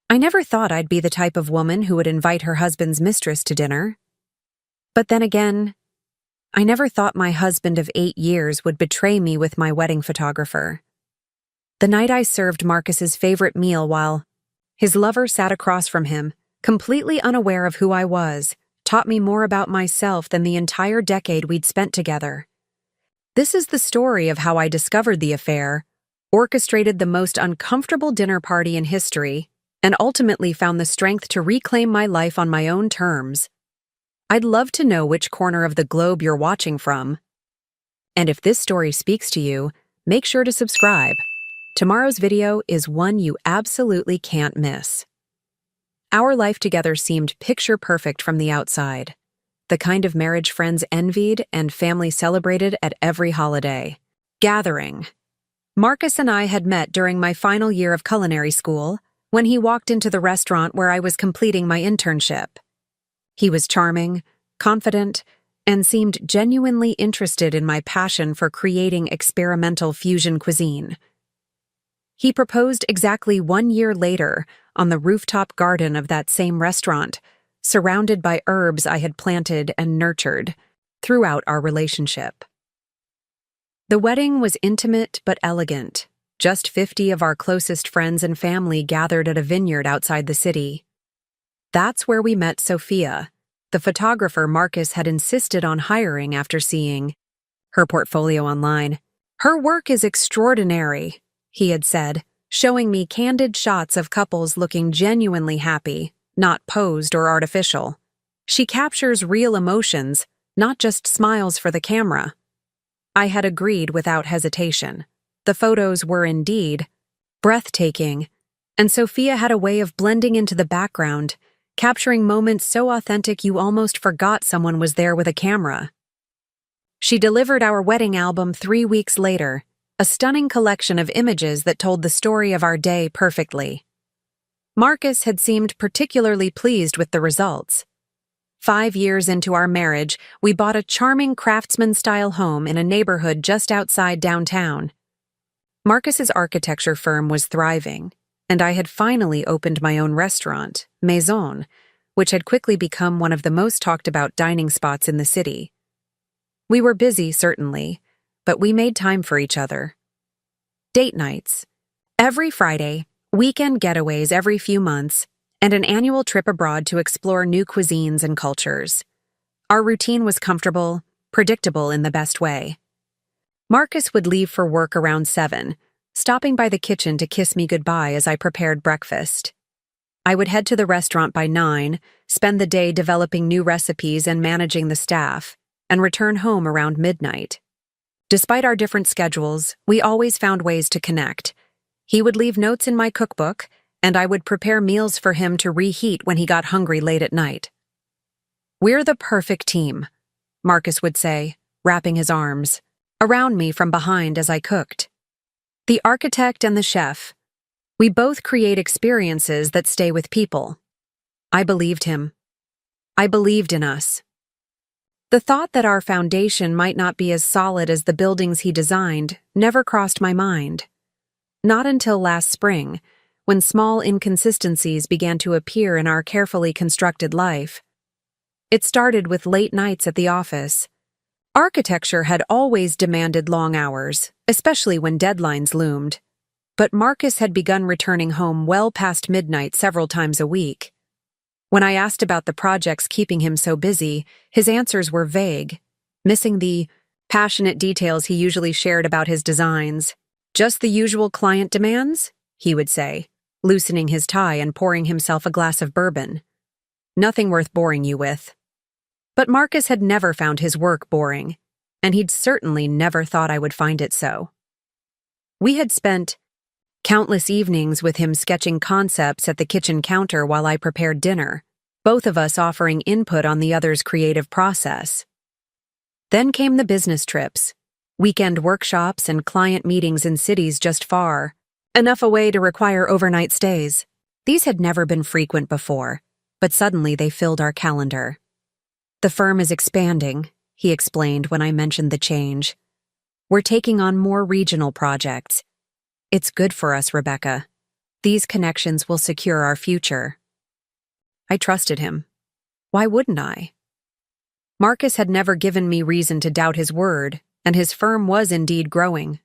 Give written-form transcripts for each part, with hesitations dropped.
I never thought I'd be the type of woman who would invite her husband's mistress to dinner. But then again, I never thought my husband of 8 years would betray me with my wedding photographer. The night I served Marcus's favorite meal while his lover sat across from him, completely unaware of who I was, taught me more about myself than the entire decade we'd spent together. This is the story of how I discovered the affair, orchestrated the most uncomfortable dinner party in history, and ultimately found the strength to reclaim my life on my own terms. I'd love to know which corner of the globe you're watching from. And if this story speaks to you, make sure to subscribe. Tomorrow's video is one you absolutely can't miss. Our life together seemed picture-perfect from the outside, the kind of marriage friends envied and family celebrated at every holiday gathering. Marcus and I had met during my final year of culinary school when he walked into the restaurant where I was completing my internship. He was charming, confident, and seemed genuinely interested in my passion for creating experimental fusion cuisine. He proposed exactly 1 year later on the rooftop garden of that same restaurant, surrounded by herbs I had planted and nurtured throughout our relationship. The wedding was intimate but elegant. Just 50 of our closest friends and family gathered at a vineyard outside the city. That's where we met Sophia, the photographer Marcus had insisted on hiring after seeing her portfolio online. "Her work is extraordinary," he had said, showing me candid shots of couples looking genuinely happy, not posed or artificial. "She captures real emotions, not just smiles for the camera." I had agreed without hesitation. The photos were indeed breathtaking, and Sophia had a way of blending into the background, capturing moments so authentic you almost forgot someone was there with a camera. She delivered our wedding album 3 weeks later, a stunning collection of images that told the story of our day perfectly. Marcus had seemed particularly pleased with the results. 5 years into our marriage, we bought a charming craftsman-style home in a neighborhood just outside downtown. Marcus's architecture firm was thriving, and I had finally opened my own restaurant, Maison, which had quickly become one of the most talked-about dining spots in the city. We were busy, certainly, but we made time for each other. Date nights every Friday, weekend getaways every few months, and an annual trip abroad to explore new cuisines and cultures. Our routine was comfortable, predictable in the best way. Marcus would leave for work around 7, stopping by the kitchen to kiss me goodbye as I prepared breakfast. I would head to the restaurant by 9, spend the day developing new recipes and managing the staff, and return home around midnight. Despite our different schedules, we always found ways to connect. He would leave notes in my cookbook, and I would prepare meals for him to reheat when he got hungry late at night. "We're the perfect team," Marcus would say, wrapping his arms around me from behind as I cooked. The architect and the chef, we both create experiences that stay with people. I believed him. I believed in us. The thought that our foundation might not be as solid as the buildings he designed never crossed my mind. Not until last spring, when small inconsistencies began to appear in our carefully constructed life. It started with late nights at the office. Architecture had always demanded long hours, especially when deadlines loomed. But Marcus had begun returning home well past midnight several times a week. When I asked about the projects keeping him so busy, his answers were vague, missing the passionate details he usually shared about his designs. "Just the usual client demands?" he would say, loosening his tie and pouring himself a glass of bourbon. "Nothing worth boring you with." But Marcus had never found his work boring, and he'd certainly never thought I would find it so. We had spent countless evenings with him sketching concepts at the kitchen counter while I prepared dinner, both of us offering input on the other's creative process. Then came the business trips, weekend workshops and client meetings in cities just far enough away to require overnight stays. These had never been frequent before, but suddenly they filled our calendar. "The firm is expanding," he explained when I mentioned the change. "We're taking on more regional projects. It's good for us, Rebecca. These connections will secure our future. I trusted him. Why wouldn't I? Marcus had never given me reason to doubt his word, and his firm was indeed growing.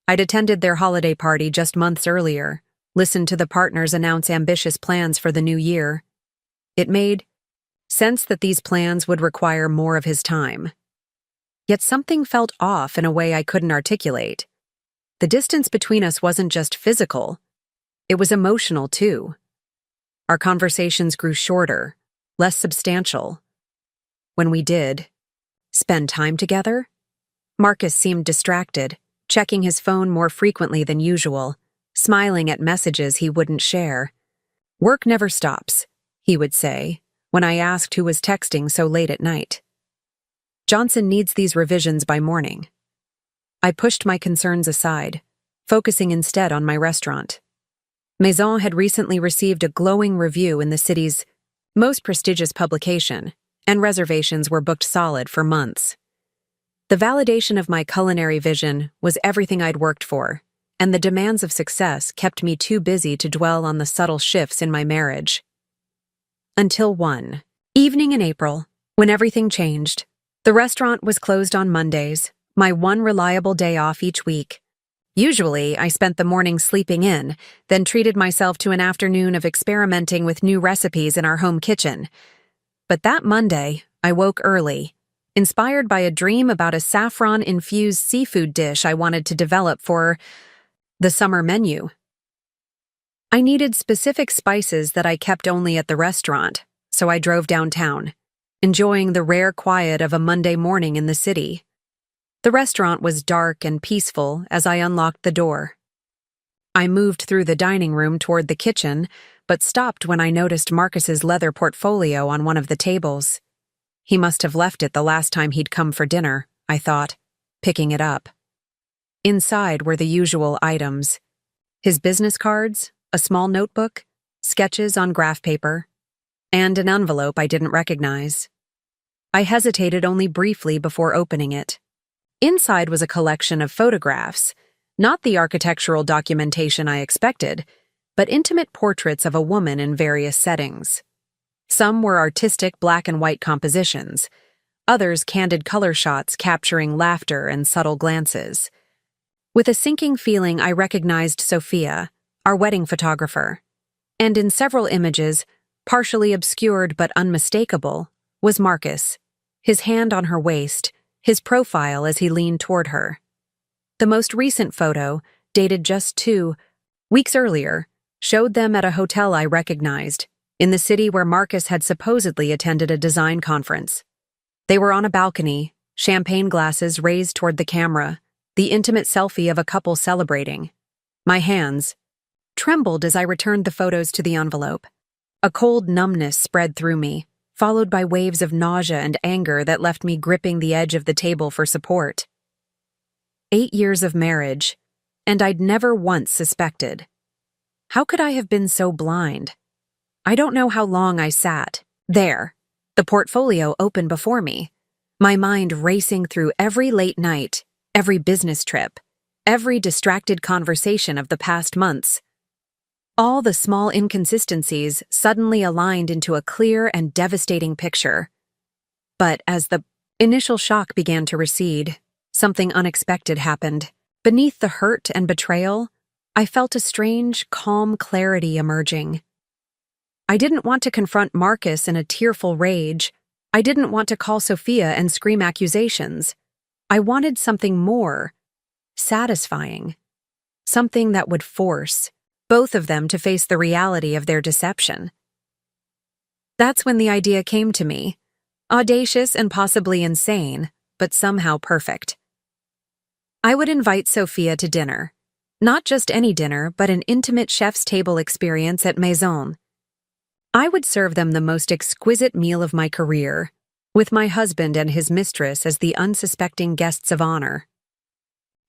I'd attended their holiday party just months earlier, listened to the partners announce ambitious plans for the new year. It made sense that these plans would require more of his time. Yet something felt off in a way I couldn't articulate. The distance between us wasn't just physical, it was emotional too. Our conversations grew shorter, less substantial. When we did spend time together, Marcus seemed distracted, checking his phone more frequently than usual, smiling at messages he wouldn't share. "Work never stops," he would say, when I asked who was texting so late at night. "Johnson needs these revisions by morning." I pushed my concerns aside, focusing instead on my restaurant. Maison had recently received a glowing review in the city's most prestigious publication, and reservations were booked solid for months. The validation of my culinary vision was everything I'd worked for, and the demands of success kept me too busy to dwell on the subtle shifts in my marriage. Until one evening in April, when everything changed. The restaurant was closed on Mondays, my one reliable day off each week. Usually, I spent the morning sleeping in, then treated myself to an afternoon of experimenting with new recipes in our home kitchen. But that Monday, I woke early, inspired by a dream about a saffron-infused seafood dish I wanted to develop for the summer menu. I needed specific spices that I kept only at the restaurant, so I drove downtown, enjoying the rare quiet of a Monday morning in the city. The restaurant was dark and peaceful as I unlocked the door. I moved through the dining room toward the kitchen, but stopped when I noticed Marcus's leather portfolio on one of the tables. He must have left it the last time he'd come for dinner, I thought, picking it up. Inside were the usual items: his business cards, a small notebook, sketches on graph paper, and an envelope I didn't recognize. I hesitated only briefly before opening it. Inside was a collection of photographs, not the architectural documentation I expected, but intimate portraits of a woman in various settings. Some were artistic black and white compositions, others candid color shots capturing laughter and subtle glances. With a sinking feeling, I recognized Sophia, our wedding photographer, and in several images, partially obscured but unmistakable, was Marcus, his hand on her waist, his profile as he leaned toward her. The most recent photo, dated just 2 weeks earlier, showed them at a hotel I recognized, in the city where Marcus had supposedly attended a design conference. They were on a balcony, champagne glasses raised toward the camera, the intimate selfie of a couple celebrating. My hands trembled as I returned the photos to the envelope. A cold numbness spread through me, followed by waves of nausea and anger that left me gripping the edge of the table for support. 8 years of marriage, and I'd never once suspected. How could I have been so blind? I don't know how long I sat there, the portfolio open before me, my mind racing through every late night, every business trip, every distracted conversation of the past months. All the small inconsistencies suddenly aligned into a clear and devastating picture. But as the initial shock began to recede, something unexpected happened. Beneath the hurt and betrayal, I felt a strange, calm clarity emerging. I didn't want to confront Marcus in a tearful rage. I didn't want to call Sophia and scream accusations. I wanted something more satisfying, something that would force both of them to face the reality of their deception. That's when the idea came to me, audacious and possibly insane, but somehow perfect. I would invite Sophia to dinner, not just any dinner, but an intimate chef's table experience at Maison. I would serve them the most exquisite meal of my career, with my husband and his mistress as the unsuspecting guests of honor.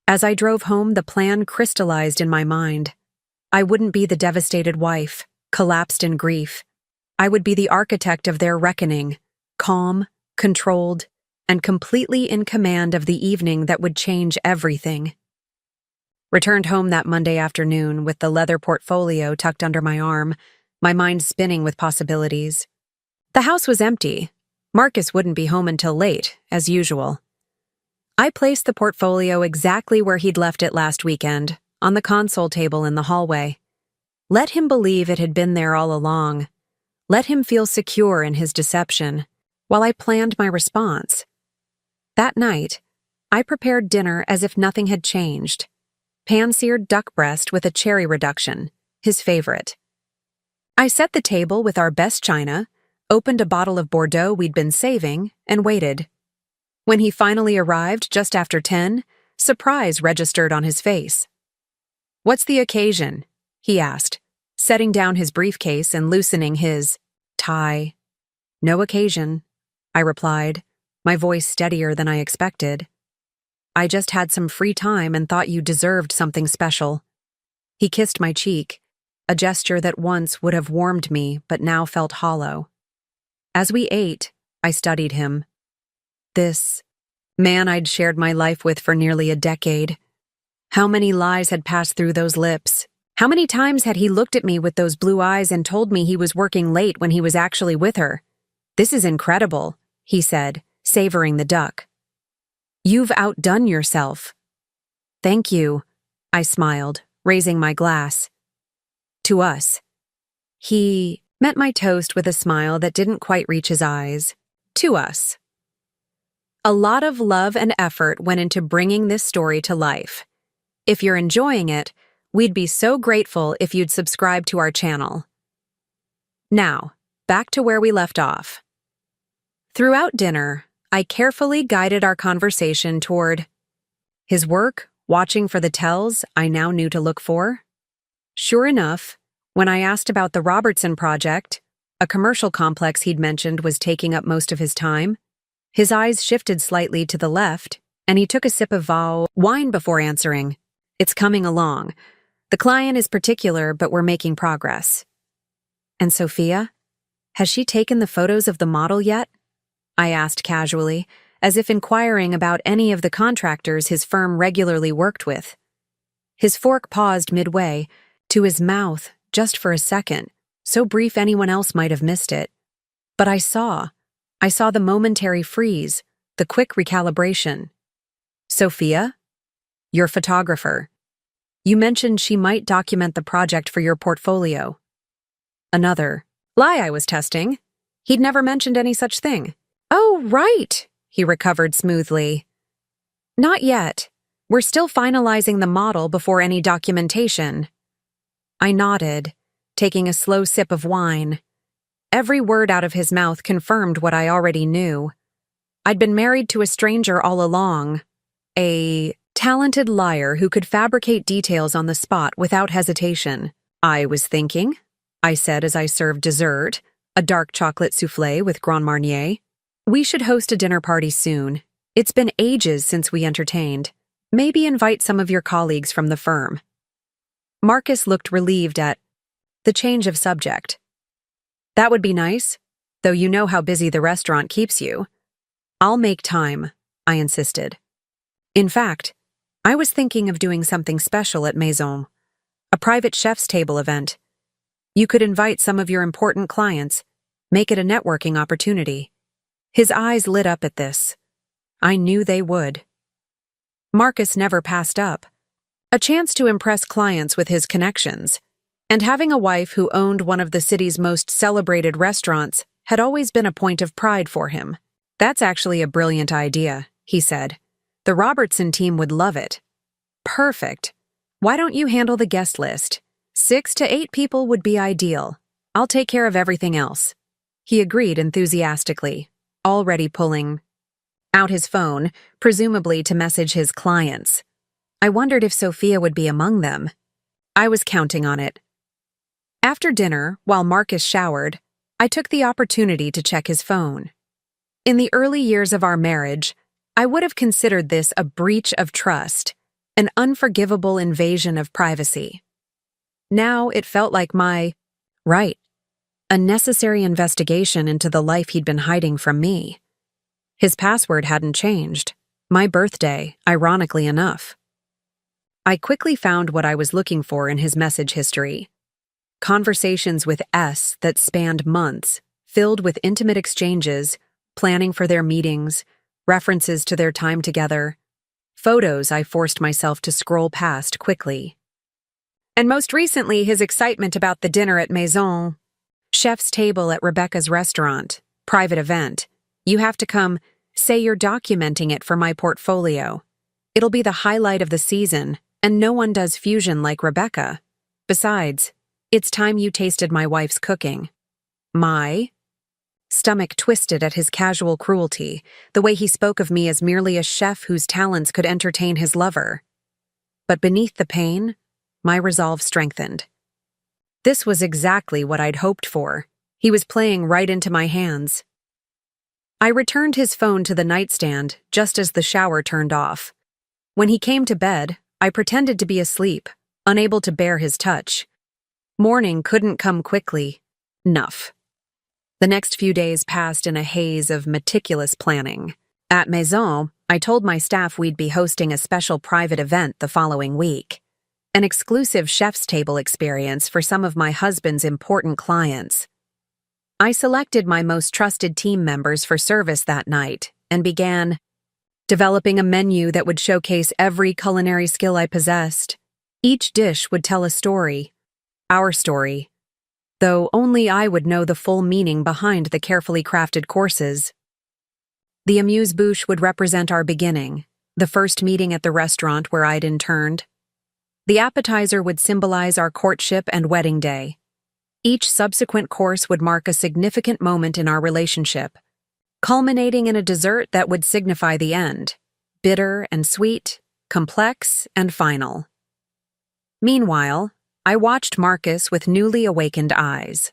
As I drove home, the plan crystallized in my mind. I wouldn't be the devastated wife, collapsed in grief. I would be the architect of their reckoning, calm, controlled, and completely in command of the evening that would change everything. Returned home that Monday afternoon with the leather portfolio tucked under my arm, my mind spinning with possibilities. The house was empty. Marcus wouldn't be home until late, as usual. I placed the portfolio exactly where he'd left it last weekend, on the console table in the hallway. Let him believe it had been there all along. Let him feel secure in his deception, while I planned my response. That night, I prepared dinner as if nothing had changed. Pan-seared duck breast with a cherry reduction, his favorite. I set the table with our best china, opened a bottle of Bordeaux we'd been saving, and waited. When he finally arrived just after 10, surprise registered on his face. "What's the occasion?" he asked, setting down his briefcase and loosening his tie. "No occasion," I replied, my voice steadier than I expected. "I just had some free time and thought you deserved something special." He kissed my cheek, a gesture that once would have warmed me but now felt hollow. As we ate, I studied him. This man I'd shared my life with for nearly a decade. How many lies had passed through those lips? How many times had he looked at me with those blue eyes and told me he was working late when he was actually with her? "This is incredible," he said, savoring the duck. "You've outdone yourself." "Thank you," I smiled, raising my glass. "To us." He met my toast with a smile that didn't quite reach his eyes. "To us." A lot of love and effort went into bringing this story to life. If you're enjoying it, we'd be so grateful if you'd subscribe to our channel. Now, back to where we left off. Throughout dinner, I carefully guided our conversation toward his work, watching for the tells I now knew to look for. Sure enough, when I asked about the Robertson project, a commercial complex he'd mentioned was taking up most of his time, his eyes shifted slightly to the left, and he took a sip of wine before answering. "It's coming along. The client is particular, but we're making progress." "And Sophia? Has she taken the photos of the model yet?" I asked casually, as if inquiring about any of the contractors his firm regularly worked with. His fork paused midway, to his mouth, just for a second, so brief anyone else might have missed it. But I saw the momentary freeze, the quick recalibration. "Sophia? Your photographer. You mentioned she might document the project for your portfolio." Another lie I was testing. He'd never mentioned any such thing. "Oh, right," he recovered smoothly. "Not yet. We're still finalizing the model before any documentation." I nodded, taking a slow sip of wine. Every word out of his mouth confirmed what I already knew. I'd been married to a stranger all along. A talented liar who could fabricate details on the spot without hesitation. "I was thinking," I said as I served dessert, a dark chocolate soufflé with Grand Marnier. "We should host a dinner party soon. It's been ages since we entertained. Maybe invite some of your colleagues from the firm." Marcus looked relieved at the change of subject. "That would be nice, though you know how busy the restaurant keeps you." "I'll make time," I insisted. In fact, I was thinking of doing something special at Maison, a private chef's table event. You could invite some of your important clients, make it a networking opportunity. His eyes lit up at this. I knew they would. Marcus never passed up. A chance to impress clients with his connections, and having a wife who owned one of the city's most celebrated restaurants had always been a point of pride for him. "That's actually a brilliant idea," he said. "The Robertson team would love it." "Perfect. Why don't you handle the guest list? 6 to 8 people would be ideal. I'll take care of everything else." He agreed enthusiastically, already pulling out his phone, presumably to message his clients. I wondered if Sophia would be among them. I was counting on it. After dinner, while Marcus showered, I took the opportunity to check his phone. In the early years of our marriage, I would have considered this a breach of trust, an unforgivable invasion of privacy. Now it felt like a necessary investigation into the life he'd been hiding from me. His password hadn't changed. My birthday, ironically enough. I quickly found what I was looking for in his message history. Conversations with S that spanned months, filled with intimate exchanges, planning for their meetings, references to their time together, photos I forced myself to scroll past quickly. And most recently, his excitement about the dinner at Maison, chef's table at Rebecca's restaurant, private event. You have to come, say you're documenting it for my portfolio. It'll be the highlight of the season, and no one does fusion like Rebecca. Besides, it's time you tasted my wife's cooking. My stomach twisted at his casual cruelty, the way he spoke of me as merely a chef whose talents could entertain his lover. But beneath the pain, my resolve strengthened. This was exactly what I'd hoped for. He was playing right into my hands. I returned his phone to the nightstand just as the shower turned off. When he came to bed, I pretended to be asleep, unable to bear his touch. Morning couldn't come quickly. Enough. The next few days passed in a haze of meticulous planning. At Maison, I told my staff we'd be hosting a special private event the following week. An exclusive chef's table experience for some of my husband's important clients. I selected my most trusted team members for service that night and began developing a menu that would showcase every culinary skill I possessed. Each dish would tell a story, our story, though only I would know the full meaning behind the carefully crafted courses. The amuse-bouche would represent our beginning, the first meeting at the restaurant where I'd interned. The appetizer would symbolize our courtship and wedding day. Each subsequent course would mark a significant moment in our relationship, culminating in a dessert that would signify the end, bitter and sweet, complex and final. Meanwhile, I watched Marcus with newly awakened eyes.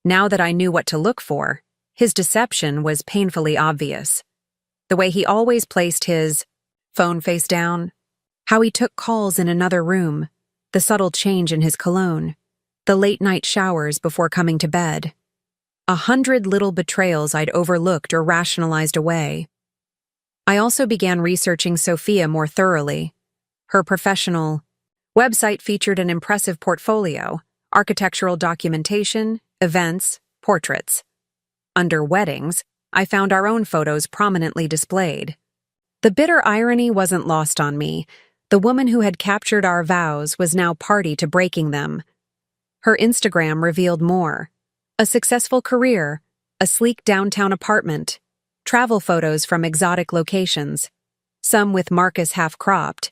Now that I knew what to look for, his deception was painfully obvious. The way he always placed his phone face down, how he took calls in another room, the subtle change in his cologne, the late-night showers before coming to bed. 100 little betrayals I'd overlooked or rationalized away. I also began researching Sophia more thoroughly. Her professional website featured an impressive portfolio, architectural documentation, events, portraits. Under weddings, I found our own photos prominently displayed. The bitter irony wasn't lost on me. The woman who had captured our vows was now party to breaking them. Her Instagram revealed more. A successful career, a sleek downtown apartment, travel photos from exotic locations, some with Marcus half-cropped,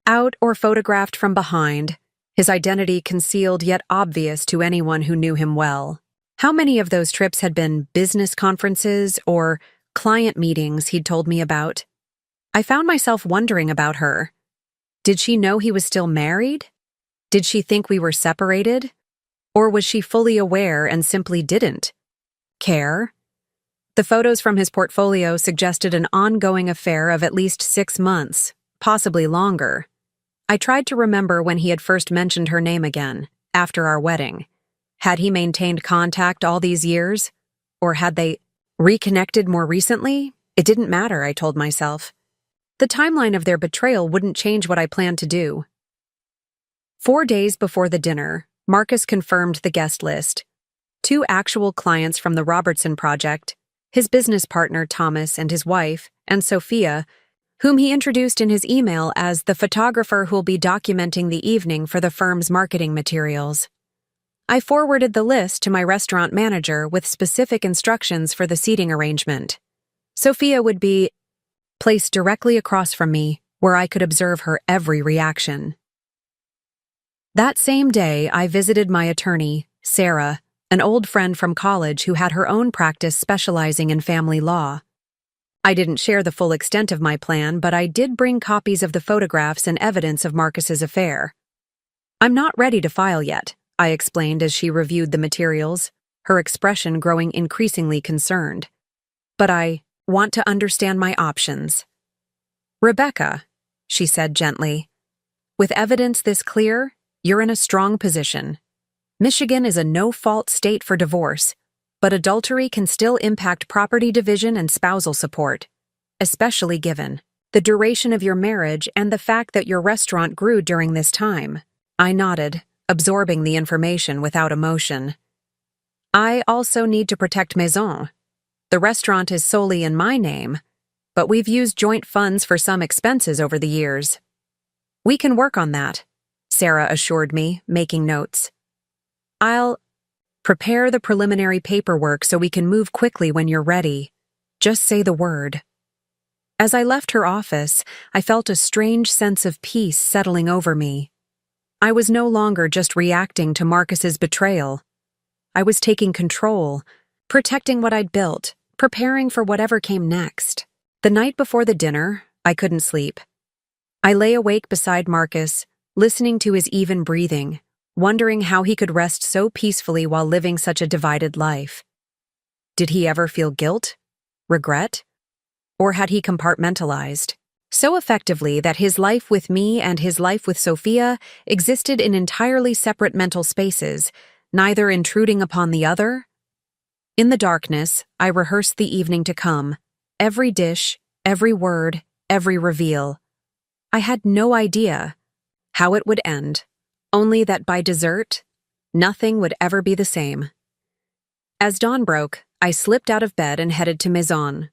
out or photographed from behind, his identity concealed yet obvious to anyone who knew him well. How many of those trips had been business conferences or client meetings he'd told me about? I found myself wondering about her. Did she know he was still married? Did she think we were separated? Or was she fully aware and simply didn't care? The photos from his portfolio suggested an ongoing affair of at least 6 months, possibly longer. I tried to remember when he had first mentioned her name again, after our wedding. Had he maintained contact all these years? Or had they reconnected more recently? It didn't matter, I told myself. The timeline of their betrayal wouldn't change what I planned to do. 4 days before the dinner, Marcus confirmed the guest list. 2 actual clients from the Robertson project, his business partner Thomas and his wife, and Sophia, whom he introduced in his email as the photographer who'll be documenting the evening for the firm's marketing materials. I forwarded the list to my restaurant manager with specific instructions for the seating arrangement. Sophia would be placed directly across from me, where I could observe her every reaction. That same day, I visited my attorney, Sarah, an old friend from college who had her own practice specializing in family law. I didn't share the full extent of my plan, but I did bring copies of the photographs and evidence of Marcus's affair. I'm not ready to file yet, I explained as she reviewed the materials, her expression growing increasingly concerned. But I want to understand my options. Rebecca, she said gently, with evidence this clear, you're in a strong position. Michigan is a no-fault state for divorce, but adultery can still impact property division and spousal support, especially given The duration of your marriage and the fact that your restaurant grew during this time. I nodded, absorbing the information without emotion. I also need to protect Maison. The restaurant is solely in my name, but we've used joint funds for some expenses over the years. We can work on that, Sarah assured me, making notes. I'll prepare the preliminary paperwork so we can move quickly when you're ready. Just say the word. As I left her office, I felt a strange sense of peace settling over me. I was no longer just reacting to Marcus's betrayal. I was taking control, protecting what I'd built, preparing for whatever came next. The night before the dinner, I couldn't sleep. I lay awake beside Marcus, listening to his even breathing, wondering how he could rest so peacefully while living such a divided life. Did he ever feel guilt? Regret? Or had he compartmentalized so effectively that his life with me and his life with Sophia existed in entirely separate mental spaces, neither intruding upon the other? In the darkness, I rehearsed the evening to come, every dish, every word, every reveal. I had no idea how it would end, only that by dessert, nothing would ever be the same. As dawn broke, I slipped out of bed and headed to Maison.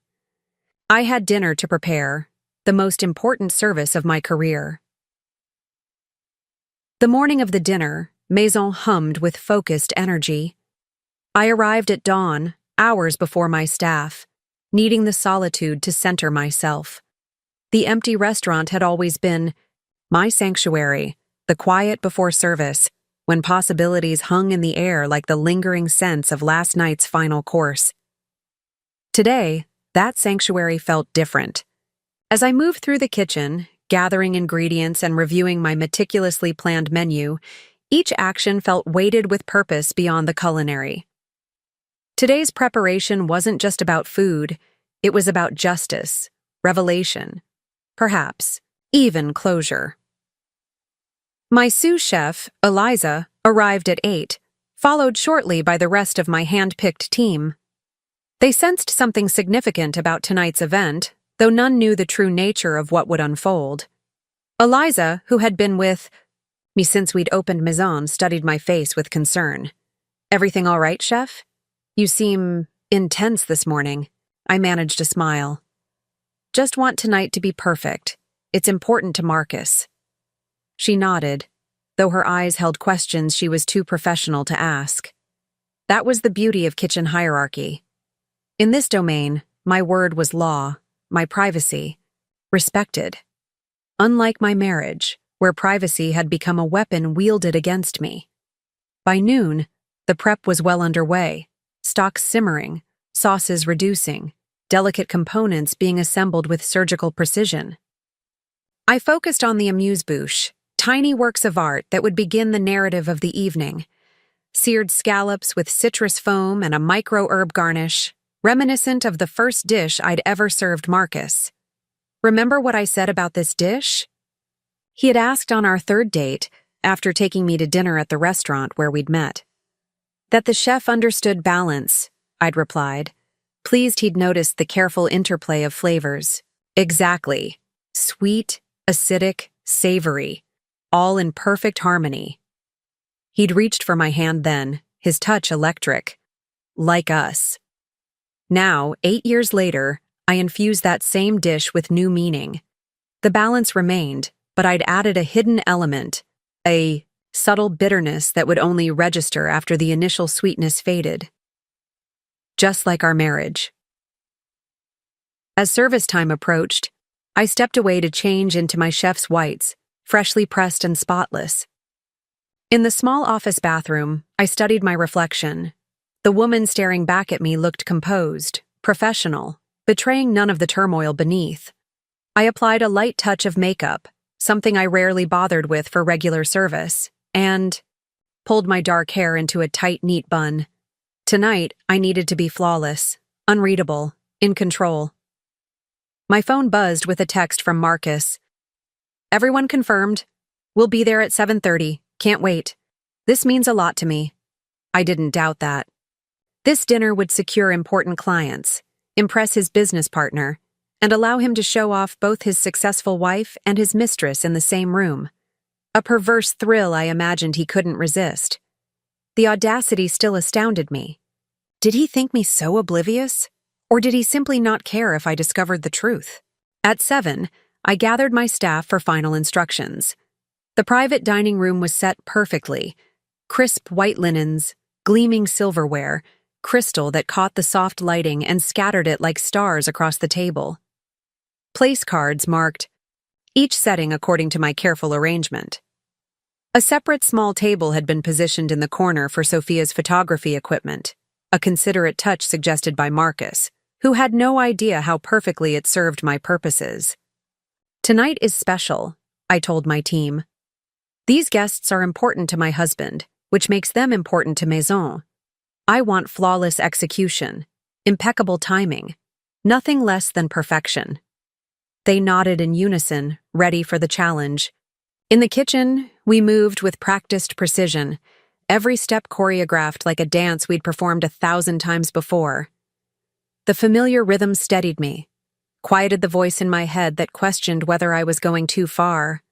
I had dinner to prepare, the most important service of my career. The morning of the dinner, Maison hummed with focused energy. I arrived at dawn, hours before my staff, needing the solitude to center myself. The empty restaurant had always been my sanctuary, the quiet before service, when possibilities hung in the air like the lingering sense of last night's final course. Today, that sanctuary felt different. As I moved through the kitchen, gathering ingredients and reviewing my meticulously planned menu, each action felt weighted with purpose beyond the culinary. Today's preparation wasn't just about food, it was about justice, revelation, perhaps even closure. My sous chef, Eliza, arrived at 8, followed shortly by the rest of my hand-picked team. They sensed something significant about tonight's event, though none knew the true nature of what would unfold. Eliza, who had been with me since we'd opened Maison, studied my face with concern. "Everything all right, chef? You seem intense this morning." I managed a smile. "Just want tonight to be perfect. It's important to Marcus." She nodded, though her eyes held questions she was too professional to ask. That was the beauty of kitchen hierarchy. In this domain, my word was law, my privacy, respected. Unlike my marriage, where privacy had become a weapon wielded against me. By noon, the prep was well underway, stocks simmering, sauces reducing, delicate components being assembled with surgical precision. I focused on the amuse-bouche, tiny works of art that would begin the narrative of the evening. Seared scallops with citrus foam and a micro-herb garnish, reminiscent of the first dish I'd ever served Marcus. "Remember what I said about this dish?" He had asked on our third date, after taking me to dinner at the restaurant where we'd met. "That the chef understood balance," I'd replied, pleased he'd noticed the careful interplay of flavors. Exactly. Sweet, acidic, savory, all in perfect harmony. He'd reached for my hand then, his touch electric. Like us. Now, 8 years later, I infused that same dish with new meaning. The balance remained, but I'd added a hidden element, a subtle bitterness that would only register after the initial sweetness faded. Just like our marriage. As service time approached, I stepped away to change into my chef's whites, freshly pressed and spotless. In the small office bathroom, I studied my reflection. The woman staring back at me looked composed, professional, betraying none of the turmoil beneath. I applied a light touch of makeup, something I rarely bothered with for regular service, and pulled my dark hair into a tight, neat bun. Tonight, I needed to be flawless, unreadable, in control. My phone buzzed with a text from Marcus. "Everyone confirmed. We'll be there at 7:30. Can't wait. This means a lot to me." I didn't doubt that. This dinner would secure important clients, impress his business partner, and allow him to show off both his successful wife and his mistress in the same room. A perverse thrill I imagined he couldn't resist. The audacity still astounded me. Did he think me so oblivious? Or did he simply not care if I discovered the truth? At 7, I gathered my staff for final instructions. The private dining room was set perfectly. Crisp white linens, gleaming silverware, crystal that caught the soft lighting and scattered it like stars across the table. Place cards marked each setting according to my careful arrangement. A separate small table had been positioned in the corner for Sophia's photography equipment, a considerate touch suggested by Marcus, who had no idea how perfectly it served my purposes. "Tonight is special," I told my team. "These guests are important to my husband, which makes them important to Maison. I want flawless execution, impeccable timing, nothing less than perfection." They nodded in unison, ready for the challenge. In the kitchen, we moved with practiced precision, every step choreographed like a dance we'd performed 1,000 times before. The familiar rhythm steadied me, quieted the voice in my head that questioned whether I was going too far,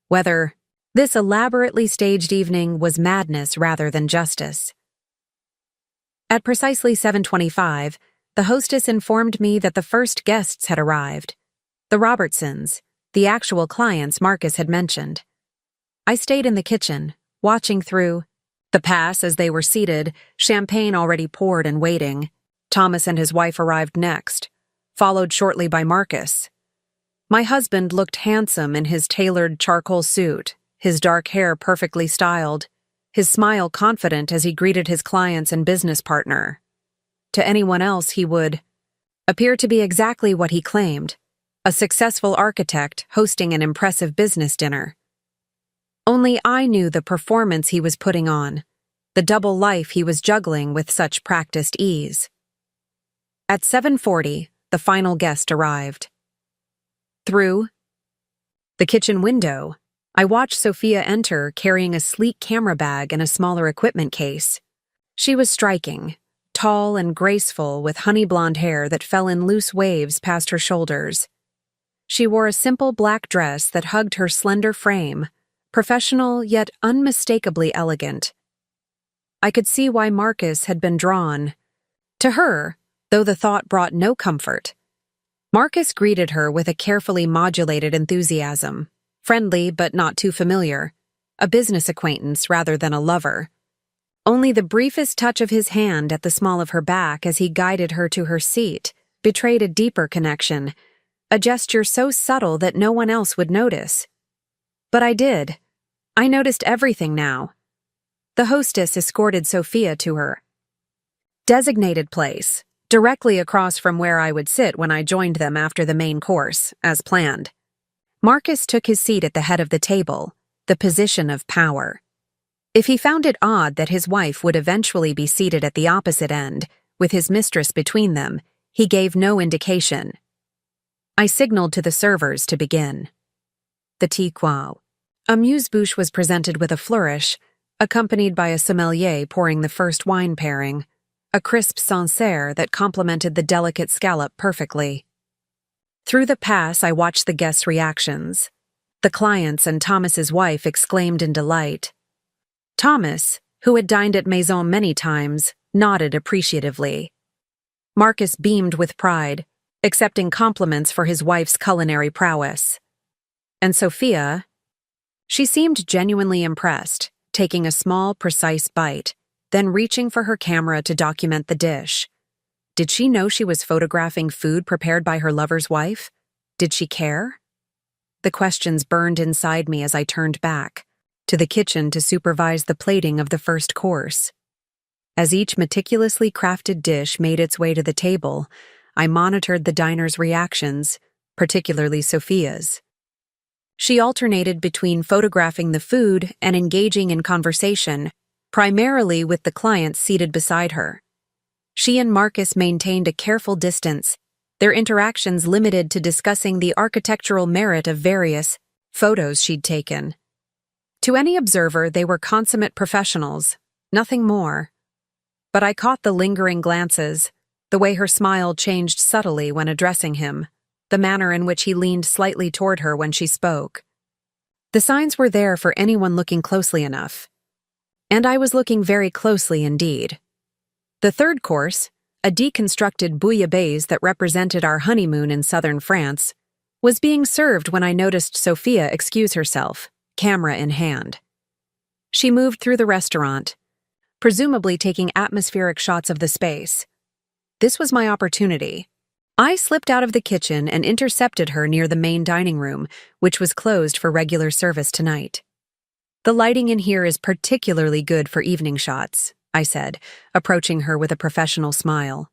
whether this elaborately staged evening was madness rather than justice. At precisely 7:25, the hostess informed me that the first guests had arrived. The Robertsons, the actual clients Marcus had mentioned. I stayed in the kitchen, watching through the pass as they were seated, champagne already poured and waiting. Thomas and his wife arrived next, followed shortly by Marcus. My husband looked handsome in his tailored charcoal suit, his dark hair perfectly styled, his smile confident as he greeted his clients and business partner. To anyone else, he would appear to be exactly what he claimed, a successful architect hosting an impressive business dinner. Only I knew the performance he was putting on, the double life he was juggling with such practiced ease. At 7:40, the final guest arrived. Through the kitchen window, I watched Sophia enter carrying a sleek camera bag and a smaller equipment case. She was striking, tall and graceful with honey blonde hair that fell in loose waves past her shoulders. She wore a simple black dress that hugged her slender frame, professional yet unmistakably elegant. I could see why Marcus had been drawn to her, though the thought brought no comfort. Marcus greeted her with a carefully modulated enthusiasm, friendly but not too familiar, a business acquaintance rather than a lover. Only the briefest touch of his hand at the small of her back as he guided her to her seat betrayed a deeper connection, a gesture so subtle that no one else would notice. But I did. I noticed everything now. The hostess escorted Sophia to her designated place, directly across from where I would sit when I joined them after the main course, as planned. Marcus took his seat at the head of the table, the position of power. If he found it odd that his wife would eventually be seated at the opposite end, with his mistress between them, he gave no indication. I signaled to the servers to begin. The tea-quow. Amuse-bouche was presented with a flourish, accompanied by a sommelier pouring the first wine pairing, a crisp Sancerre that complemented the delicate scallop perfectly. Through the pass, I watched the guests' reactions. The clients and Thomas's wife exclaimed in delight. Thomas, who had dined at Maison many times, nodded appreciatively. Marcus beamed with pride, accepting compliments for his wife's culinary prowess. And Sophia? She seemed genuinely impressed, taking a small, precise bite, then reaching for her camera to document the dish. Did she know she was photographing food prepared by her lover's wife? Did she care? The questions burned inside me as I turned back, to the kitchen to supervise the plating of the first course. As each meticulously crafted dish made its way to the table, I monitored the diners' reactions, particularly Sophia's. She alternated between photographing the food and engaging in conversation, primarily with the clients seated beside her. She and Marcus maintained a careful distance, their interactions limited to discussing the architectural merit of various photos she'd taken. To any observer, they were consummate professionals, nothing more. But I caught the lingering glances, the way her smile changed subtly when addressing him, the manner in which he leaned slightly toward her when she spoke. The signs were there for anyone looking closely enough. And I was looking very closely indeed. The third course, a deconstructed bouillabaisse that represented our honeymoon in southern France, was being served when I noticed Sophia excuse herself, camera in hand. She moved through the restaurant, presumably taking atmospheric shots of the space. This was my opportunity. I slipped out of the kitchen and intercepted her near the main dining room, which was closed for regular service tonight. "The lighting in here is particularly good for evening shots," I said, approaching her with a professional smile.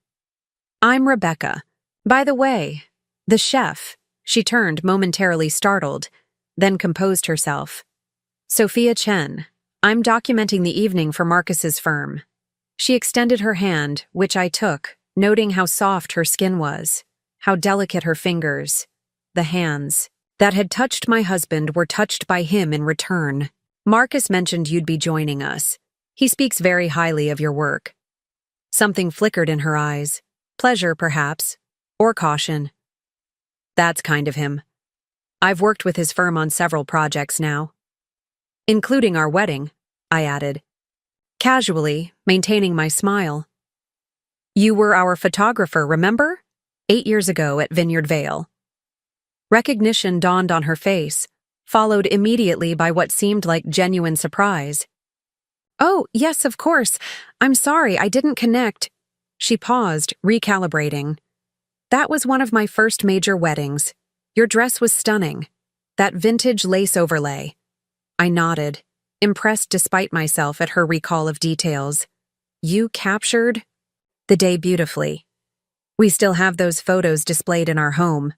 "I'm Rebecca. By the way, the chef." She turned, momentarily startled, then composed herself. "Sophia Chen. I'm documenting the evening for Marcus's firm." She extended her hand, which I took, noting how soft her skin was, how delicate her fingers. The hands that had touched my husband were touched by him in return. "Marcus mentioned you'd be joining us. He speaks very highly of your work." Something flickered in her eyes. Pleasure, perhaps, or caution. "That's kind of him. I've worked with his firm on several projects now." "Including our wedding," I added, casually, maintaining my smile. "You were our photographer, remember? 8 years ago at Vineyard Vale." Recognition dawned on her face, followed immediately by what seemed like genuine surprise. "Oh, yes, of course. I'm sorry, I didn't connect." She paused, recalibrating. "That was one of my first major weddings. Your dress was stunning. That vintage lace overlay." I nodded, impressed despite myself at her recall of details. "You captured the day beautifully. We still have those photos displayed in our home."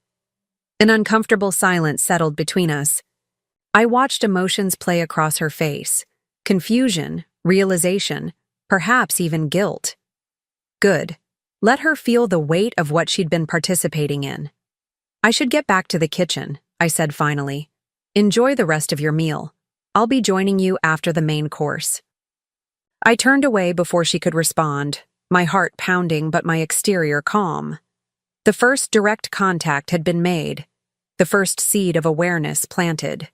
An uncomfortable silence settled between us. I watched emotions play across her face. Confusion, realization, perhaps even guilt. Good. Let her feel the weight of what she'd been participating in. "I should get back to the kitchen," I said finally. "Enjoy the rest of your meal. I'll be joining you after the main course." I turned away before she could respond, my heart pounding but my exterior calm. The first direct contact had been made, the first seed of awareness planted.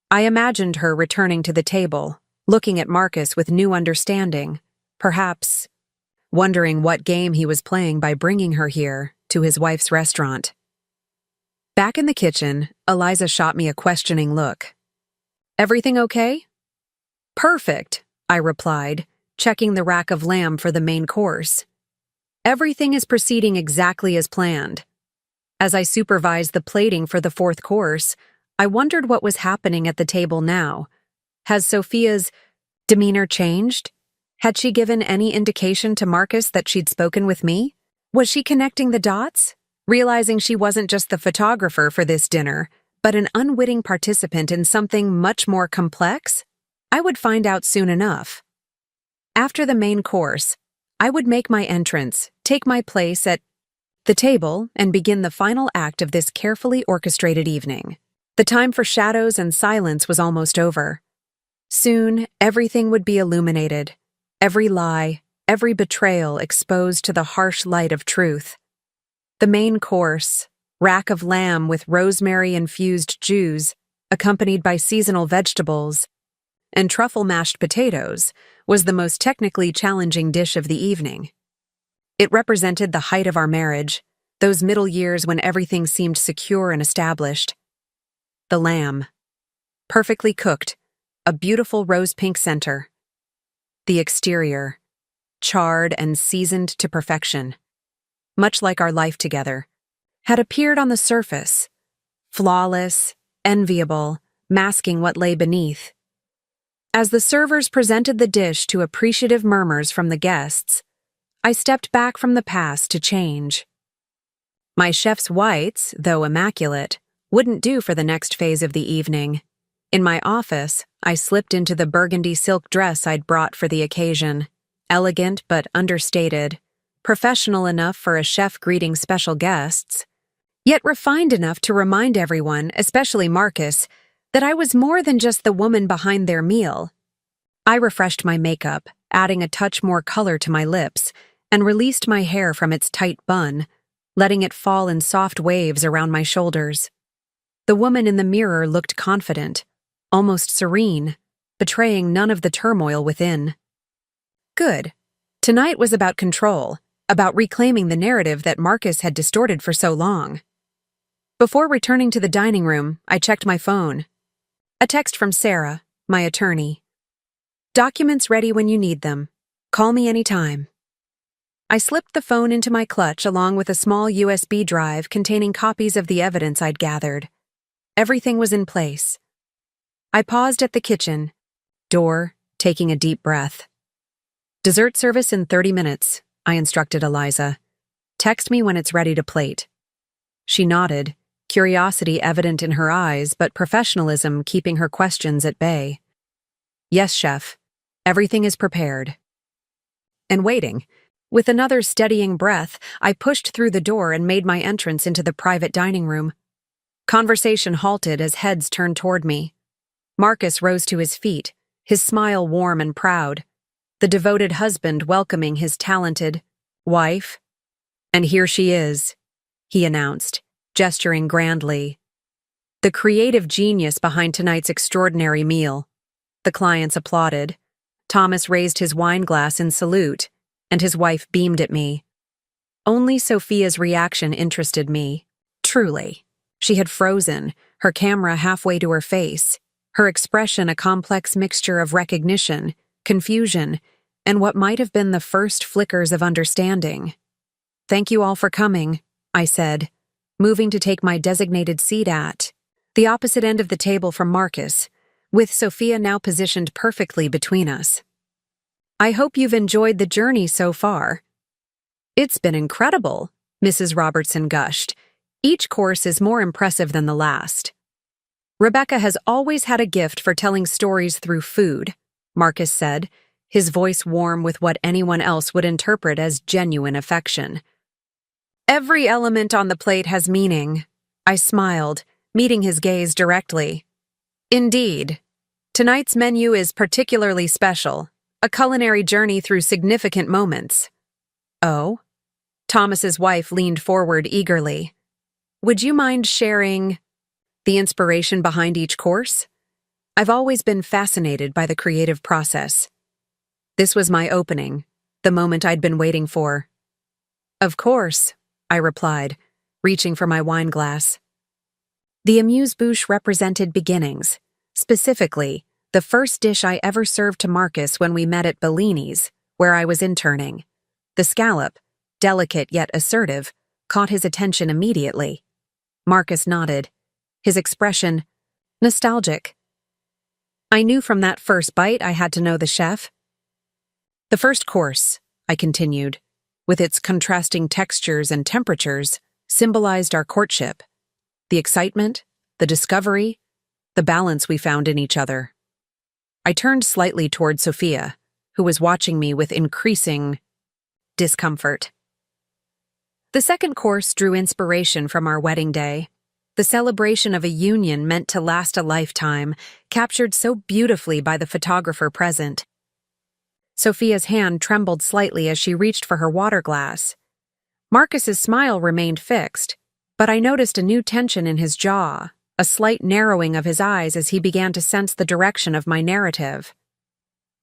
I imagined her returning to the table, looking at Marcus with new understanding, perhaps wondering what game he was playing by bringing her here, to his wife's restaurant. Back in the kitchen, Eliza shot me a questioning look. "Everything okay?" "Perfect," I replied, checking the rack of lamb for the main course. "Everything is proceeding exactly as planned." As I supervised the plating for the fourth course, I wondered what was happening at the table now. Has Sophia's demeanor changed? Had she given any indication to Marcus that she'd spoken with me? Was she connecting the dots, realizing she wasn't just the photographer for this dinner, but an unwitting participant in something much more complex? I would find out soon enough. After the main course, I would make my entrance, take my place at the table, and begin the final act of this carefully orchestrated evening. The time for shadows and silence was almost over. Soon, everything would be illuminated, every lie, every betrayal exposed to the harsh light of truth. The main course, rack of lamb with rosemary-infused jus, accompanied by seasonal vegetables, and truffle mashed potatoes, was the most technically challenging dish of the evening. It represented the height of our marriage, those middle years when everything seemed secure and established. The lamb, perfectly cooked, a beautiful rose-pink center. The exterior, charred and seasoned to perfection, much like our life together, had appeared on the surface, flawless, enviable, masking what lay beneath. As the servers presented the dish to appreciative murmurs from the guests, I stepped back from the past to change. My chef's whites, though immaculate, wouldn't do for the next phase of the evening. In my office, I slipped into the burgundy silk dress I'd brought for the occasion, elegant but understated, professional enough for a chef greeting special guests, yet refined enough to remind everyone, especially Marcus, that I was more than just the woman behind their meal. I refreshed my makeup, adding a touch more color to my lips, and released my hair from its tight bun, letting it fall in soft waves around my shoulders. The woman in the mirror looked confident, almost serene, betraying none of the turmoil within. Good. Tonight was about control, about reclaiming the narrative that Marcus had distorted for so long. Before returning to the dining room, I checked my phone. A text from Sarah, my attorney. Documents ready when you need them. Call me anytime. I slipped the phone into my clutch along with a small USB drive containing copies of the evidence I'd gathered. Everything was in place. I paused at the kitchen door, taking a deep breath. Dessert service in 30 minutes, I instructed Eliza. Text me when it's ready to plate. She nodded, curiosity evident in her eyes, but professionalism keeping her questions at bay. Yes, chef. Everything is prepared. And waiting. With another steadying breath, I pushed through the door and made my entrance into the private dining room. Conversation halted as heads turned toward me. Marcus rose to his feet, his smile warm and proud, the devoted husband welcoming his talented wife. And here she is, he announced, gesturing grandly. The creative genius behind tonight's extraordinary meal. The clients applauded. Thomas raised his wine glass in salute, and his wife beamed at me. Only Sophia's reaction interested me. Truly. She had frozen, her camera halfway to her face, her expression a complex mixture of recognition, confusion, and what might have been the first flickers of understanding. Thank you all for coming, I said, moving to take my designated seat at the opposite end of the table from Marcus, with Sophia now positioned perfectly between us. I hope you've enjoyed the journey so far. It's been incredible, Mrs. Robertson gushed. Each course is more impressive than the last. Rebecca has always had a gift for telling stories through food, Marcus said, his voice warm with what anyone else would interpret as genuine affection. Every element on the plate has meaning, I smiled, meeting his gaze directly. Indeed. Tonight's menu is particularly special, a culinary journey through significant moments. Oh? Thomas's wife leaned forward eagerly. Would you mind sharing the inspiration behind each course? I've always been fascinated by the creative process. This was my opening, the moment I'd been waiting for. Of course, I replied, reaching for my wine glass. The amuse-bouche represented beginnings, specifically, the first dish I ever served to Marcus when we met at Bellini's, where I was interning. The scallop, delicate yet assertive, caught his attention immediately. Marcus nodded, his expression nostalgic. I knew from that first bite I had to know the chef. The first course, I continued, with its contrasting textures and temperatures, symbolized our courtship. The excitement, the discovery, the balance we found in each other. I turned slightly toward Sophia, who was watching me with increasing discomfort. The second course drew inspiration from our wedding day. The celebration of a union meant to last a lifetime, captured so beautifully by the photographer present. Sophia's hand trembled slightly as she reached for her water glass. Marcus's smile remained fixed, but I noticed a new tension in his jaw, a slight narrowing of his eyes as he began to sense the direction of my narrative.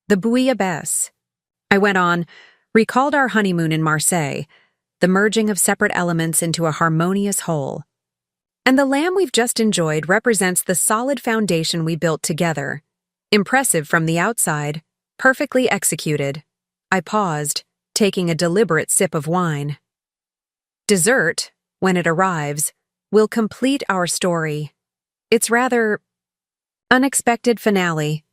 The bouillabaisse, I went on, recalled our honeymoon in Marseille, the merging of separate elements into a harmonious whole. And the lamb we've just enjoyed represents the solid foundation we built together. Impressive from the outside, perfectly executed. I paused, taking a deliberate sip of wine. Dessert, when it arrives, will complete our story. It's rather unexpected finale.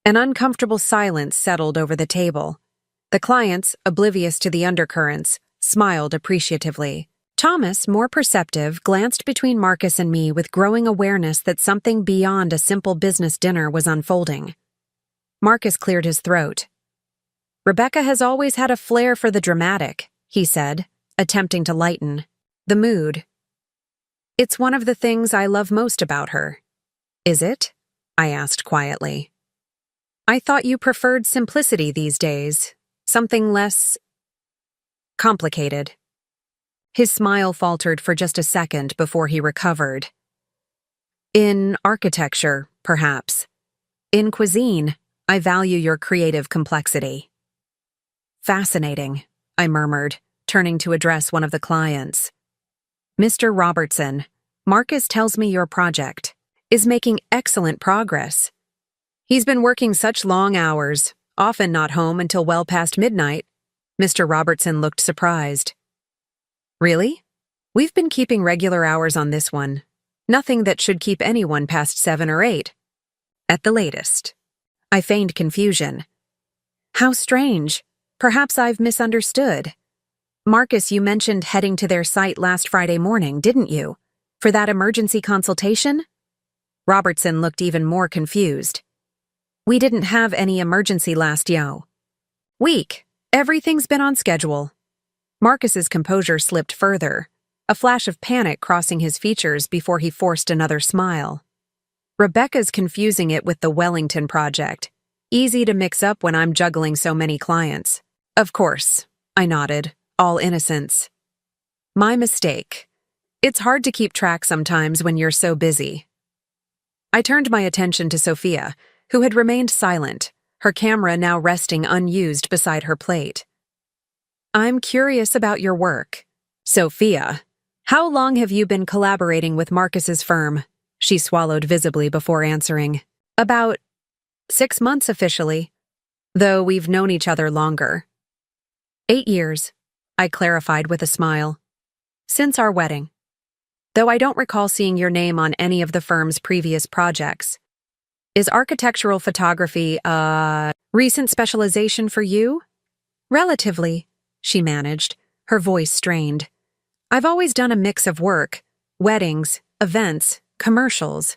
An uncomfortable silence settled over the table. The clients, oblivious to the undercurrents, smiled appreciatively. Thomas, more perceptive, glanced between Marcus and me with growing awareness that something beyond a simple business dinner was unfolding. Marcus cleared his throat. Rebecca has always had a flair for the dramatic, he said, attempting to lighten the mood. It's one of the things I love most about her. Is it? I asked quietly. I thought you preferred simplicity these days, something less complicated. His smile faltered for just a second before he recovered. In architecture, perhaps. In cuisine, I value your creative complexity. Fascinating, I murmured, turning to address one of the clients. Mr. Robertson, Marcus tells me your project is making excellent progress. He's been working such long hours, often not home until well past midnight. Mr. Robertson looked surprised. Really? We've been keeping regular hours on this one. Nothing that should keep anyone past 7 or 8. At the latest. I feigned confusion. How strange. Perhaps I've misunderstood. Marcus, you mentioned heading to their site last Friday morning, didn't you? For that emergency consultation? Robertson looked even more confused. We didn't have any emergency last week. Everything's been on schedule. Marcus's composure slipped further, a flash of panic crossing his features before he forced another smile. Rebecca's confusing it with the Wellington project. Easy to mix up when I'm juggling so many clients. Of course, I nodded, all innocence. My mistake. It's hard to keep track sometimes when you're so busy. I turned my attention to Sophia, who had remained silent, her camera now resting unused beside her plate. I'm curious about your work. Sophia, how long have you been collaborating with Marcus's firm? She swallowed visibly before answering. About 6 months officially, though we've known each other longer. 8 years, I clarified with a smile. Since our wedding. Though I don't recall seeing your name on any of the firm's previous projects. Is architectural photography a recent specialization for you? Relatively, she managed, her voice strained. I've always done a mix of work, weddings, events, commercials.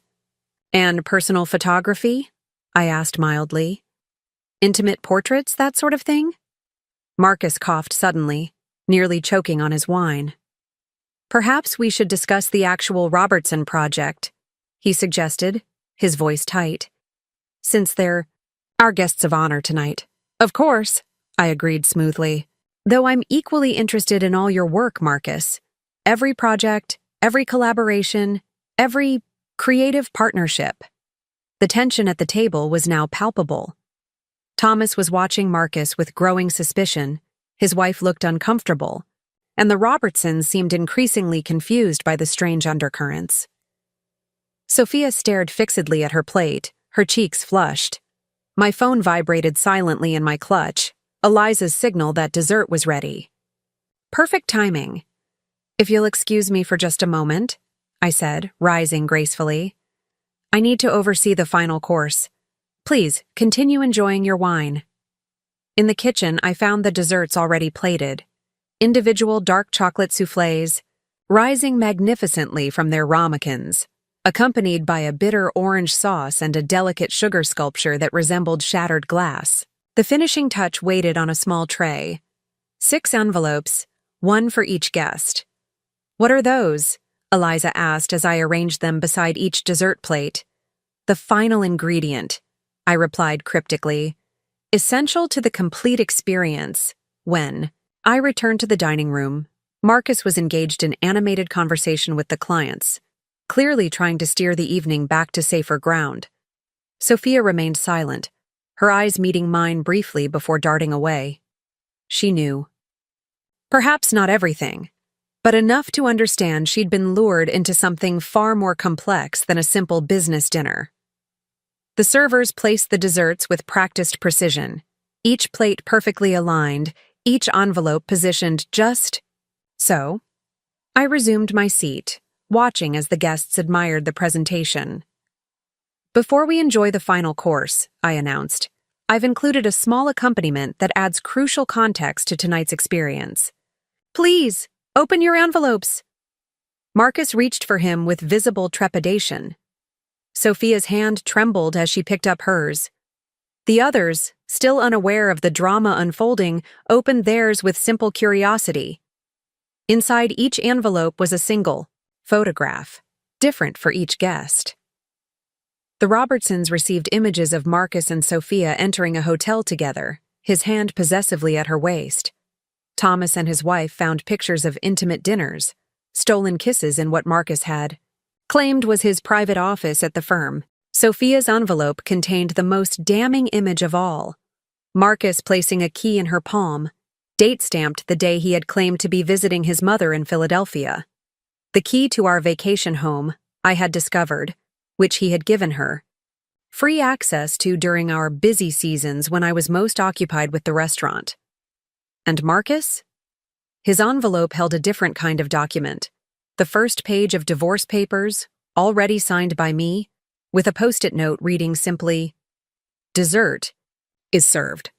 And personal photography? I asked mildly. Intimate portraits, that sort of thing? Marcus coughed suddenly, nearly choking on his wine. Perhaps we should discuss the actual Robertson project, he suggested, his voice tight. Since they're our guests of honor tonight. Of course, I agreed smoothly. Though I'm equally interested in all your work, Marcus. Every project, every collaboration, every creative partnership. The tension at the table was now palpable. Thomas was watching Marcus with growing suspicion, his wife looked uncomfortable, and the Robertsons seemed increasingly confused by the strange undercurrents. Sophia stared fixedly at her plate, her cheeks flushed. My phone vibrated silently in my clutch, Eliza's signal that dessert was ready. Perfect timing. If you'll excuse me for just a moment, I said, rising gracefully. I need to oversee the final course. Please, continue enjoying your wine. In the kitchen, I found the desserts already plated. Individual dark chocolate soufflés, rising magnificently from their ramekins, accompanied by a bitter orange sauce and a delicate sugar sculpture that resembled shattered glass. The finishing touch waited on a small tray. 6 envelopes, 1 for each guest. What are those? Eliza asked as I arranged them beside each dessert plate. The final ingredient, I replied cryptically. Essential to the complete experience. When I returned to the dining room, Marcus was engaged in animated conversation with the clients, clearly trying to steer the evening back to safer ground. Sophia remained silent, her eyes meeting mine briefly before darting away. She knew. Perhaps not everything, but enough to understand she'd been lured into something far more complex than a simple business dinner. The servers placed the desserts with practiced precision, each plate perfectly aligned, each envelope positioned just so. I resumed my seat, watching as the guests admired the presentation. Before we enjoy the final course, I announced, I've included a small accompaniment that adds crucial context to tonight's experience. Please, open your envelopes. Marcus reached for him with visible trepidation. Sophia's hand trembled as she picked up hers. The others, still unaware of the drama unfolding, opened theirs with simple curiosity. Inside each envelope was a single photograph, different for each guest. The Robertsons received images of Marcus and Sophia entering a hotel together, his hand possessively at her waist. Thomas and his wife found pictures of intimate dinners, stolen kisses in what Marcus had claimed was his private office at the firm. Sophia's envelope contained the most damning image of all. Marcus placing a key in her palm, date-stamped the day he had claimed to be visiting his mother in Philadelphia. The key to our vacation home, I had discovered, which he had given her. Free access to during our busy seasons when I was most occupied with the restaurant. And Marcus? His envelope held a different kind of document. The first page of divorce papers, already signed by me, with a post-it note reading simply, "Dessert is served."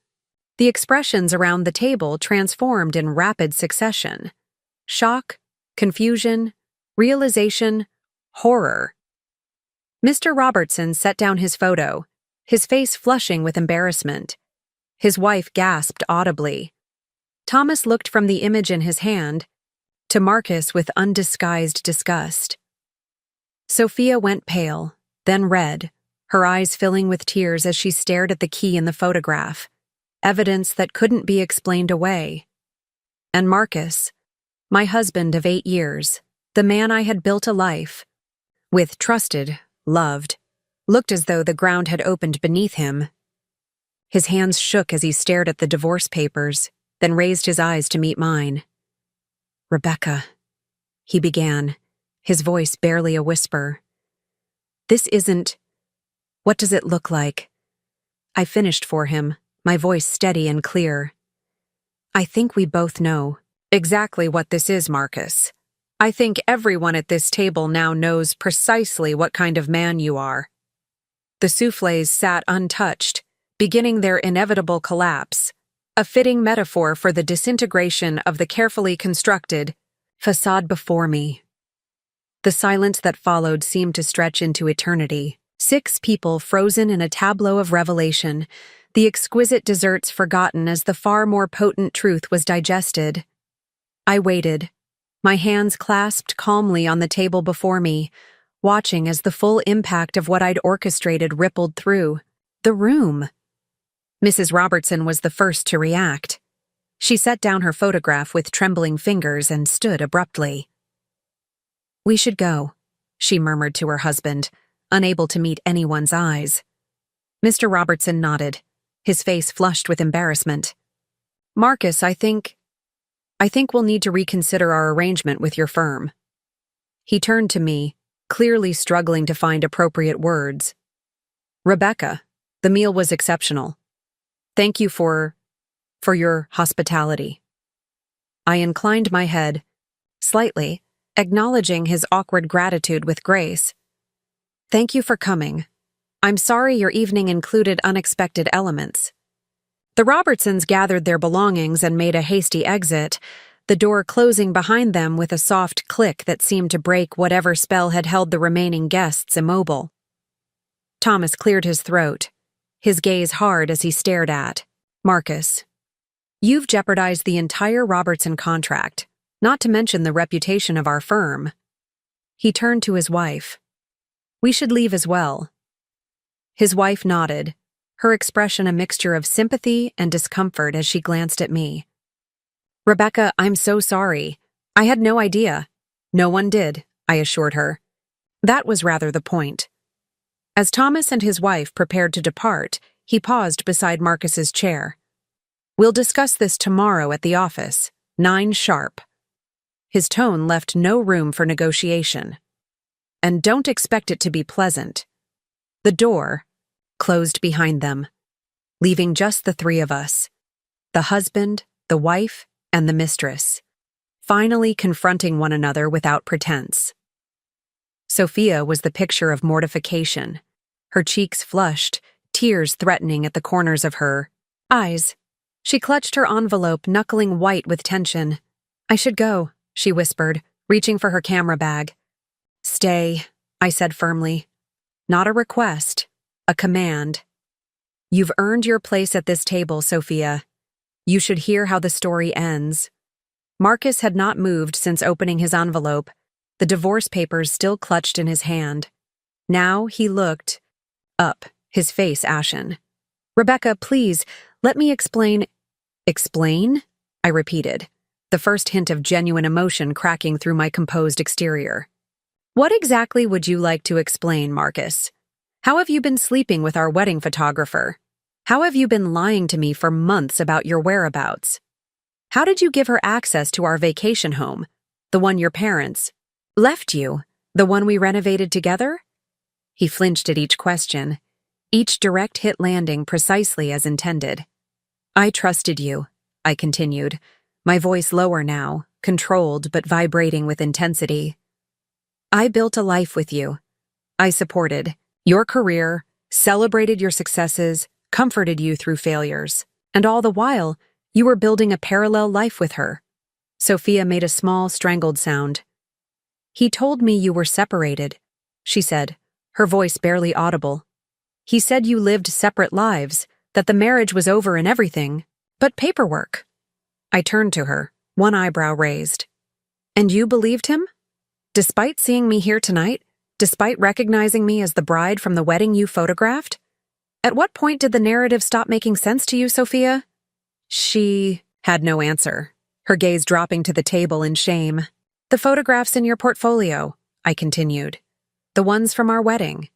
The expressions around the table transformed in rapid succession. Shock, confusion, realization, horror. Mr. Robertson set down his photo, his face flushing with embarrassment. His wife gasped audibly. Thomas looked from the image in his hand to Marcus with undisguised disgust. Sophia went pale, then red, her eyes filling with tears as she stared at the key in the photograph, evidence that couldn't be explained away. And Marcus, my husband of 8 years, the man I had built a life with, trusted, loved, looked as though the ground had opened beneath him. His hands shook as he stared at the divorce papers, then raised his eyes to meet mine. "Rebecca," he began, his voice barely a whisper. "This isn't... What does it look like?" I finished for him, my voice steady and clear. "I think we both know exactly what this is, Marcus. I think everyone at this table now knows precisely what kind of man you are." The soufflés sat untouched, beginning their inevitable collapse, a fitting metaphor for the disintegration of the carefully constructed facade before me. The silence that followed seemed to stretch into eternity. 6 people frozen in a tableau of revelation, the exquisite desserts forgotten as the far more potent truth was digested. I waited, my hands clasped calmly on the table before me, watching as the full impact of what I'd orchestrated rippled through the room. Mrs. Robertson was the first to react. She set down her photograph with trembling fingers and stood abruptly. "We should go," she murmured to her husband, unable to meet anyone's eyes. Mr. Robertson nodded, his face flushed with embarrassment. "Marcus, I think we'll need to reconsider our arrangement with your firm." He turned to me, clearly struggling to find appropriate words. "Rebecca, the meal was exceptional. Thank you for your hospitality." I inclined my head, slightly, acknowledging his awkward gratitude with grace. "Thank you for coming. I'm sorry your evening included unexpected elements." The Robertsons gathered their belongings and made a hasty exit, the door closing behind them with a soft click that seemed to break whatever spell had held the remaining guests immobile. Thomas cleared his throat, his gaze hard as he stared at Marcus. "You've jeopardized the entire Robertson contract, not to mention the reputation of our firm." He turned to his wife. "We should leave as well." His wife nodded, her expression a mixture of sympathy and discomfort as she glanced at me. "Rebecca, I'm so sorry. I had no idea." "No one did," I assured her. That was rather the point. As Thomas and his wife prepared to depart, he paused beside Marcus's chair. "We'll discuss this tomorrow at the office, 9 sharp." His tone left no room for negotiation. "And don't expect it to be pleasant." The door closed behind them, leaving just the 3 of us, the husband, the wife, and the mistress, finally confronting one another without pretense. Sophia was the picture of mortification, her cheeks flushed, tears threatening at the corners of her eyes. She clutched her envelope, knuckling white with tension. "I should go," she whispered, reaching for her camera bag. "Stay," I said firmly. "Not a request, a command. You've earned your place at this table, Sophia. You should hear how the story ends." Marcus had not moved since opening his envelope, the divorce papers still clutched in his hand. Now he looked up, his face ashen. "Rebecca, please, let me explain." "Explain?" I repeated, the first hint of genuine emotion cracking through my composed exterior. What exactly would you like to explain, Marcus? How have you been sleeping with our wedding photographer? How have you been lying to me for months about your whereabouts? How did you give her access to our vacation home, the one your parents left you, the one we renovated together? He flinched at each question, each direct hit landing precisely as intended. I trusted you, I continued, my voice lower now, controlled but vibrating with intensity. I built a life with you. I supported your career, celebrated your successes, comforted you through failures, and all the while, you were building a parallel life with her. Sophia made a small, strangled sound. He told me you were separated, she said, her voice barely audible. He said you lived separate lives, that the marriage was over and everything, but paperwork. I turned to her, one eyebrow raised. And you believed him? Despite seeing me here tonight, despite recognizing me as the bride from the wedding you photographed? At what point did the narrative stop making sense to you, Sophia? She had no answer, her gaze dropping to the table in shame. The photographs in your portfolio, I continued. The ones from our wedding.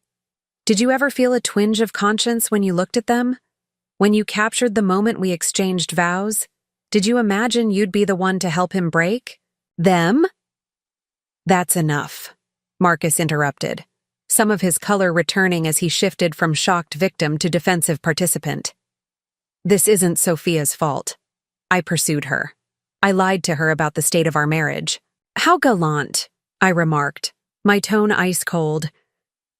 Did you ever feel a twinge of conscience when you looked at them? When you captured the moment we exchanged vows? Did you imagine you'd be the one to help him break them? That's enough, Marcus interrupted, some of his color returning as he shifted from shocked victim to defensive participant. This isn't Sophia's fault. I pursued her. I lied to her about the state of our marriage. How gallant, I remarked, my tone ice cold.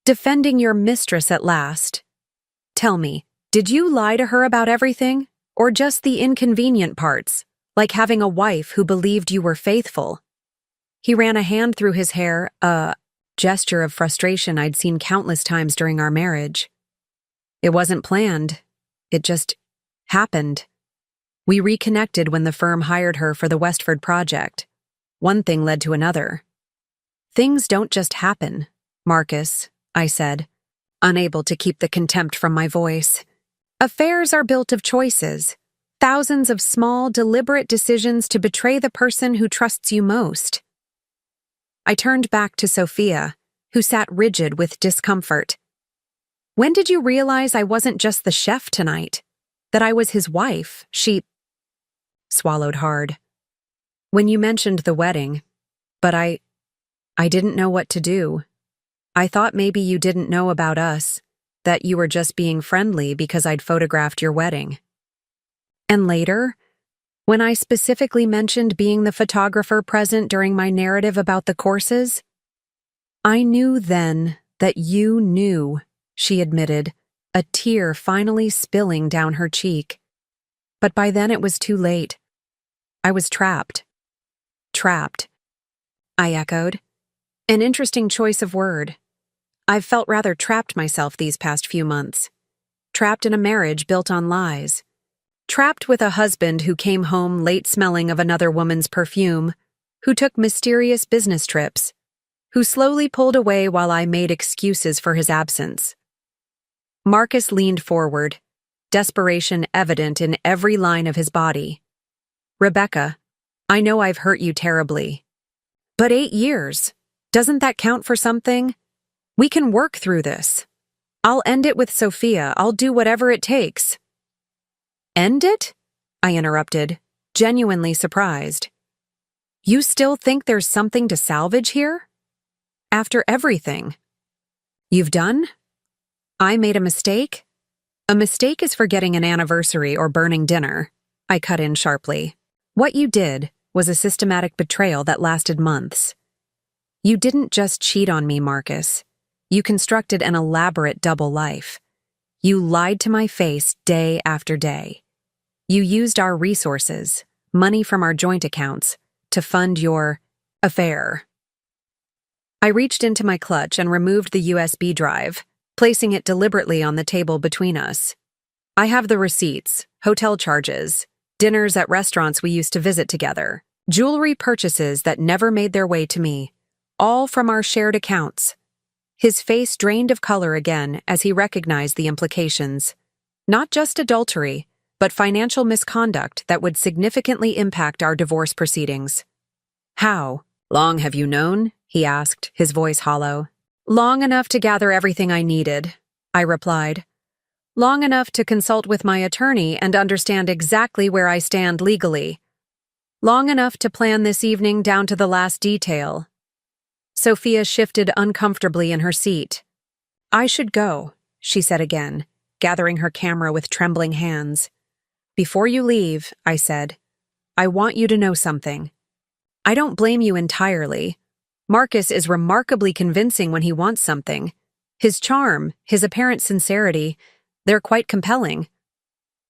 Defending your mistress at last. Tell me, did you lie to her about everything? Or just the inconvenient parts, like having a wife who believed you were faithful? He ran a hand through his hair, a gesture of frustration I'd seen countless times during our marriage. It wasn't planned. It just happened. We reconnected when the firm hired her for the Westford project. One thing led to another. Things don't just happen, Marcus, I said, unable to keep the contempt from my voice. Affairs are built of choices, thousands of small, deliberate decisions to betray the person who trusts you most. I turned back to Sophia, who sat rigid with discomfort. When did you realize I wasn't just the chef tonight? That I was his wife? She swallowed hard. When you mentioned the wedding, but I didn't know what to do. I thought maybe you didn't know about us, that you were just being friendly because I'd photographed your wedding. And later, when I specifically mentioned being the photographer present during my narrative about the courses, I knew then that you knew, she admitted, a tear finally spilling down her cheek. But by then it was too late. I was trapped. Trapped, I echoed. An interesting choice of word. I've felt rather trapped myself these past few months. Trapped in a marriage built on lies. Trapped with a husband who came home late smelling of another woman's perfume, who took mysterious business trips, who slowly pulled away while I made excuses for his absence. Marcus leaned forward, desperation evident in every line of his body. Rebecca, I know I've hurt you terribly. But 8 years, doesn't that count for something? We can work through this. I'll end it with Sophia. I'll do whatever it takes. End it? I interrupted, genuinely surprised. You still think there's something to salvage here? After everything you've done? I made a mistake? A mistake is forgetting an anniversary or burning dinner, I cut in sharply. What you did was a systematic betrayal that lasted months. You didn't just cheat on me, Marcus. You constructed an elaborate double life. You lied to my face day after day. You used our resources, money from our joint accounts, to fund your affair. I reached into my clutch and removed the USB drive, placing it deliberately on the table between us. I have the receipts, hotel charges, dinners at restaurants we used to visit together, jewelry purchases that never made their way to me, all from our shared accounts. His face drained of color again as he recognized the implications. Not just adultery, but financial misconduct that would significantly impact our divorce proceedings. How long have you known? He asked, his voice hollow. Long enough to gather everything I needed, I replied. Long enough to consult with my attorney and understand exactly where I stand legally. Long enough to plan this evening down to the last detail. Sophia shifted uncomfortably in her seat. I should go, she said again, gathering her camera with trembling hands. Before you leave, I said, I want you to know something. I don't blame you entirely. Marcus is remarkably convincing when he wants something. His charm, his apparent sincerity, they're quite compelling.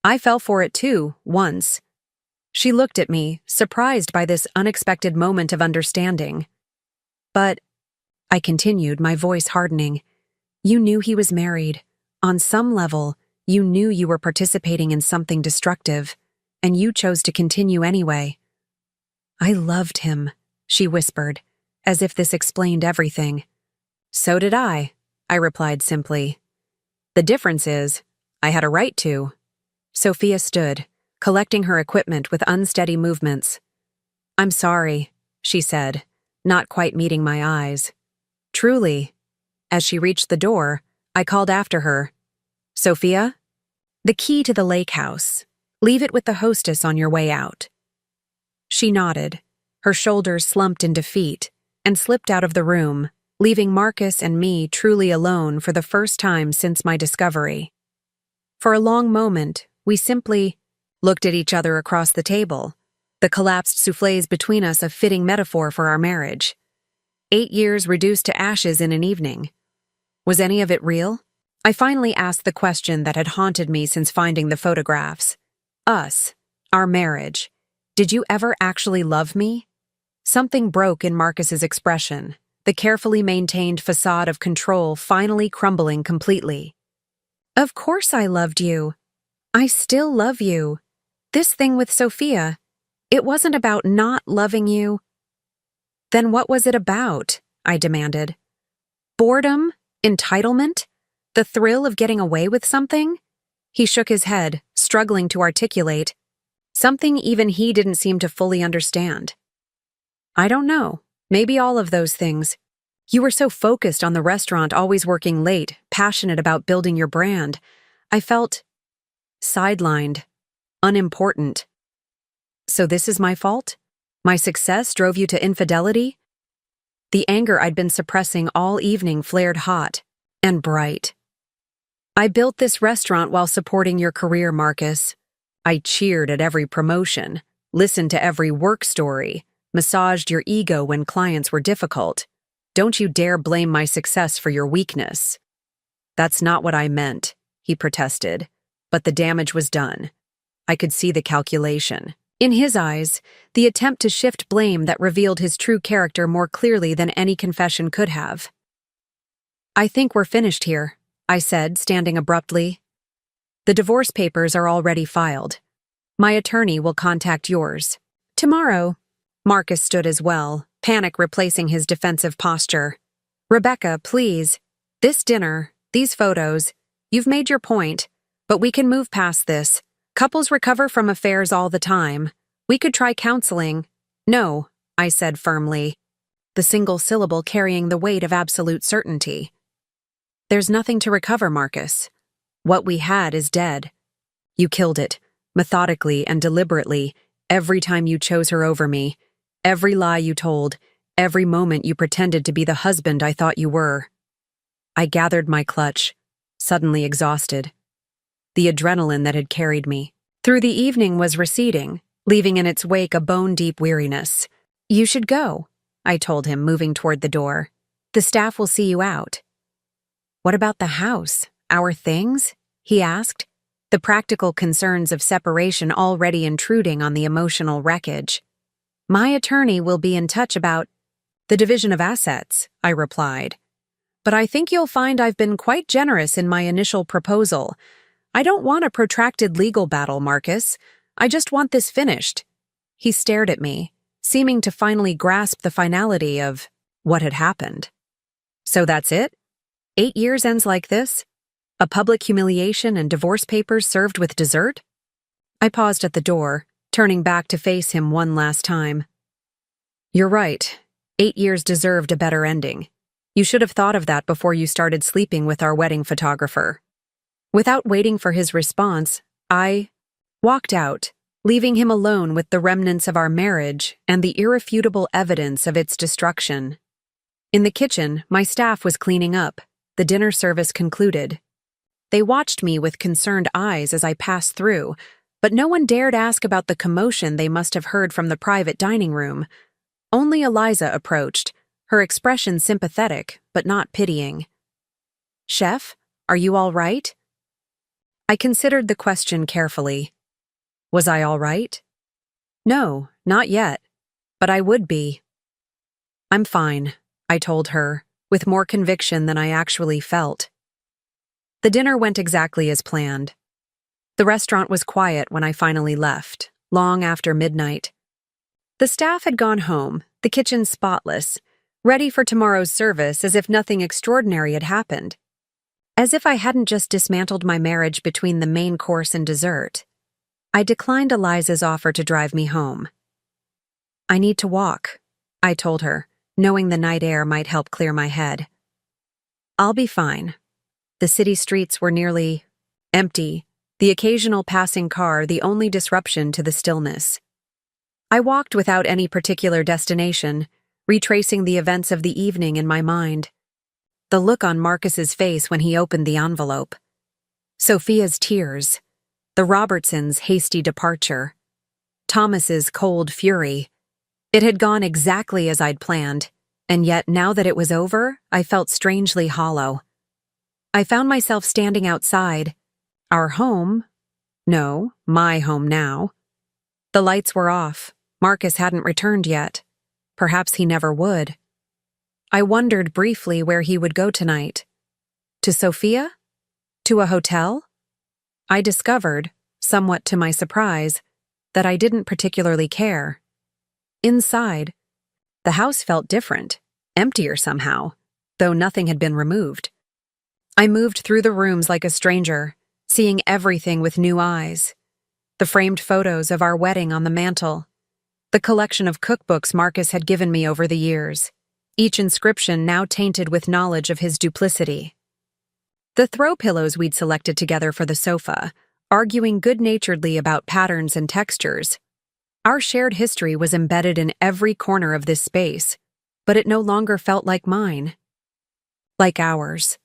I fell for it too, once. She looked at me, surprised by this unexpected moment of understanding. But, I continued, my voice hardening, you knew he was married. On some level, you knew you were participating in something destructive, and you chose to continue anyway. I loved him, she whispered, as if this explained everything. So did I replied simply. The difference is, I had a right to. Sophia stood, collecting her equipment with unsteady movements. I'm sorry, she said, not quite meeting my eyes. Truly. As she reached the door, I called after her. Sophia? The key to the lake house. Leave it with the hostess on your way out. She nodded, her shoulders slumped in defeat, and slipped out of the room, leaving Marcus and me truly alone for the first time since my discovery. For a long moment, we simply looked at each other across the table, the collapsed soufflés between us a fitting metaphor for our marriage. 8 years reduced to ashes in an evening. Was any of it real? I finally asked the question that had haunted me since finding the photographs. Us, our marriage. Did you ever actually love me? Something broke in Marcus's expression, the carefully maintained facade of control finally crumbling completely. Of course I loved you. I still love you. This thing with Sophia, it wasn't about not loving you. Then what was it about? I demanded. Boredom? Entitlement? The thrill of getting away with something? He shook his head, struggling to articulate. Something even he didn't seem to fully understand. I don't know. Maybe all of those things. You were so focused on the restaurant, always working late, passionate about building your brand. I felt sidelined, unimportant. So this is my fault? My success drove you to infidelity? The anger I'd been suppressing all evening flared hot and bright. I built this restaurant while supporting your career, Marcus. I cheered at every promotion, listened to every work story, massaged your ego when clients were difficult. Don't you dare blame my success for your weakness. That's not what I meant, he protested, but the damage was done. I could see the calculation. In his eyes, the attempt to shift blame that revealed his true character more clearly than any confession could have. I think we're finished here, I said, standing abruptly. The divorce papers are already filed. My attorney will contact yours. Tomorrow. Marcus stood as well, panic replacing his defensive posture. Rebecca, please. This dinner, these photos, you've made your point, but we can move past this. Couples recover from affairs all the time. We could try counseling. No, I said firmly, the single syllable carrying the weight of absolute certainty. There's nothing to recover, Marcus. What we had is dead. You killed it, methodically and deliberately, every time you chose her over me, every lie you told, every moment you pretended to be the husband I thought you were. I gathered my clutch, suddenly exhausted. The adrenaline that had carried me through the evening was receding, leaving in its wake a bone-deep weariness. You should go, I told him, moving toward the door. The staff will see you out. What about the house? Our things? He asked, the practical concerns of separation already intruding on the emotional wreckage. My attorney will be in touch about the division of assets, I replied. But I think you'll find I've been quite generous in my initial proposal. I don't want a protracted legal battle, Marcus. I just want this finished. He stared at me, seeming to finally grasp the finality of what had happened. So that's it? 8 years ends like this? A public humiliation and divorce papers served with dessert? I paused at the door, turning back to face him one last time. You're right. 8 years deserved a better ending. You should have thought of that before you started sleeping with our wedding photographer. Without waiting for his response, I walked out, leaving him alone with the remnants of our marriage and the irrefutable evidence of its destruction. In the kitchen, my staff was cleaning up, the dinner service concluded. They watched me with concerned eyes as I passed through, but no one dared ask about the commotion they must have heard from the private dining room. Only Eliza approached, her expression sympathetic but not pitying. Chef, are you all right? I considered the question carefully. Was I all right? No, not yet, but I would be. I'm fine, I told her, with more conviction than I actually felt. The dinner went exactly as planned. The restaurant was quiet when I finally left, long after midnight. The staff had gone home, the kitchen spotless, ready for tomorrow's service as if nothing extraordinary had happened. As if I hadn't just dismantled my marriage between the main course and dessert. I declined Eliza's offer to drive me home. I need to walk, I told her, knowing the night air might help clear my head. I'll be fine. The city streets were nearly empty, the occasional passing car the only disruption to the stillness. I walked without any particular destination, retracing the events of the evening in my mind. The look on Marcus's face when he opened the envelope. Sophia's tears. The Robertsons' hasty departure. Thomas's cold fury. It had gone exactly as I'd planned, and yet now that it was over, I felt strangely hollow. I found myself standing outside. Our home? No, my home now. The lights were off. Marcus hadn't returned yet. Perhaps he never would. I wondered briefly where he would go tonight. To Sophia? To a hotel? I discovered, somewhat to my surprise, that I didn't particularly care. Inside, the house felt different, emptier somehow, though nothing had been removed. I moved through the rooms like a stranger, seeing everything with new eyes. The framed photos of our wedding on the mantel. The collection of cookbooks Marcus had given me over the years, each inscription now tainted with knowledge of his duplicity. The throw pillows we'd selected together for the sofa, arguing good-naturedly about patterns and textures. Our shared history was embedded in every corner of this space, but it no longer felt like mine. Like ours.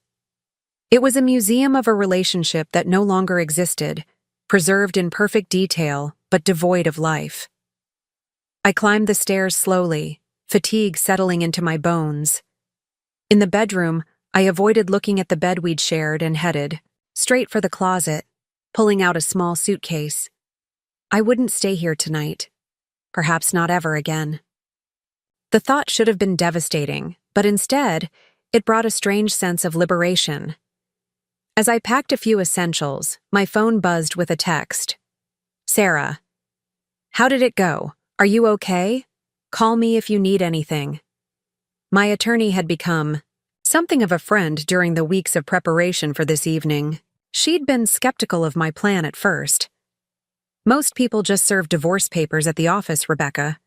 It was a museum of a relationship that no longer existed, preserved in perfect detail, but devoid of life. I climbed the stairs slowly, fatigue settling into my bones. In the bedroom, I avoided looking at the bed we'd shared and headed straight for the closet, pulling out a small suitcase. I wouldn't stay here tonight. Perhaps not ever again. The thought should have been devastating, but instead, it brought a strange sense of liberation. As I packed a few essentials, my phone buzzed with a text. Sarah. How did it go? Are you okay? Call me if you need anything. My attorney had become something of a friend during the weeks of preparation for this evening. She'd been skeptical of my plan at first. Most people just serve divorce papers at the office, Rebecca,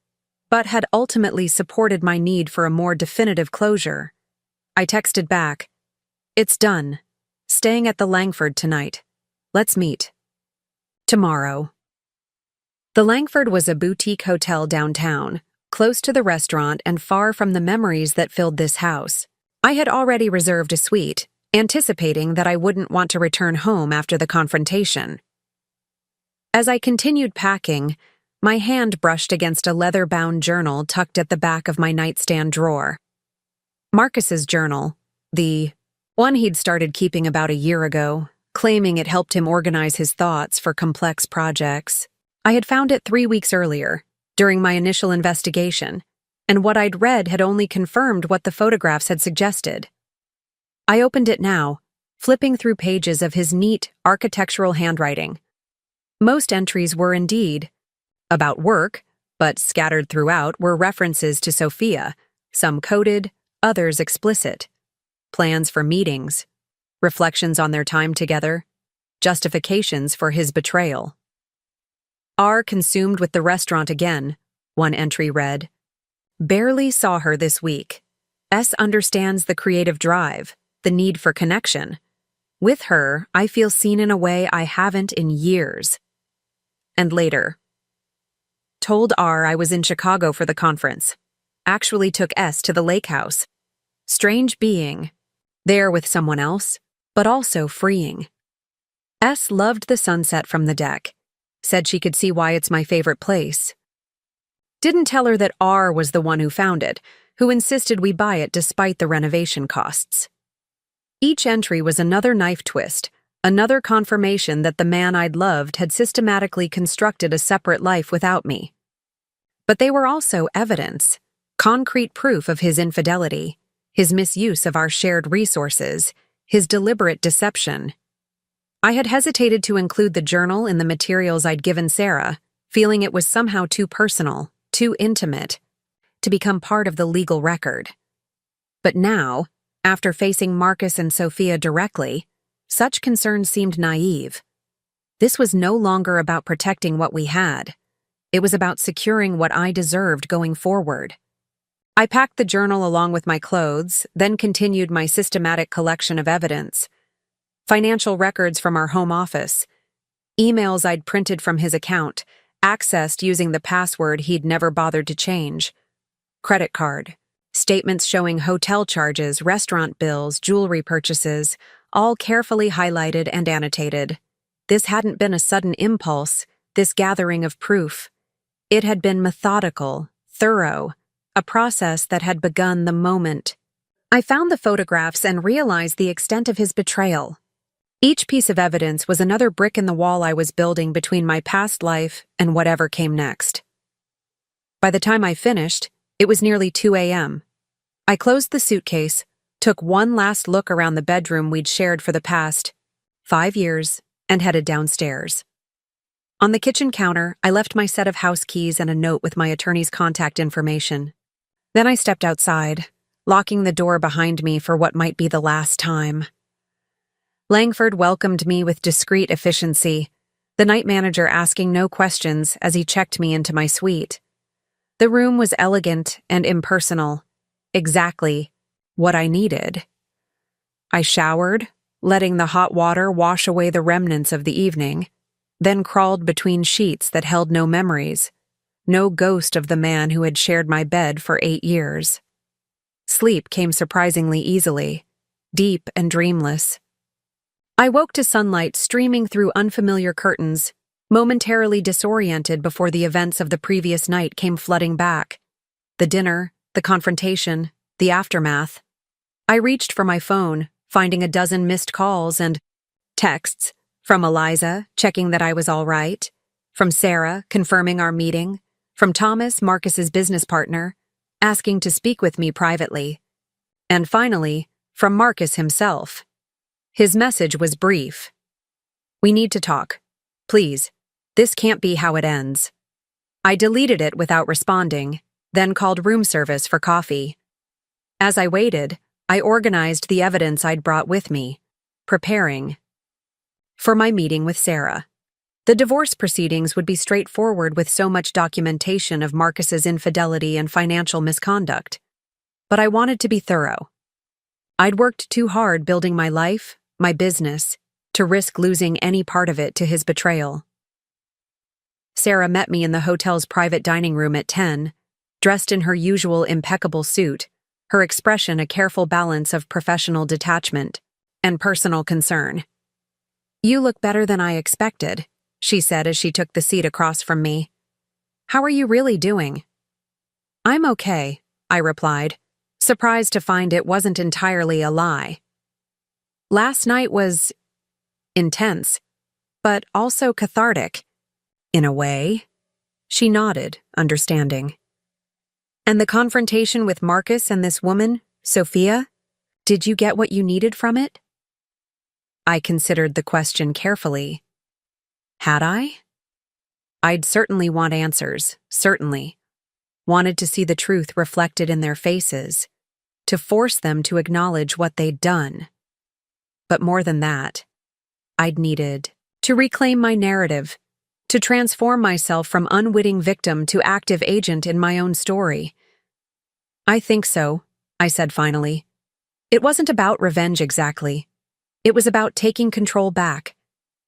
but had ultimately supported my need for a more definitive closure. I texted back, It's done. Staying at the Langford tonight. Let's meet. Tomorrow. The Langford was a boutique hotel downtown, close to the restaurant and far from the memories that filled this house. I had already reserved a suite, anticipating that I wouldn't want to return home after the confrontation. As I continued packing, my hand brushed against a leather-bound journal tucked at the back of my nightstand drawer. Marcus's journal, the one he'd started keeping about a year ago, claiming it helped him organize his thoughts for complex projects. I had found it 3 weeks earlier, during my initial investigation, and what I'd read had only confirmed what the photographs had suggested. I opened it now, flipping through pages of his neat, architectural handwriting. Most entries were indeed about work, but scattered throughout were references to Sophia, some coded, others explicit. Plans for meetings, reflections on their time together, justifications for his betrayal. "R consumed with the restaurant again," one entry read. "Barely saw her this week. S understands the creative drive, the need for connection. With her, I feel seen in a way I haven't in years." And later, "Told R I was in Chicago for the conference. Actually took S to the lake house. Strange being. There with someone else, but also freeing. S loved the sunset from the deck. Said she could see why it's my favorite place. Didn't tell her that R was the one who found it, who insisted we buy it despite the renovation costs." Each entry was another knife twist, another confirmation that the man I'd loved had systematically constructed a separate life without me. But they were also evidence, concrete proof of his infidelity, his misuse of our shared resources, his deliberate deception. I had hesitated to include the journal in the materials I'd given Sarah, feeling it was somehow too personal, too intimate, to become part of the legal record. But now, after facing Marcus and Sophia directly, such concerns seemed naive. This was no longer about protecting what we had. It was about securing what I deserved going forward. I packed the journal along with my clothes, then continued my systematic collection of evidence. Financial records from our home office, emails I'd printed from his account, accessed using the password he'd never bothered to change, credit card, statements showing hotel charges, restaurant bills, jewelry purchases, all carefully highlighted and annotated. This hadn't been a sudden impulse, this gathering of proof. It had been methodical, thorough, a process that had begun the moment. I found the photographs and realized the extent of his betrayal. Each piece of evidence was another brick in the wall I was building between my past life and whatever came next. By the time I finished, it was nearly 2 a.m. I closed the suitcase, took one last look around the bedroom we'd shared for the past 5 years, and headed downstairs. On the kitchen counter, I left my set of house keys and a note with my attorney's contact information. Then I stepped outside, locking the door behind me for what might be the last time. Langford welcomed me with discreet efficiency, the night manager asking no questions as he checked me into my suite. The room was elegant and impersonal, exactly what I needed. I showered, letting the hot water wash away the remnants of the evening, then crawled between sheets that held no memories, no ghost of the man who had shared my bed for 8 years. Sleep came surprisingly easily, deep and dreamless. I woke to sunlight streaming through unfamiliar curtains, momentarily disoriented before the events of the previous night came flooding back. The dinner, the confrontation, the aftermath. I reached for my phone, finding a dozen missed calls and texts from Eliza, checking that I was all right, from Sarah, confirming our meeting, from Thomas, Marcus's business partner, asking to speak with me privately, and finally, from Marcus himself. His message was brief. "We need to talk. Please. This can't be how it ends." I deleted it without responding, then called room service for coffee. As I waited, I organized the evidence I'd brought with me, preparing for my meeting with Sarah. The divorce proceedings would be straightforward with so much documentation of Marcus's infidelity and financial misconduct. But I wanted to be thorough. I'd worked too hard building my life, my business, to risk losing any part of it to his betrayal. Sarah met me in the hotel's private dining room at 10, dressed in her usual impeccable suit, her expression a careful balance of professional detachment and personal concern. "You look better than I expected," she said as she took the seat across from me. "How are you really doing?" "I'm okay," I replied, surprised to find it wasn't entirely a lie. "Last night was intense, but also cathartic, in a way." She nodded, understanding. "And the confrontation with Marcus and this woman, Sophia, did you get what you needed from it?" I considered the question carefully. Had I? I'd certainly want answers, certainly. Wanted to see the truth reflected in their faces, to force them to acknowledge what they'd done. But more than that, I'd needed to reclaim my narrative, to transform myself from unwitting victim to active agent in my own story. I think so, I said finally. It wasn't about revenge exactly. It was about taking control back,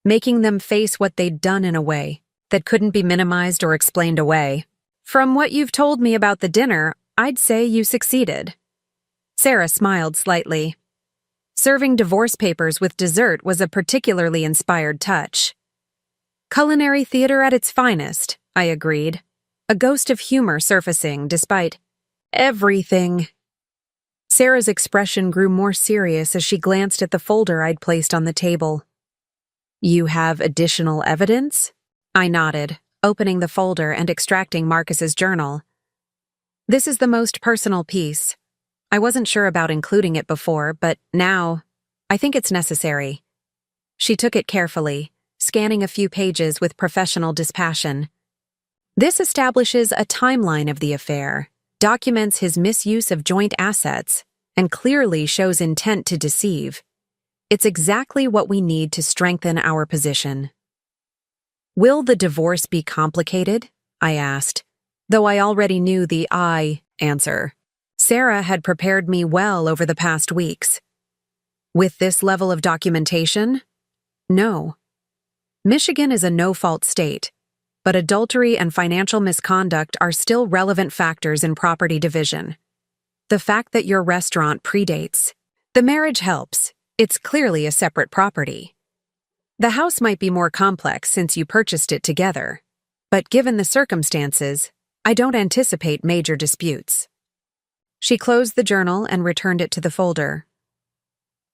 making them face what they'd done in a way that couldn't be minimized or explained away. From what you've told me about the dinner, I'd say you succeeded. Sarah smiled slightly. Serving divorce papers with dessert was a particularly inspired touch. Culinary theater at its finest, I agreed, a ghost of humor surfacing despite everything. Sarah's expression grew more serious as she glanced at the folder I'd placed on the table. You have additional evidence? I nodded, opening the folder and extracting Marcus's journal. This is the most personal piece. I wasn't sure about including it before, but now, I think it's necessary. She took it carefully, scanning a few pages with professional dispassion. This establishes a timeline of the affair, documents his misuse of joint assets, and clearly shows intent to deceive. It's exactly what we need to strengthen our position. Will the divorce be complicated? I asked, though I already knew the answer. Sarah had prepared me well over the past weeks. With this level of documentation? No. Michigan is a no-fault state, but adultery and financial misconduct are still relevant factors in property division. The fact that your restaurant predates the marriage helps. It's clearly a separate property. The house might be more complex since you purchased it together, but given the circumstances, I don't anticipate major disputes. She closed the journal and returned it to the folder.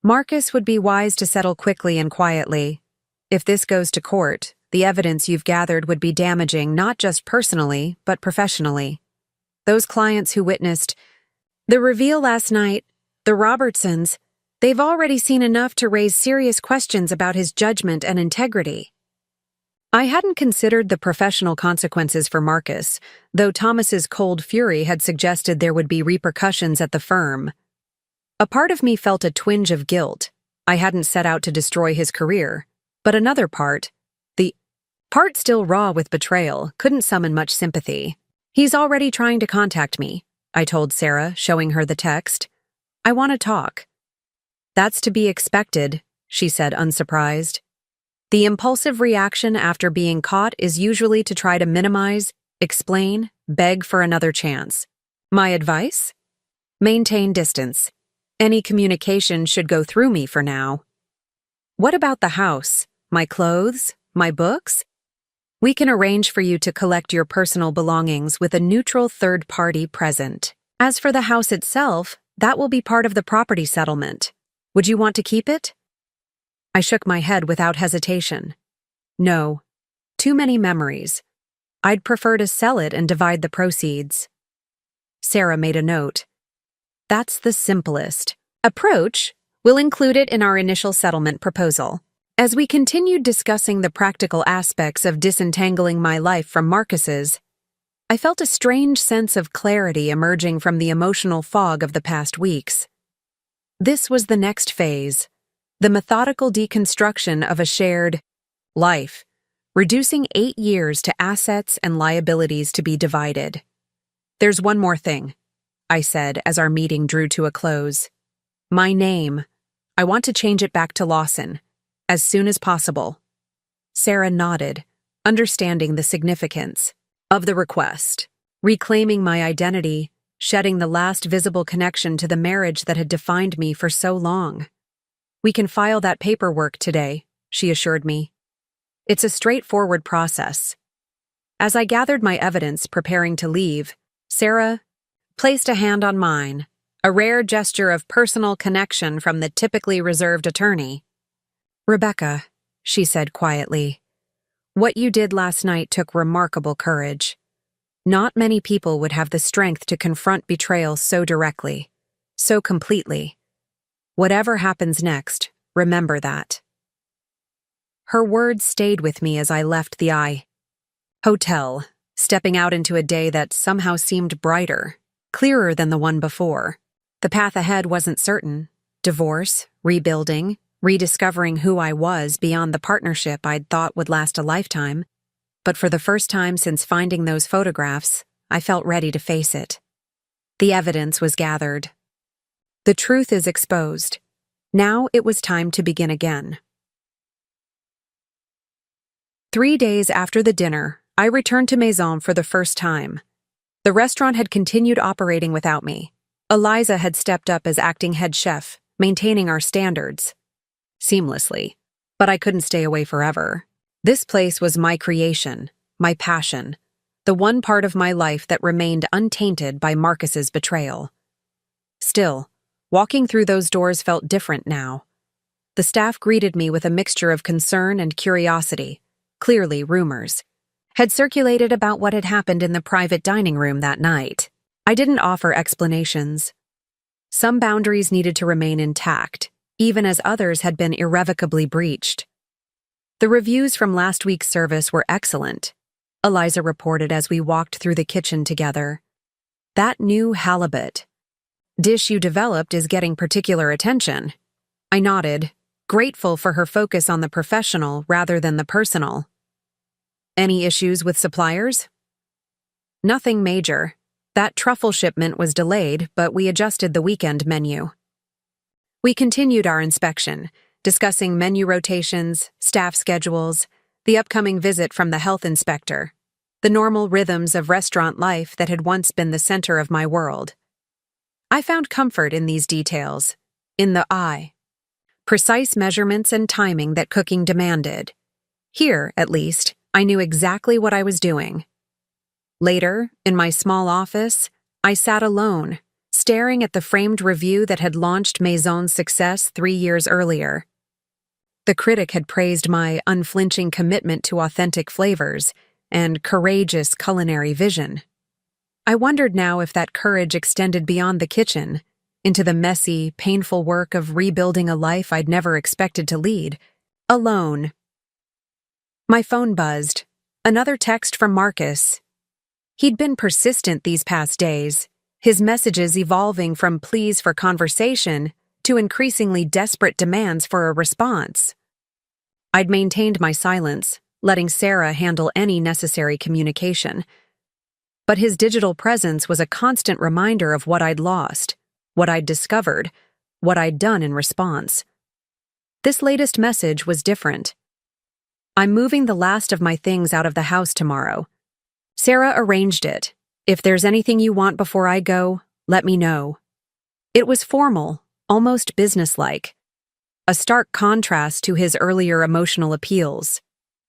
Marcus would be wise to settle quickly and quietly. If this goes to court, the evidence you've gathered would be damaging not just personally, but professionally. Those clients who witnessed the reveal last night, the Robertsons, they've already seen enough to raise serious questions about his judgment and integrity. I hadn't considered the professional consequences for Marcus, though Thomas's cold fury had suggested there would be repercussions at the firm. A part of me felt a twinge of guilt. I hadn't set out to destroy his career, but another part, the part still raw with betrayal, couldn't summon much sympathy. He's already trying to contact me, I told Sarah, showing her the text. I want to talk. That's to be expected, she said, unsurprised. The impulsive reaction after being caught is usually to try to minimize, explain, beg for another chance. My advice? Maintain distance. Any communication should go through me for now. What about the house? My clothes? My books? We can arrange for you to collect your personal belongings with a neutral third party present. As for the house itself, that will be part of the property settlement. Would you want to keep it? I shook my head without hesitation. No. Too many memories. I'd prefer to sell it and divide the proceeds. Sarah made a note. That's the simplest approach. We'll include it in our initial settlement proposal. As we continued discussing the practical aspects of disentangling my life from Marcus's, I felt a strange sense of clarity emerging from the emotional fog of the past weeks. This was the next phase, the methodical deconstruction of a shared life, reducing 8 years to assets and liabilities to be divided. There's one more thing, I said as our meeting drew to a close. My name. I want to change it back to Lawson, as soon as possible. Sarah nodded, understanding the significance of the request, reclaiming my identity, shedding the last visible connection to the marriage that had defined me for so long. We can file that paperwork today, she assured me. It's a straightforward process. As I gathered my evidence preparing to leave, Sarah placed a hand on mine, a rare gesture of personal connection from the typically reserved attorney. Rebecca, she said quietly, what you did last night took remarkable courage. Not many people would have the strength to confront betrayal so directly, so completely. Whatever happens next, remember that. Her words stayed with me as I left the hotel, stepping out into a day that somehow seemed brighter, clearer than the one before. The path ahead wasn't certain. Divorce, rebuilding, rediscovering who I was beyond the partnership I'd thought would last a lifetime. but for the first time since finding those photographs, I felt ready to face it. The evidence was gathered. The truth is exposed. Now it was time to begin again. 3 days after the dinner, I returned to Maison for the first time. The restaurant had continued operating without me. Eliza had stepped up as acting head chef, maintaining our standards seamlessly. But I couldn't stay away forever. This place was my creation, my passion, the one part of my life that remained untainted by Marcus's betrayal. Still, walking through those doors felt different now. The staff greeted me with a mixture of concern and curiosity. Clearly, rumors had circulated about what had happened in the private dining room that night. I didn't offer explanations. Some boundaries needed to remain intact, even as others had been irrevocably breached. The reviews from last week's service were excellent, Eliza reported as we walked through the kitchen together. That new halibut dish you developed is getting particular attention. I nodded, grateful for her focus on the professional rather than the personal. Any issues with suppliers? Nothing major. That truffle shipment was delayed, but we adjusted the weekend menu. We continued our inspection, discussing menu rotations, staff schedules, the upcoming visit from the health inspector, the normal rhythms of restaurant life that had once been the center of my world. I found comfort in these details, in the eye, precise measurements and timing that cooking demanded. Here, at least, I knew exactly what I was doing. Later, in my small office, I sat alone, staring at the framed review that had launched Maison's success 3 years earlier. The critic had praised my unflinching commitment to authentic flavors and courageous culinary vision. I wondered now if that courage extended beyond the kitchen, into the messy, painful work of rebuilding a life I'd never expected to lead, alone. My phone buzzed. Another text from Marcus. He'd been persistent these past days, his messages evolving from pleas for conversation to increasingly desperate demands for a response. I'd maintained my silence, letting Sarah handle any necessary communication. But his digital presence was a constant reminder of what I'd lost, what I'd discovered, what I'd done in response. This latest message was different. I'm moving the last of my things out of the house tomorrow. Sarah arranged it. If there's anything you want before I go, let me know. It was formal, almost businesslike. A stark contrast to his earlier emotional appeals.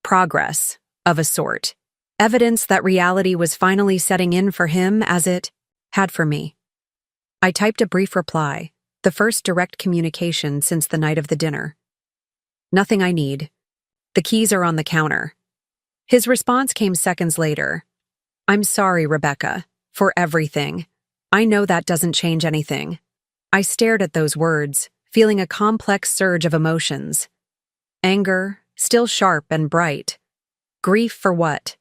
Progress, of a sort. Evidence that reality was finally setting in for him as it had for me. I typed a brief reply, the first direct communication since the night of the dinner. Nothing I need. The keys are on the counter. His response came seconds later. I'm sorry, Rebecca, for everything. I know that doesn't change anything. I stared at those words, feeling a complex surge of emotions. Anger, still sharp and bright. Grief for what?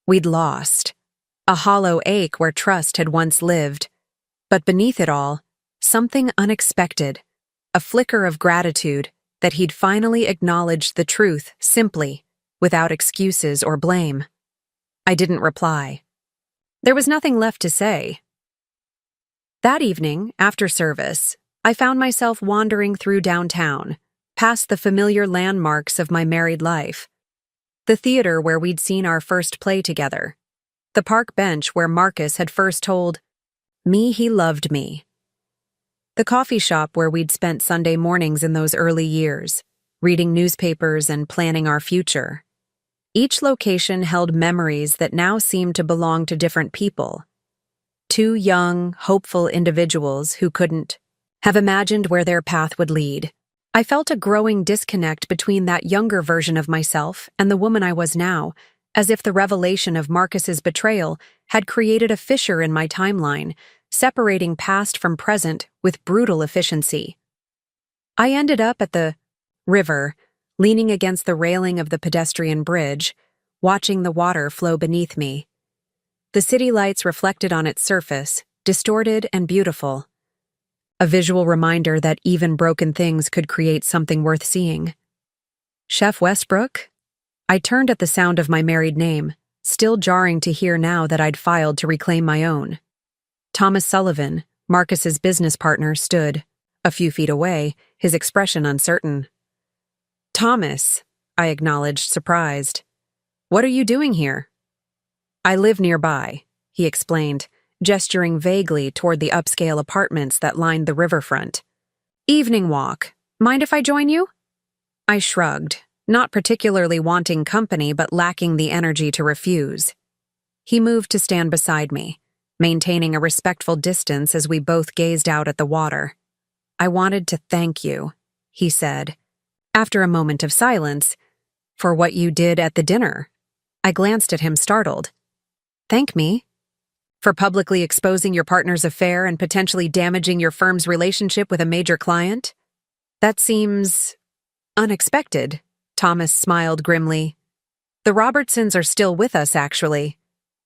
We'd lost. A hollow ache where trust had once lived. But beneath it all, something unexpected. A flicker of gratitude that he'd finally acknowledged the truth simply, without excuses or blame. I didn't reply. There was nothing left to say. That evening, after service, I found myself wandering through downtown, past the familiar landmarks of my married life. The theater where we'd seen our first play together. The park bench where Marcus had first told me he loved me. The coffee shop where we'd spent Sunday mornings in those early years, reading newspapers and planning our future. Each location held memories that now seemed to belong to different people. Two young, hopeful individuals who couldn't have imagined where their path would lead. I felt a growing disconnect between that younger version of myself and the woman I was now, as if the revelation of Marcus's betrayal had created a fissure in my timeline, separating past from present with brutal efficiency. I ended up at the river, leaning against the railing of the pedestrian bridge, watching the water flow beneath me. The city lights reflected on its surface, distorted and beautiful. A visual reminder that even broken things could create something worth seeing. Chef Westbrook? I turned at the sound of my married name, still jarring to hear now that I'd filed to reclaim my own. Thomas Sullivan, Marcus's business partner, stood, a few feet away, his expression uncertain. "Thomas," I acknowledged, surprised. "What are you doing here?" "I live nearby," he explained, gesturing vaguely toward the upscale apartments that lined the riverfront. "Evening walk. Mind if I join you?" I shrugged, not particularly wanting company but lacking the energy to refuse. He moved to stand beside me, maintaining a respectful distance as we both gazed out at the water. "I wanted to thank you," he said, after a moment of silence, "for what you did at the dinner." I glanced at him, startled. "Thank me? For publicly exposing your partner's affair and potentially damaging your firm's relationship with a major client? That seems unexpected," Thomas smiled grimly. "The Robertsons are still with us, actually.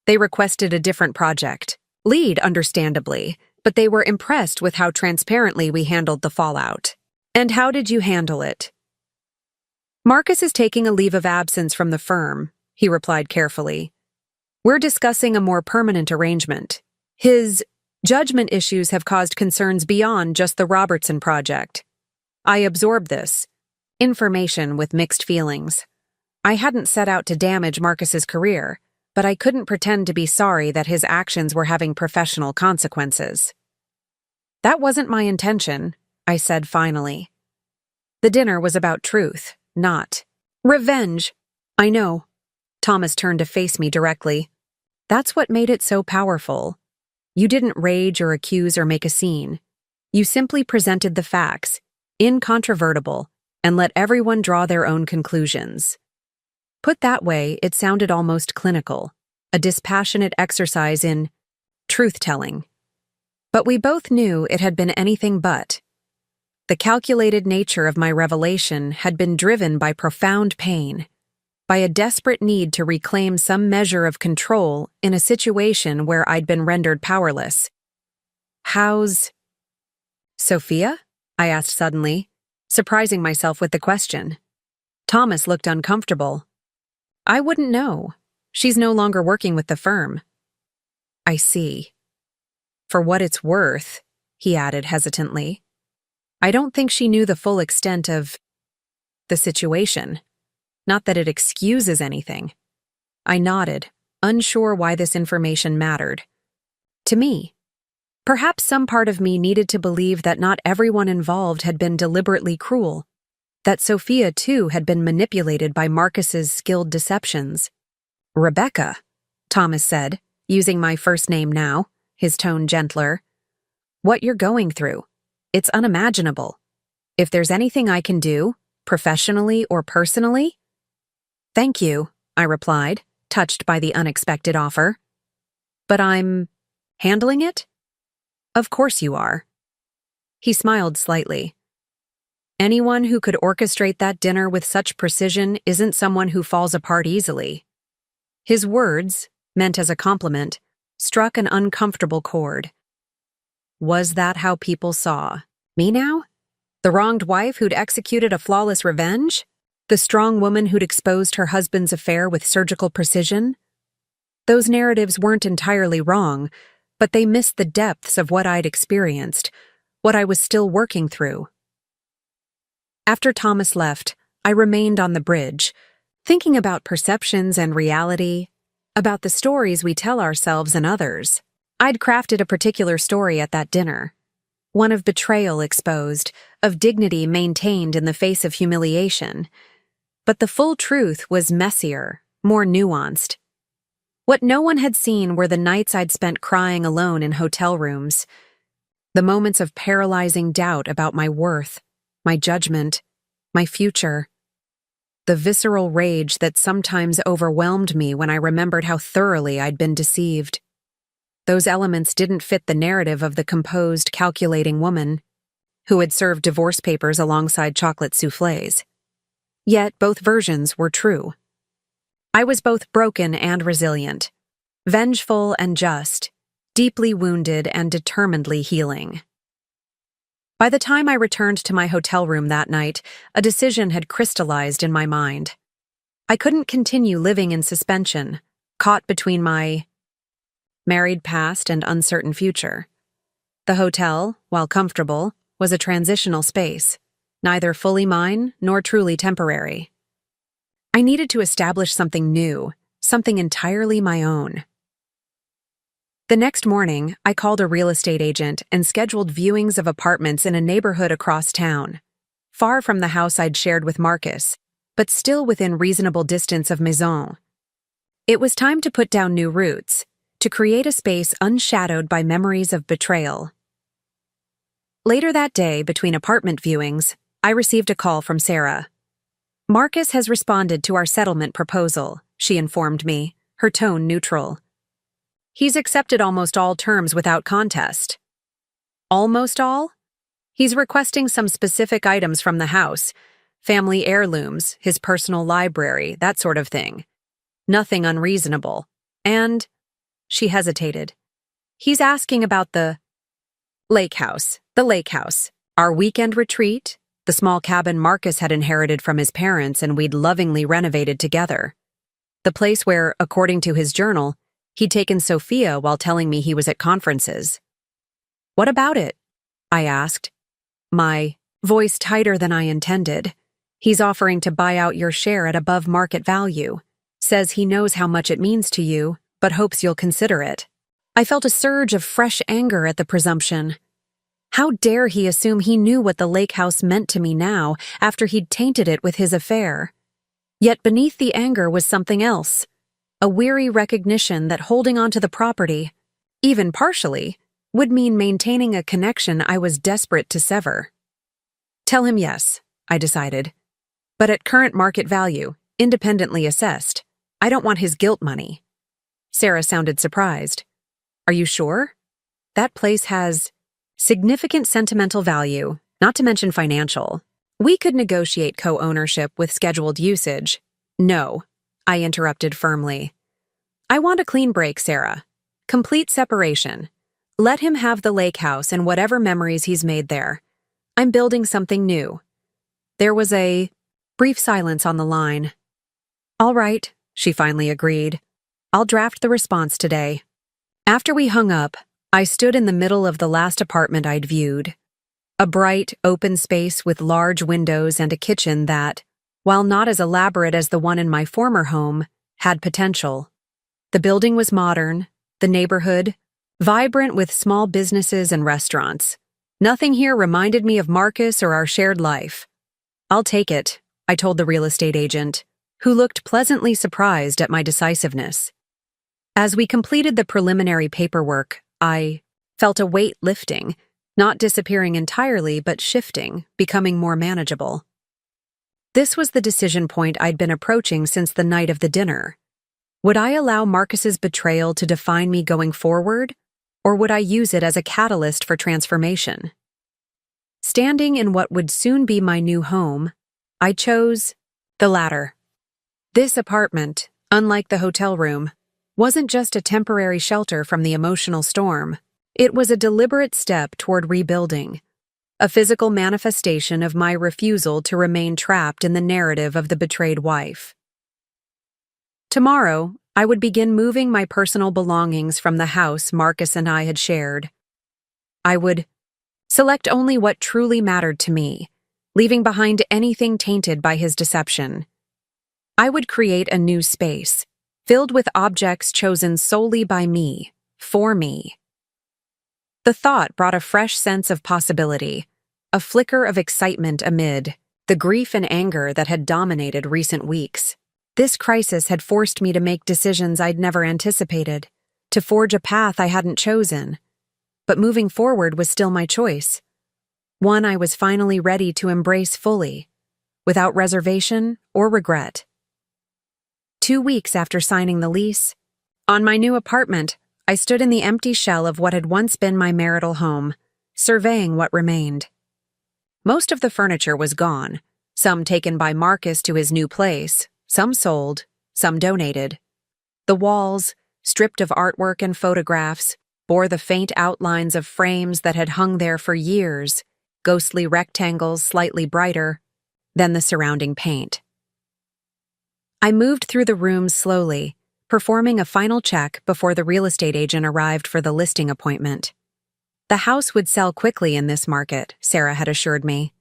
They requested a different project. Lead, understandably, but they were impressed with how transparently we handled the fallout." "And how did you handle it?" "Marcus is taking a leave of absence from the firm," he replied carefully. "We're discussing a more permanent arrangement. His judgment issues have caused concerns beyond just the Robertson project." I absorbed this information with mixed feelings. I hadn't set out to damage Marcus's career, but I couldn't pretend to be sorry that his actions were having professional consequences. "That wasn't my intention," I said finally. The dinner was about truth, not revenge. "I know." Thomas turned to face me directly. "That's what made it so powerful. You didn't rage or accuse or make a scene. You simply presented the facts, incontrovertible, and let everyone draw their own conclusions. Put that way, it sounded almost clinical, a dispassionate exercise in truth-telling. But we both knew it had been anything but. The calculated nature of my revelation had been driven by profound pain, by a desperate need to reclaim some measure of control in a situation where I'd been rendered powerless. "How's Sophia?" I asked suddenly, surprising myself with the question. Thomas looked uncomfortable. "I wouldn't know. She's no longer working with the firm." "I see. For what it's worth," he added hesitantly, "I don't think she knew the full extent of the situation. Not that it excuses anything." I nodded, unsure why this information mattered. To me. Perhaps some part of me needed to believe that not everyone involved had been deliberately cruel, that Sophia, too, had been manipulated by Marcus's skilled deceptions. "Rebecca," Thomas said, using my first name now, his tone gentler. "What you're going through. It's unimaginable. If there's anything I can do, professionally or personally—" "Thank you," I replied, touched by the unexpected offer. "But I'm handling it?" "Of course you are." He smiled slightly. "Anyone who could orchestrate that dinner with such precision isn't someone who falls apart easily." His words, meant as a compliment, struck an uncomfortable chord. Was that how people saw me now? The wronged wife who'd executed a flawless revenge? The strong woman who'd exposed her husband's affair with surgical precision? Those narratives weren't entirely wrong, but they missed the depths of what I'd experienced, what I was still working through. After Thomas left, I remained on the bridge, thinking about perceptions and reality, about the stories we tell ourselves and others. I'd crafted a particular story at that dinner, one of betrayal exposed, of dignity maintained in the face of humiliation. But the full truth was messier, more nuanced. What no one had seen were the nights I'd spent crying alone in hotel rooms, the moments of paralyzing doubt about my worth, my judgment, my future, the visceral rage that sometimes overwhelmed me when I remembered how thoroughly I'd been deceived. Those elements didn't fit the narrative of the composed, calculating woman who had served divorce papers alongside chocolate soufflés. Yet both versions were true. I was both broken and resilient, vengeful and just, deeply wounded and determinedly healing. By the time I returned to my hotel room that night, a decision had crystallized in my mind. I couldn't continue living in suspension, caught between my married past and uncertain future. The hotel, while comfortable, was a transitional space, neither fully mine nor truly temporary. I needed to establish something new, something entirely my own. The next morning, I called a real estate agent and scheduled viewings of apartments in a neighborhood across town, far from the house I'd shared with Marcus, but still within reasonable distance of Maison. It was time to put down new roots, to create a space unshadowed by memories of betrayal. Later that day, between apartment viewings, I received a call from Sarah. "Marcus has responded to our settlement proposal," she informed me, her tone neutral. "He's accepted almost all terms without contest." Almost all? He's requesting some specific items from the house, family heirlooms, his personal library, that sort of thing. Nothing unreasonable. And, she hesitated, he's asking about the lake house, our weekend retreat, the small cabin Marcus had inherited from his parents and we'd lovingly renovated together. The place where, according to his journal, he'd taken Sophia while telling me he was at conferences. "What about it?" I asked, my voice tighter than I intended. "He's offering to buy out your share at above market value. Says he knows how much it means to you, but hopes you'll consider it." I felt a surge of fresh anger at the presumption. How dare he assume he knew what the lake house meant to me now, after he'd tainted it with his affair? Yet beneath the anger was something else, a weary recognition that holding on to the property, even partially, would mean maintaining a connection I was desperate to sever. Tell him yes, I decided. But at current market value, independently assessed, I don't want his guilt money. Sarah sounded surprised. "Are you sure? That place has significant sentimental value, not to mention financial. We could negotiate co-ownership with scheduled usage." "No," I interrupted firmly. "I want a clean break, Sarah. Complete separation. Let him have the lake house and whatever memories he's made there. I'm building something new." There was a brief silence on the line. "All right," she finally agreed. "I'll draft the response today." After we hung up, I stood in the middle of the last apartment I'd viewed. A bright, open space with large windows and a kitchen that, while not as elaborate as the one in my former home, had potential. The building was modern, the neighborhood vibrant with small businesses and restaurants. Nothing here reminded me of Marcus or our shared life. "I'll take it," I told the real estate agent, who looked pleasantly surprised at my decisiveness. As we completed the preliminary paperwork, I felt a weight lifting, not disappearing entirely but shifting, becoming more manageable. This was the decision point I'd been approaching since the night of the dinner. Would I allow Marcus's betrayal to define me going forward, or would I use it as a catalyst for transformation? Standing in what would soon be my new home, I chose the latter. This apartment, unlike the hotel room, wasn't just a temporary shelter from the emotional storm. It was a deliberate step toward rebuilding, a physical manifestation of my refusal to remain trapped in the narrative of the betrayed wife. Tomorrow, I would begin moving my personal belongings from the house Marcus and I had shared. I would select only what truly mattered to me, leaving behind anything tainted by his deception. I would create a new space, filled with objects chosen solely by me, for me. The thought brought a fresh sense of possibility, a flicker of excitement amid the grief and anger that had dominated recent weeks. This crisis had forced me to make decisions I'd never anticipated, to forge a path I hadn't chosen. But moving forward was still my choice, one I was finally ready to embrace fully, without reservation or regret. 2 weeks after signing the lease, on my new apartment, I stood in the empty shell of what had once been my marital home, surveying what remained. Most of the furniture was gone, some taken by Marcus to his new place, some sold, some donated. The walls, stripped of artwork and photographs, bore the faint outlines of frames that had hung there for years, ghostly rectangles slightly brighter than the surrounding paint. I moved through the rooms slowly, performing a final check before the real estate agent arrived for the listing appointment. The house would sell quickly in this market, Sarah had assured me.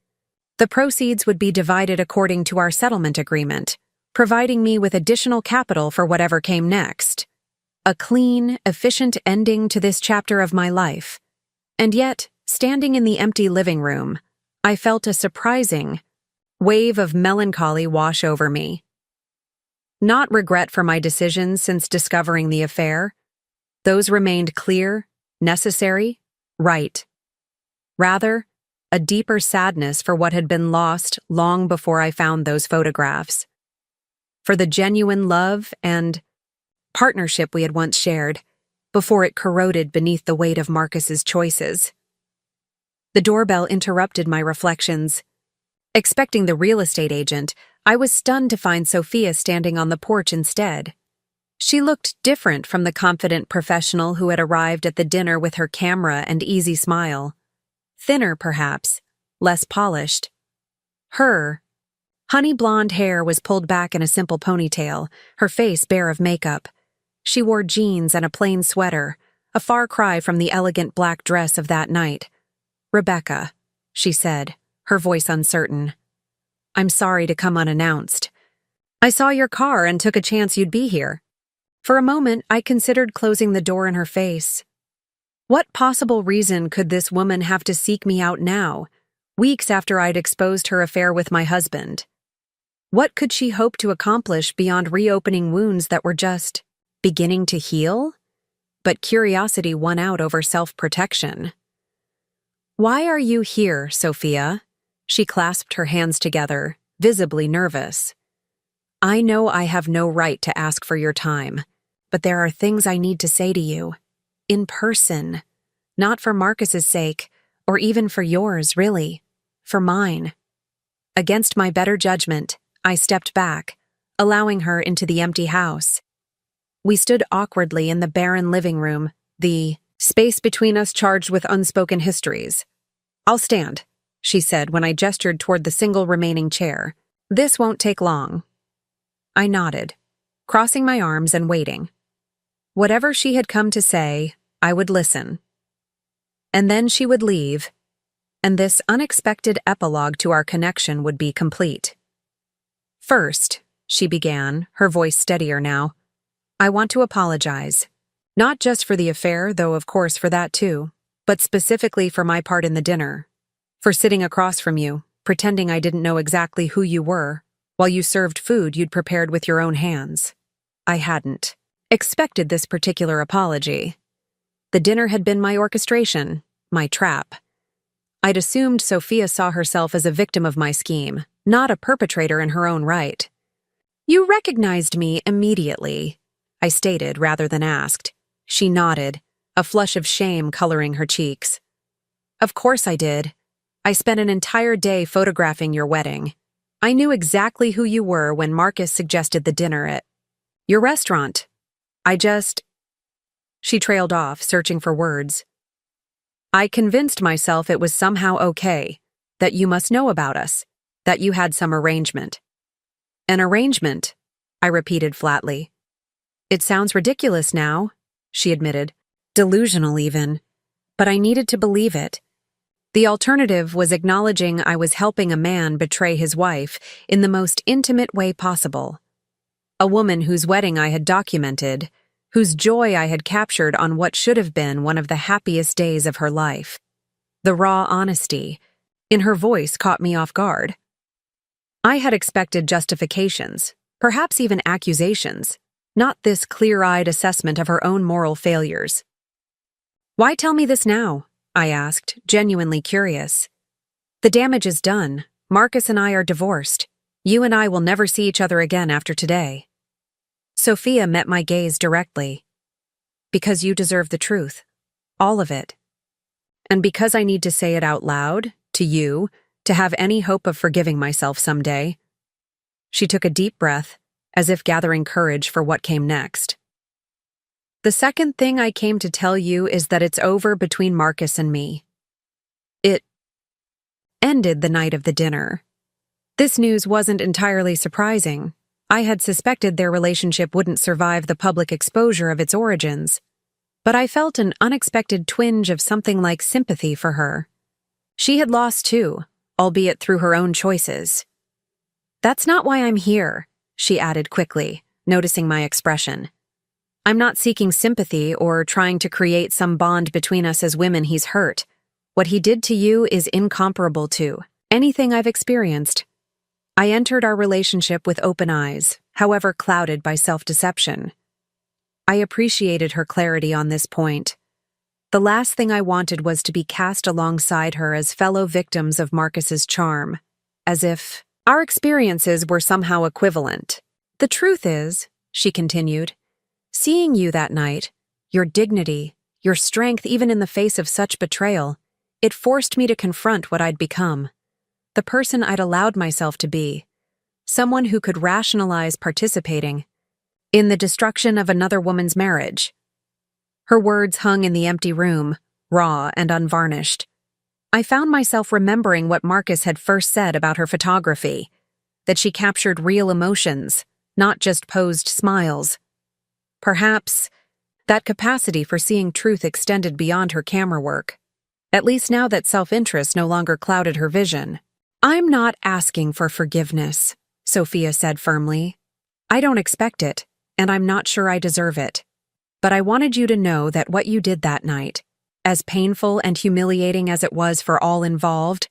The proceeds would be divided according to our settlement agreement, providing me with additional capital for whatever came next. A clean, efficient ending to this chapter of my life. And yet, standing in the empty living room, I felt a surprising wave of melancholy wash over me. Not regret for my decisions since discovering the affair. Those remained clear, necessary, right. Rather, a deeper sadness for what had been lost long before I found those photographs. For the genuine love and partnership we had once shared, before it corroded beneath the weight of Marcus's choices. The doorbell interrupted my reflections. Expecting the real estate agent, I was stunned to find Sophia standing on the porch instead. She looked different from the confident professional who had arrived at the dinner with her camera and easy smile. Thinner, perhaps, less polished. Her honey blonde hair was pulled back in a simple ponytail, her face bare of makeup. She wore jeans and a plain sweater, a far cry from the elegant black dress of that night. "Rebecca," she said, her voice uncertain. "I'm sorry to come unannounced. I saw your car and took a chance you'd be here." For a moment, I considered closing the door in her face. What possible reason could this woman have to seek me out now, weeks after I'd exposed her affair with my husband? What could she hope to accomplish beyond reopening wounds that were just beginning to heal? But curiosity won out over self-protection. "Why are you here, Sophia?" She clasped her hands together, visibly nervous. "I know I have no right to ask for your time, but there are things I need to say to you. In person. Not for Marcus's sake, or even for yours, really. For mine." Against my better judgment, I stepped back, allowing her into the empty house. We stood awkwardly in the barren living room, the space between us charged with unspoken histories. "I'll stand," she said when I gestured toward the single remaining chair. "This won't take long." I nodded, crossing my arms and waiting. Whatever she had come to say, I would listen. And then she would leave, and this unexpected epilogue to our connection would be complete. "First," she began, her voice steadier now, "I want to apologize. Not just for the affair, though of course for that too, but specifically for my part in the dinner. For sitting across from you, pretending I didn't know exactly who you were, while you served food you'd prepared with your own hands. I hadn't expected this particular apology. The dinner had been my orchestration, my trap. I'd assumed Sophia saw herself as a victim of my scheme, not a perpetrator in her own right. "You recognized me immediately," I stated rather than asked. She nodded, a flush of shame coloring her cheeks. "Of course I did. I spent an entire day photographing your wedding. I knew exactly who you were when Marcus suggested the dinner at your restaurant. She trailed off, searching for words. "I convinced myself it was somehow okay, that you must know about us, that you had some arrangement." "An arrangement," I repeated flatly. "It sounds ridiculous now," she admitted. Delusional even. But I needed to believe it. The alternative was acknowledging I was helping a man betray his wife in the most intimate way possible. A woman whose wedding I had documented, whose joy I had captured on what should have been one of the happiest days of her life. The raw honesty in her voice caught me off guard. I had expected justifications, perhaps even accusations, not this clear-eyed assessment of her own moral failures. "Why tell me this now?" I asked, genuinely curious. "The damage is done. Marcus and I are divorced. You and I will never see each other again after today." Sophia met my gaze directly. "Because you deserve the truth. All of it. And because I need to say it out loud, to you, to have any hope of forgiving myself someday." She took a deep breath, as if gathering courage for what came next. "The second thing I came to tell you is that it's over between Marcus and me." It ended the night of the dinner. This news wasn't entirely surprising. I had suspected their relationship wouldn't survive the public exposure of its origins, but I felt an unexpected twinge of something like sympathy for her. She had lost too, albeit through her own choices. "That's not why I'm here," she added quickly, noticing my expression. "I'm not seeking sympathy or trying to create some bond between us as women he's hurt. What he did to you is incomparable to anything I've experienced." I entered our relationship with open eyes, however clouded by self-deception. I appreciated her clarity on this point. The last thing I wanted was to be cast alongside her as fellow victims of Marcus's charm, as if our experiences were somehow equivalent. "The truth is," she continued, "seeing you that night, your dignity, your strength even in the face of such betrayal, it forced me to confront what I'd become. The person I'd allowed myself to be. Someone who could rationalize participating in the destruction of another woman's marriage." Her words hung in the empty room, raw and unvarnished. I found myself remembering what Marcus had first said about her photography, that she captured real emotions, not just posed smiles. Perhaps that capacity for seeing truth extended beyond her camera work, at least now that self-interest no longer clouded her vision. "I'm not asking for forgiveness," Sophia said firmly. "I don't expect it, and I'm not sure I deserve it. But I wanted you to know that what you did that night, as painful and humiliating as it was for all involved,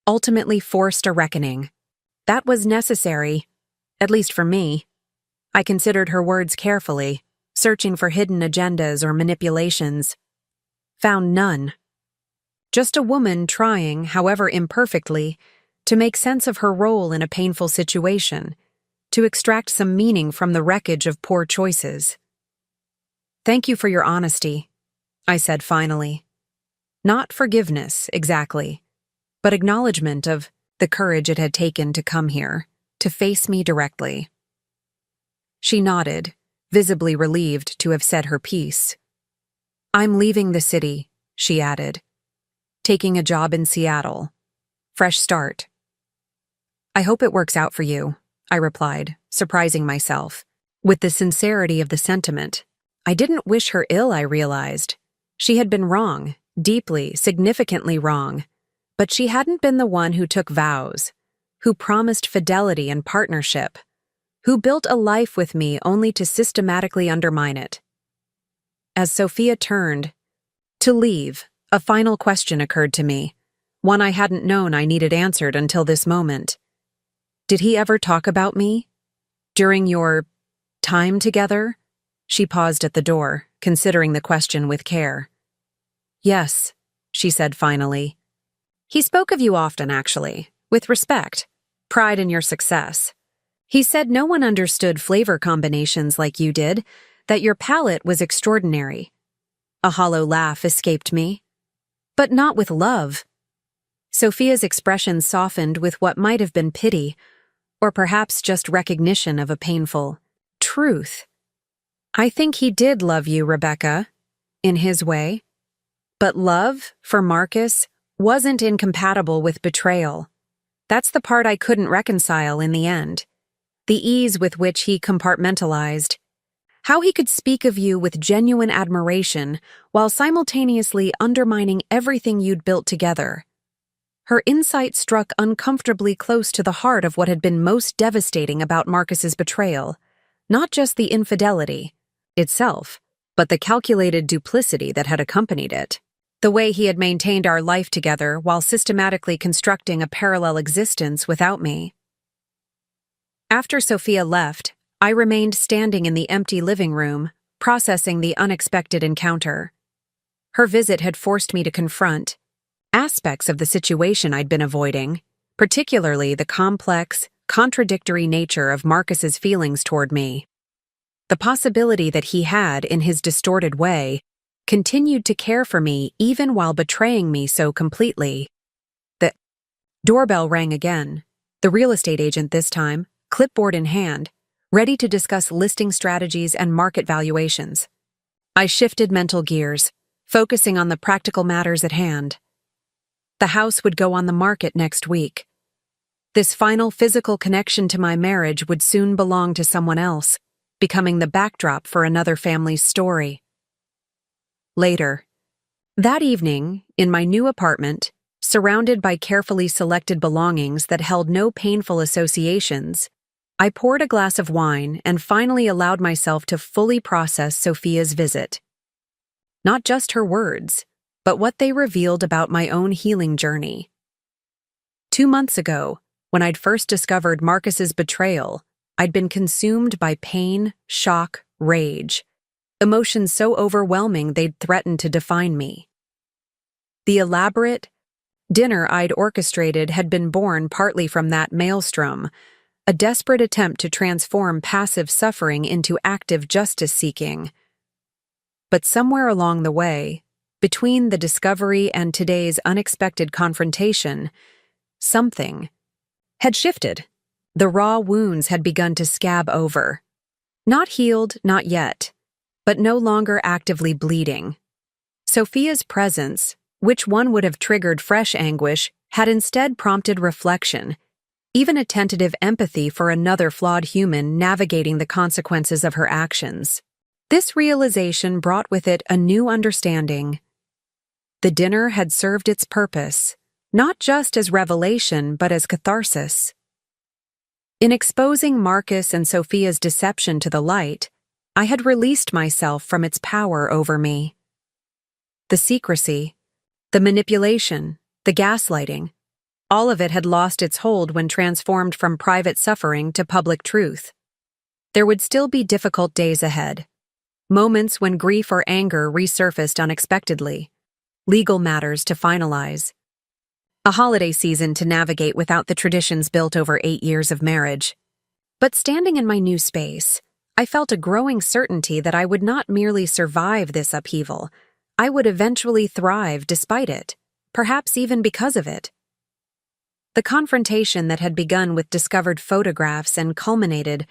ultimately forced a reckoning. That was necessary, at least for me." I considered her words carefully, searching for hidden agendas or manipulations. Found none. Just a woman trying, however imperfectly, to make sense of her role in a painful situation, to extract some meaning from the wreckage of poor choices. "Thank you for your honesty," I said finally. Not forgiveness, exactly, but acknowledgement of the courage it had taken to come here, to face me directly. She nodded, visibly relieved to have said her piece. "I'm leaving the city," she added. "Taking a job in Seattle. Fresh start." "I hope it works out for you," I replied, surprising myself. With the sincerity of the sentiment, I didn't wish her ill, I realized. She had been wrong, deeply, significantly wrong, but she hadn't been the one who took vows, who promised fidelity and partnership, who built a life with me only to systematically undermine it. As Sophia turned to leave, a final question occurred to me, one I hadn't known I needed answered until this moment. "Did he ever talk about me? During your time together?" She paused at the door, considering the question with care. "Yes," she said finally. "He spoke of you often, actually, with respect, pride in your success. He said no one understood flavor combinations like you did, that your palate was extraordinary." A hollow laugh escaped me. "But not with love." Sophia's expression softened with what might have been pity, or perhaps just recognition of a painful truth. "I think he did love you, Rebecca, in his way. But love, for Marcus, wasn't incompatible with betrayal. That's the part I couldn't reconcile in the end. The ease with which he compartmentalized. How he could speak of you with genuine admiration while simultaneously undermining everything you'd built together. Her insight struck uncomfortably close to the heart of what had been most devastating about Marcus's betrayal, not just the infidelity itself, but the calculated duplicity that had accompanied it. The way he had maintained our life together while systematically constructing a parallel existence without me. After Sophia left, I remained standing in the empty living room, processing the unexpected encounter. Her visit had forced me to confront aspects of the situation I'd been avoiding, particularly the complex, contradictory nature of Marcus's feelings toward me. The possibility that he had, in his distorted way, continued to care for me even while betraying me so completely. The doorbell rang again, the real estate agent this time, clipboard in hand, ready to discuss listing strategies and market valuations. I shifted mental gears, focusing on the practical matters at hand. The house would go on the market next week. This final physical connection to my marriage would soon belong to someone else, becoming the backdrop for another family's story. Later. That evening, in my new apartment, surrounded by carefully selected belongings that held no painful associations, I poured a glass of wine and finally allowed myself to fully process Sophia's visit. Not just her words, but what they revealed about my own healing journey. 2 months ago, when I'd first discovered Marcus's betrayal, I'd been consumed by pain, shock, rage, emotions so overwhelming they'd threatened to define me. The elaborate dinner I'd orchestrated had been born partly from that maelstrom, a desperate attempt to transform passive suffering into active justice-seeking. But somewhere along the way, between the discovery and today's unexpected confrontation, something had shifted. The raw wounds had begun to scab over. Not healed, not yet, but no longer actively bleeding. Sophia's presence, which one would have triggered fresh anguish, had instead prompted reflection, even a tentative empathy for another flawed human navigating the consequences of her actions. This realization brought with it a new understanding. The dinner had served its purpose, not just as revelation but as catharsis. In exposing Marcus and Sophia's deception to the light, I had released myself from its power over me. The secrecy, the manipulation, the gaslighting, all of it had lost its hold when transformed from private suffering to public truth. There would still be difficult days ahead, moments when grief or anger resurfaced unexpectedly, legal matters to finalize, a holiday season to navigate without the traditions built over 8 years of marriage. But standing in my new space, I felt a growing certainty that I would not merely survive this upheaval, I would eventually thrive despite it, perhaps even because of it. The confrontation that had begun with discovered photographs and culminated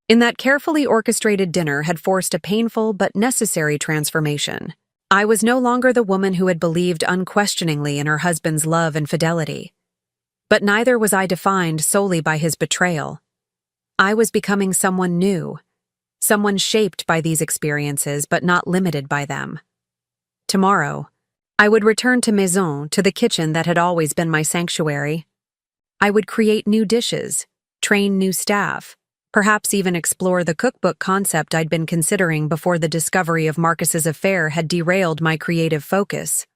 in that carefully orchestrated dinner had forced a painful but necessary transformation. I was no longer the woman who had believed unquestioningly in her husband's love and fidelity. But neither was I defined solely by his betrayal. I was becoming someone new, someone shaped by these experiences but not limited by them. Tomorrow, I would return to Maison, to the kitchen that had always been my sanctuary. I would create new dishes, train new staff, perhaps even explore the cookbook concept I'd been considering before the discovery of Marcus's affair had derailed my creative focus.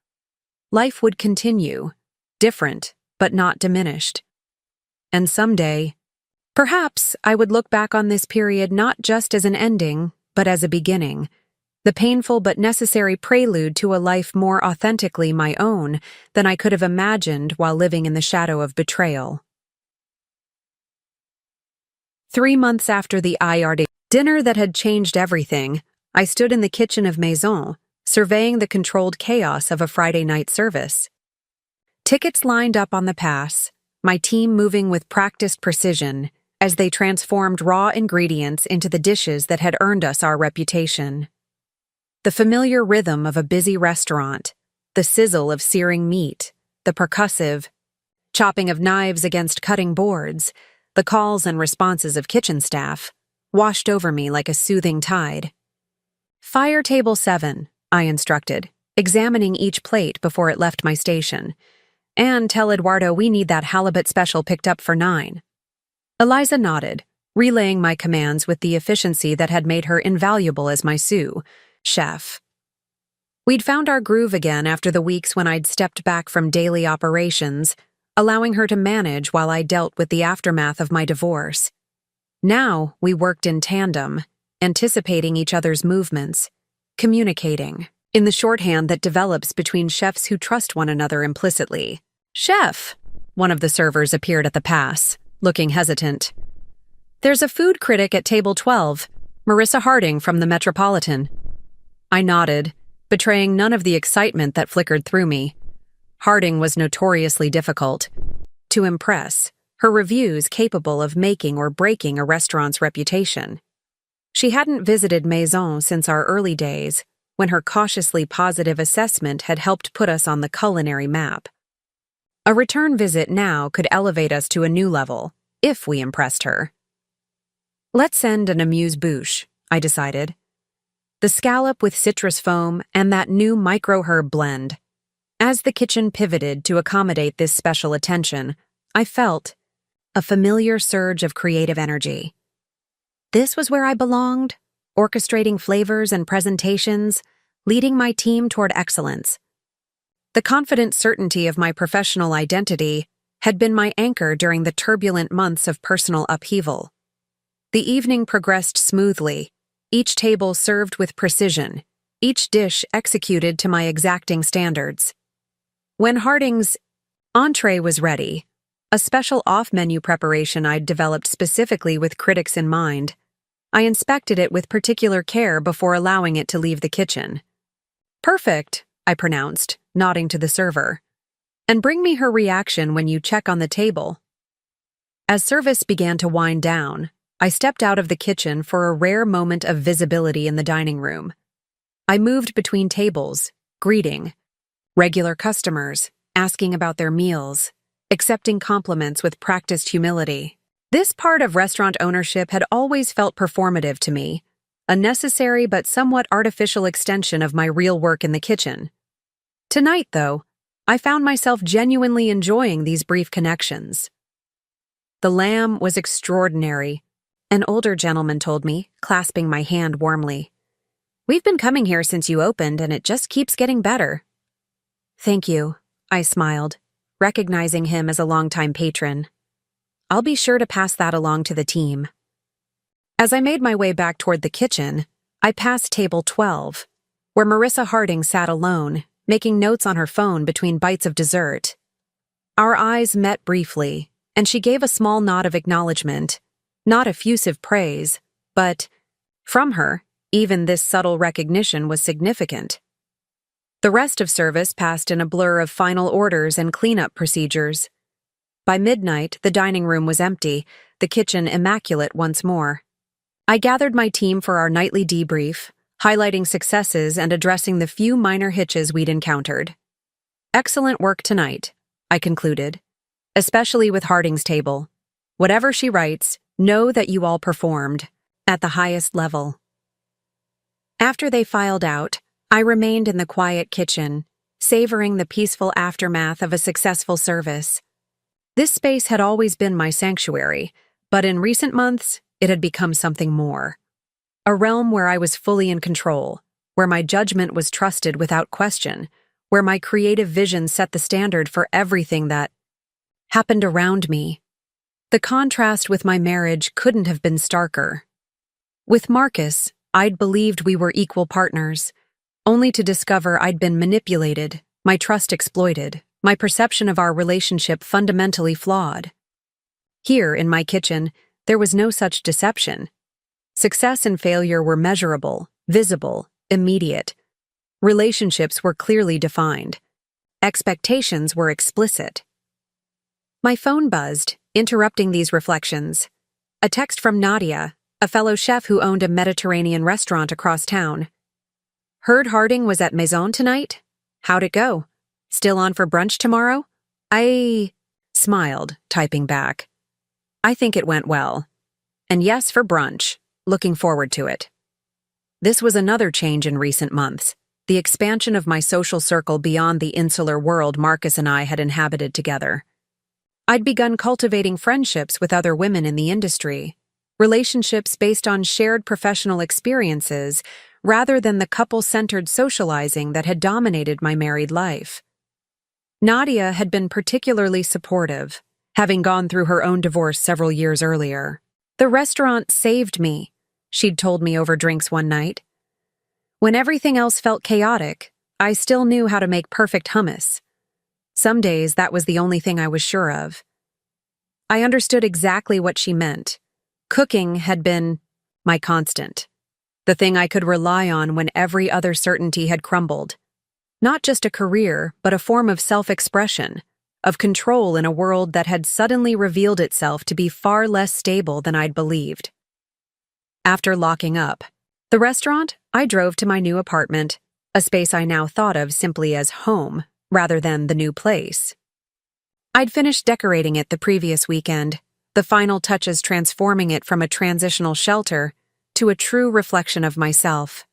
Life would continue, different, but not diminished. And someday, perhaps I would look back on this period not just as an ending, but as a beginning, the painful but necessary prelude to a life more authentically my own than I could have imagined while living in the shadow of betrayal. 3 months after the IRD dinner that had changed everything, I stood in the kitchen of Maison, surveying the controlled chaos of a Friday night service. Tickets lined up on the pass, my team moving with practiced precision as they transformed raw ingredients into the dishes that had earned us our reputation. The familiar rhythm of a busy restaurant, the sizzle of searing meat, the percussive chopping of knives against cutting boards, the calls and responses of kitchen staff, washed over me like a soothing tide. "Fire table 7, I instructed, examining each plate before it left my station. "And tell Eduardo we need that halibut special picked up for 9. Eliza nodded, relaying my commands with the efficiency that had made her invaluable as my chef. We'd found our groove again after the weeks when I'd stepped back from daily operations, allowing her to manage while I dealt with the aftermath of my divorce. Now we worked in tandem, anticipating each other's movements, communicating, in the shorthand that develops between chefs who trust one another implicitly. "Chef," one of the servers appeared at the pass, looking hesitant. "There's a food critic at table 12, Marissa Harding from the Metropolitan." I nodded, betraying none of the excitement that flickered through me. Harding was notoriously difficult to impress, her reviews capable of making or breaking a restaurant's reputation. She hadn't visited Maison since our early days, when her cautiously positive assessment had helped put us on the culinary map. A return visit now could elevate us to a new level, if we impressed her. Let's send an amuse-bouche, I decided. The scallop with citrus foam and that new micro-herb blend. As the kitchen pivoted to accommodate this special attention, I felt a familiar surge of creative energy. This was where I belonged, orchestrating flavors and presentations, leading my team toward excellence. The confident certainty of my professional identity had been my anchor during the turbulent months of personal upheaval. The evening progressed smoothly, each table served with precision, each dish executed to my exacting standards. When Harding's entree was ready, a special off-menu preparation I'd developed specifically with critics in mind, I inspected it with particular care before allowing it to leave the kitchen. "Perfect," I pronounced, nodding to the server. "And bring me her reaction when you check on the table." As service began to wind down, I stepped out of the kitchen for a rare moment of visibility in the dining room. I moved between tables, greeting regular customers, asking about their meals, accepting compliments with practiced humility. This part of restaurant ownership had always felt performative to me, a necessary but somewhat artificial extension of my real work in the kitchen. Tonight, though, I found myself genuinely enjoying these brief connections. The lamb was extraordinary, an older gentleman told me, clasping my hand warmly. "We've been coming here since you opened, and it just keeps getting better." "Thank you," I smiled, recognizing him as a longtime patron. "I'll be sure to pass that along to the team." As I made my way back toward the kitchen, I passed table 12, where Marissa Harding sat alone, making notes on her phone between bites of dessert. Our eyes met briefly, and she gave a small nod of acknowledgement, not effusive praise, but, from her, even this subtle recognition was significant. The rest of service passed in a blur of final orders and cleanup procedures. By midnight, the dining room was empty, the kitchen immaculate once more. I gathered my team for our nightly debrief, highlighting successes and addressing the few minor hitches we'd encountered. "Excellent work tonight," I concluded, "especially with Harding's table. Whatever she writes, know that you all performed at the highest level." After they filed out, I remained in the quiet kitchen, savoring the peaceful aftermath of a successful service. This space had always been my sanctuary, but in recent months, it had become something more. A realm where I was fully in control, where my judgment was trusted without question, where my creative vision set the standard for everything that happened around me. The contrast with my marriage couldn't have been starker. With Marcus, I'd believed we were equal partners, only to discover I'd been manipulated, my trust exploited, my perception of our relationship fundamentally flawed. Here, in my kitchen, there was no such deception. Success and failure were measurable, visible, immediate. Relationships were clearly defined. Expectations were explicit. My phone buzzed, interrupting these reflections. A text from Nadia, a fellow chef who owned a Mediterranean restaurant across town. "Heard Harding was at Maison tonight? How'd it go? Still on for brunch tomorrow?" I smiled, typing back. "I think it went well. And yes, for brunch. Looking forward to it." This was another change in recent months, the expansion of my social circle beyond the insular world Marcus and I had inhabited together. I'd begun cultivating friendships with other women in the industry, relationships based on shared professional experiences rather than the couple-centered socializing that had dominated my married life. Nadia had been particularly supportive, having gone through her own divorce several years earlier. "The restaurant saved me," she'd told me over drinks one night. "When everything else felt chaotic, I still knew how to make perfect hummus. Some days that was the only thing I was sure of." I understood exactly what she meant. Cooking had been my constant, the thing I could rely on when every other certainty had crumbled. Not just a career, but a form of self-expression, of control in a world that had suddenly revealed itself to be far less stable than I'd believed. After locking up the restaurant, I drove to my new apartment, a space I now thought of simply as home rather than the new place. I'd finished decorating it the previous weekend, the final touches transforming it from a transitional shelter to a true reflection of myself.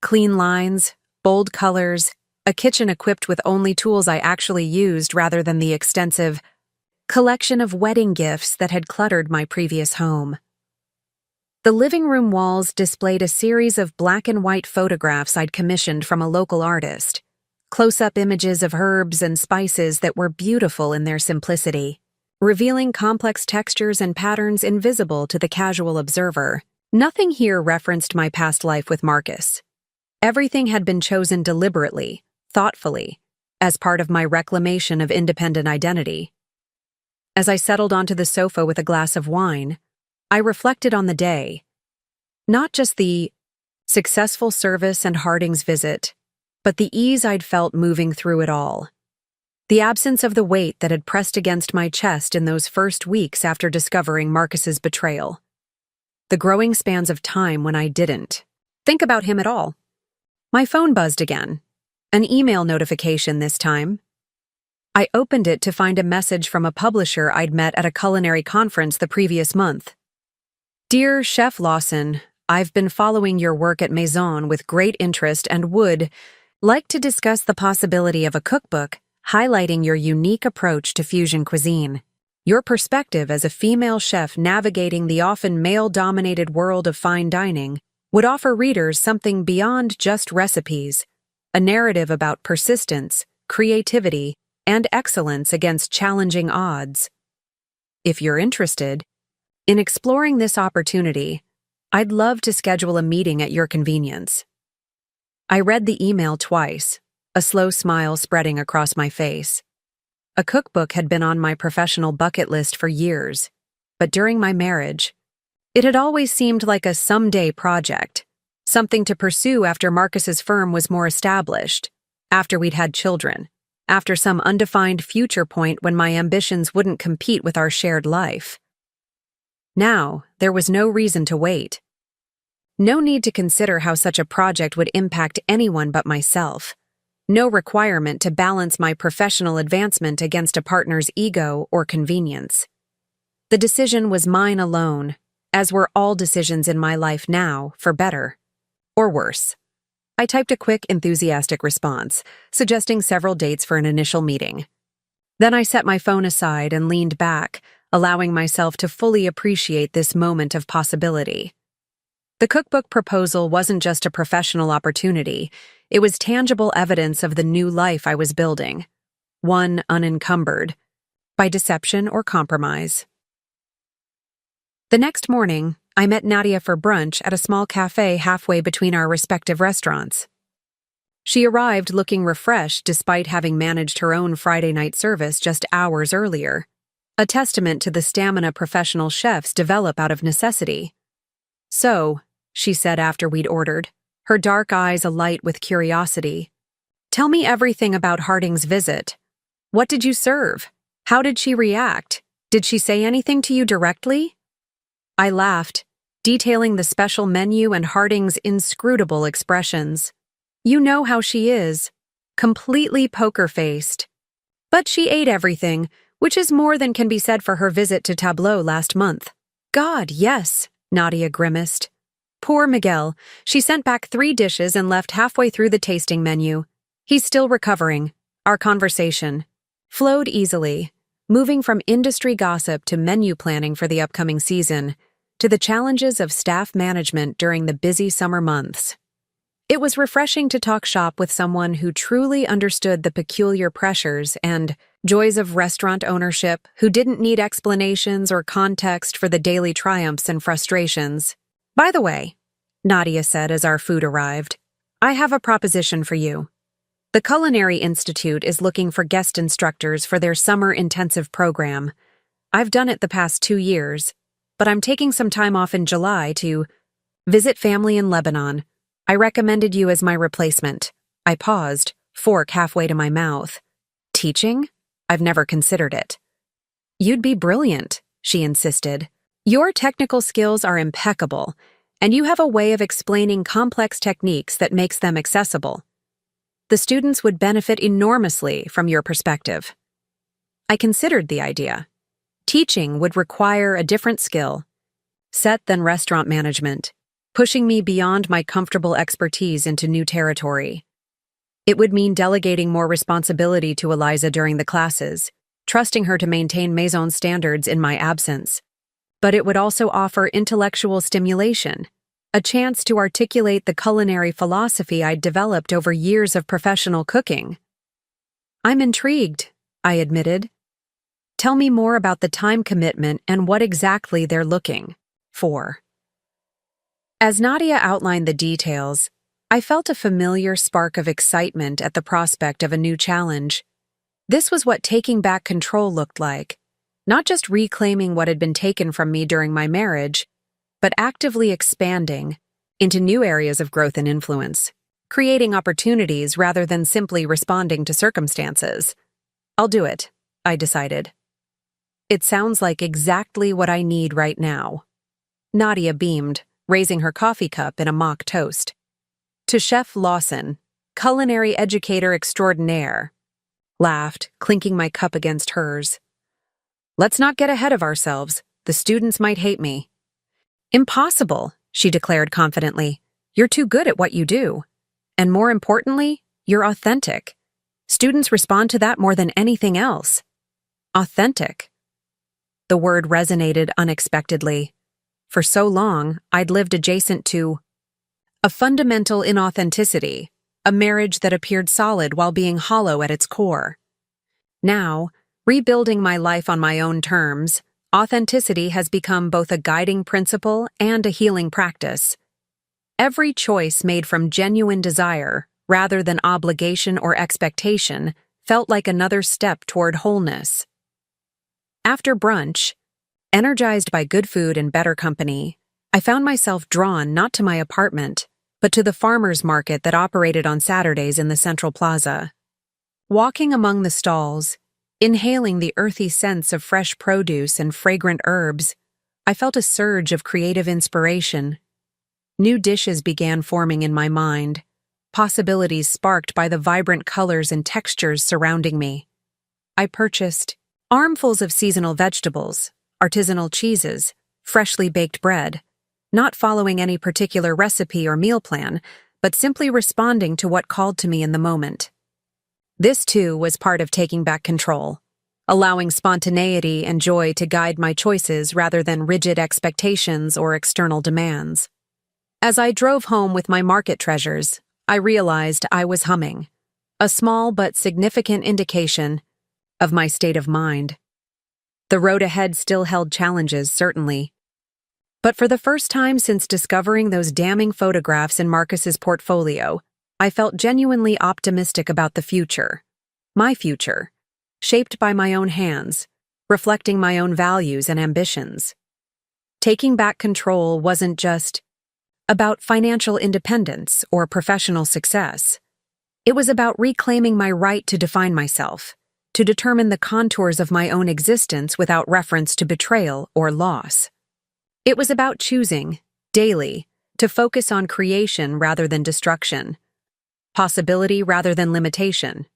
Clean lines, bold colors, a kitchen equipped with only tools I actually used rather than the extensive collection of wedding gifts that had cluttered my previous home. The living room walls displayed a series of black and white photographs I'd commissioned from a local artist, close-up images of herbs and spices that were beautiful in their simplicity, revealing complex textures and patterns invisible to the casual observer. Nothing here referenced my past life with Marcus. Everything had been chosen deliberately, thoughtfully, as part of my reclamation of independent identity. As I settled onto the sofa with a glass of wine, I reflected on the day. Not just the successful service and Harding's visit, but the ease I'd felt moving through it all. The absence of the weight that had pressed against my chest in those first weeks after discovering Marcus's betrayal. The growing spans of time when I didn't think about him at all. My phone buzzed again. An email notification this time. I opened it to find a message from a publisher I'd met at a culinary conference the previous month. Dear Chef Lawson, I've been following your work at Maison with great interest and would like to discuss the possibility of a cookbook highlighting your unique approach to fusion cuisine. Your perspective as a female chef navigating the often male-dominated world of fine dining would offer readers something beyond just recipes, a narrative about persistence, creativity, and excellence against challenging odds. If you're interested in exploring this opportunity, I'd love to schedule a meeting at your convenience. I read the email twice, a slow smile spreading across my face. A cookbook had been on my professional bucket list for years, but during my marriage, it had always seemed like a someday project, something to pursue after Marcus's firm was more established, after we'd had children, after some undefined future point when my ambitions wouldn't compete with our shared life. Now, there was no reason to wait. No need to consider how such a project would impact anyone but myself. No requirement to balance my professional advancement against a partner's ego or convenience. The decision was mine alone, as were all decisions in my life now, for better or worse. I typed a quick, enthusiastic response, suggesting several dates for an initial meeting. Then I set my phone aside and leaned back, allowing myself to fully appreciate this moment of possibility. The cookbook proposal wasn't just a professional opportunity, it was tangible evidence of the new life I was building, one unencumbered by deception or compromise. The next morning, I met Nadia for brunch at a small cafe halfway between our respective restaurants. She arrived looking refreshed despite having managed her own Friday night service just hours earlier, a testament to the stamina professional chefs develop out of necessity. So, she said after we'd ordered, her dark eyes alight with curiosity. Tell me everything about Harding's visit. What did you serve? How did she react? Did she say anything to you directly? I laughed, detailing the special menu and Harding's inscrutable expressions. You know how she is, completely poker-faced. But she ate everything, which is more than can be said for her visit to Tableau last month. God, yes, Nadia grimaced. Poor Miguel, she sent back 3 dishes and left halfway through the tasting menu. He's still recovering. Our conversation flowed easily, moving from industry gossip to menu planning for the upcoming season, to the challenges of staff management during the busy summer months. It was refreshing to talk shop with someone who truly understood the peculiar pressures and joys of restaurant ownership, who didn't need explanations or context for the daily triumphs and frustrations. By the way, Nadia said as our food arrived, I have a proposition for you. The Culinary Institute is looking for guest instructors for their summer intensive program. I've done it the past 2 years, but I'm taking some time off in July to visit family in Lebanon. I recommended you as my replacement. I paused, fork halfway to my mouth. Teaching? I've never considered it. You'd be brilliant, she insisted. Your technical skills are impeccable, and you have a way of explaining complex techniques that makes them accessible. The students would benefit enormously from your perspective. I considered the idea. Teaching would require a different skill set than restaurant management, pushing me beyond my comfortable expertise into new territory. It would mean delegating more responsibility to Eliza during the classes, trusting her to maintain Maison standards in my absence. But it would also offer intellectual stimulation, a chance to articulate the culinary philosophy I'd developed over years of professional cooking. "I'm intrigued," I admitted. "Tell me more about the time commitment and what exactly they're looking for." As Nadia outlined the details, I felt a familiar spark of excitement at the prospect of a new challenge. This was what taking back control looked like, not just reclaiming what had been taken from me during my marriage, but actively expanding into new areas of growth and influence, creating opportunities rather than simply responding to circumstances. "I'll do it," I decided. "It sounds like exactly what I need right now." Nadia beamed, raising her coffee cup in a mock toast. "To Chef Lawson, culinary educator extraordinaire," laughed, clinking my cup against hers. "Let's not get ahead of ourselves. The students might hate me." "Impossible," she declared confidently. "You're too good at what you do. And more importantly, you're authentic. Students respond to that more than anything else." Authentic. The word resonated unexpectedly. For so long, I'd lived adjacent to a fundamental inauthenticity, a marriage that appeared solid while being hollow at its core. Now, rebuilding my life on my own terms, authenticity has become both a guiding principle and a healing practice. Every choice made from genuine desire, rather than obligation or expectation, felt like another step toward wholeness. After brunch, energized by good food and better company, I found myself drawn not to my apartment, but to the farmers' market that operated on Saturdays in the Central Plaza. Walking among the stalls, inhaling the earthy scents of fresh produce and fragrant herbs, I felt a surge of creative inspiration. New dishes began forming in my mind, possibilities sparked by the vibrant colors and textures surrounding me. I purchased armfuls of seasonal vegetables, artisanal cheeses, freshly baked bread, not following any particular recipe or meal plan, but simply responding to what called to me in the moment. This, too, was part of taking back control, allowing spontaneity and joy to guide my choices rather than rigid expectations or external demands. As I drove home with my market treasures, I realized I was humming, a small but significant indication of my state of mind. The road ahead still held challenges, certainly. But for the first time since discovering those damning photographs in Marcus's portfolio, I felt genuinely optimistic about the future. My future, shaped by my own hands, reflecting my own values and ambitions. Taking back control wasn't just about financial independence or professional success. It was about reclaiming my right to define myself, to determine the contours of my own existence without reference to betrayal or loss. It was about choosing, daily, to focus on creation rather than destruction, possibility rather than limitation.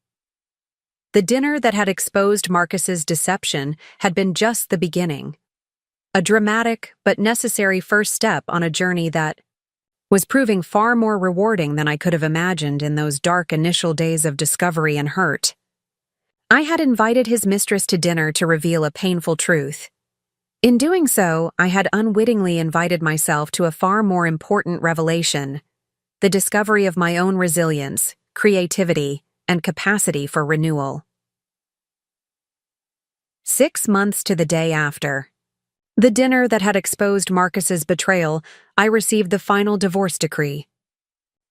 The dinner that had exposed Marcus's deception had been just the beginning, a dramatic but necessary first step on a journey that was proving far more rewarding than I could have imagined in those dark initial days of discovery and hurt. I had invited his mistress to dinner to reveal a painful truth. In doing so, I had unwittingly invited myself to a far more important revelation: the discovery of my own resilience, creativity, and capacity for renewal. 6 months to the day after the dinner that had exposed Marcus's betrayal, I received the final divorce decree.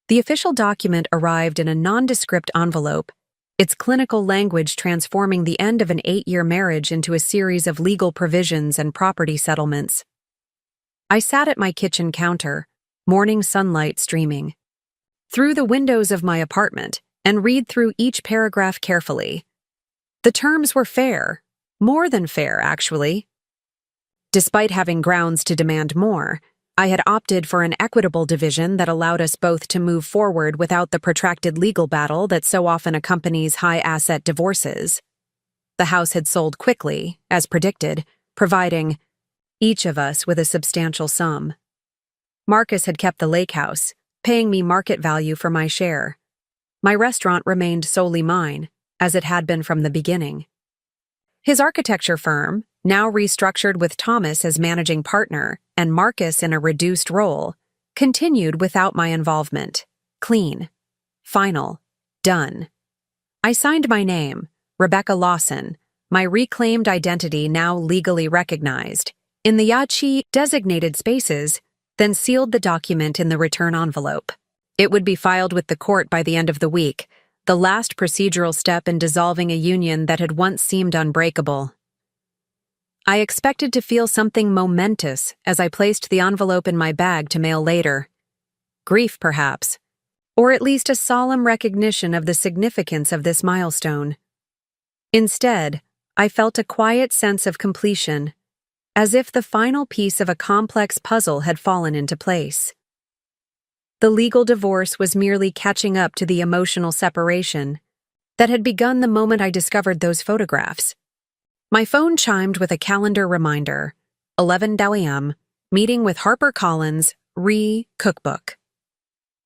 The official document arrived in a nondescript envelope, its clinical language transforming the end of an 8-year marriage into a series of legal provisions and property settlements. I sat at my kitchen counter, morning sunlight streaming through the windows of my apartment, and read through each paragraph carefully. The terms were fair, more than fair, actually. Despite having grounds to demand more, I had opted for an equitable division that allowed us both to move forward without the protracted legal battle that so often accompanies high-asset divorces. The house had sold quickly, as predicted, providing each of us with a substantial sum. Marcus had kept the lake house, paying me market value for my share. My restaurant remained solely mine, as it had been from the beginning. His architecture firm, now restructured with Thomas as managing partner and Marcus in a reduced role, continued without my involvement. Clean. Final. Done. I signed my name, Rebecca Lawson, my reclaimed identity now legally recognized, in the Yachi designated spaces, then sealed the document in the return envelope. It would be filed with the court by the end of the week, the last procedural step in dissolving a union that had once seemed unbreakable. I expected to feel something momentous as I placed the envelope in my bag to mail later. Grief, perhaps, or at least a solemn recognition of the significance of this milestone. Instead, I felt a quiet sense of completion, as if the final piece of a complex puzzle had fallen into place. The legal divorce was merely catching up to the emotional separation that had begun the moment I discovered those photographs. My phone chimed with a calendar reminder, 11 a.m., meeting with HarperCollins, Cookbook.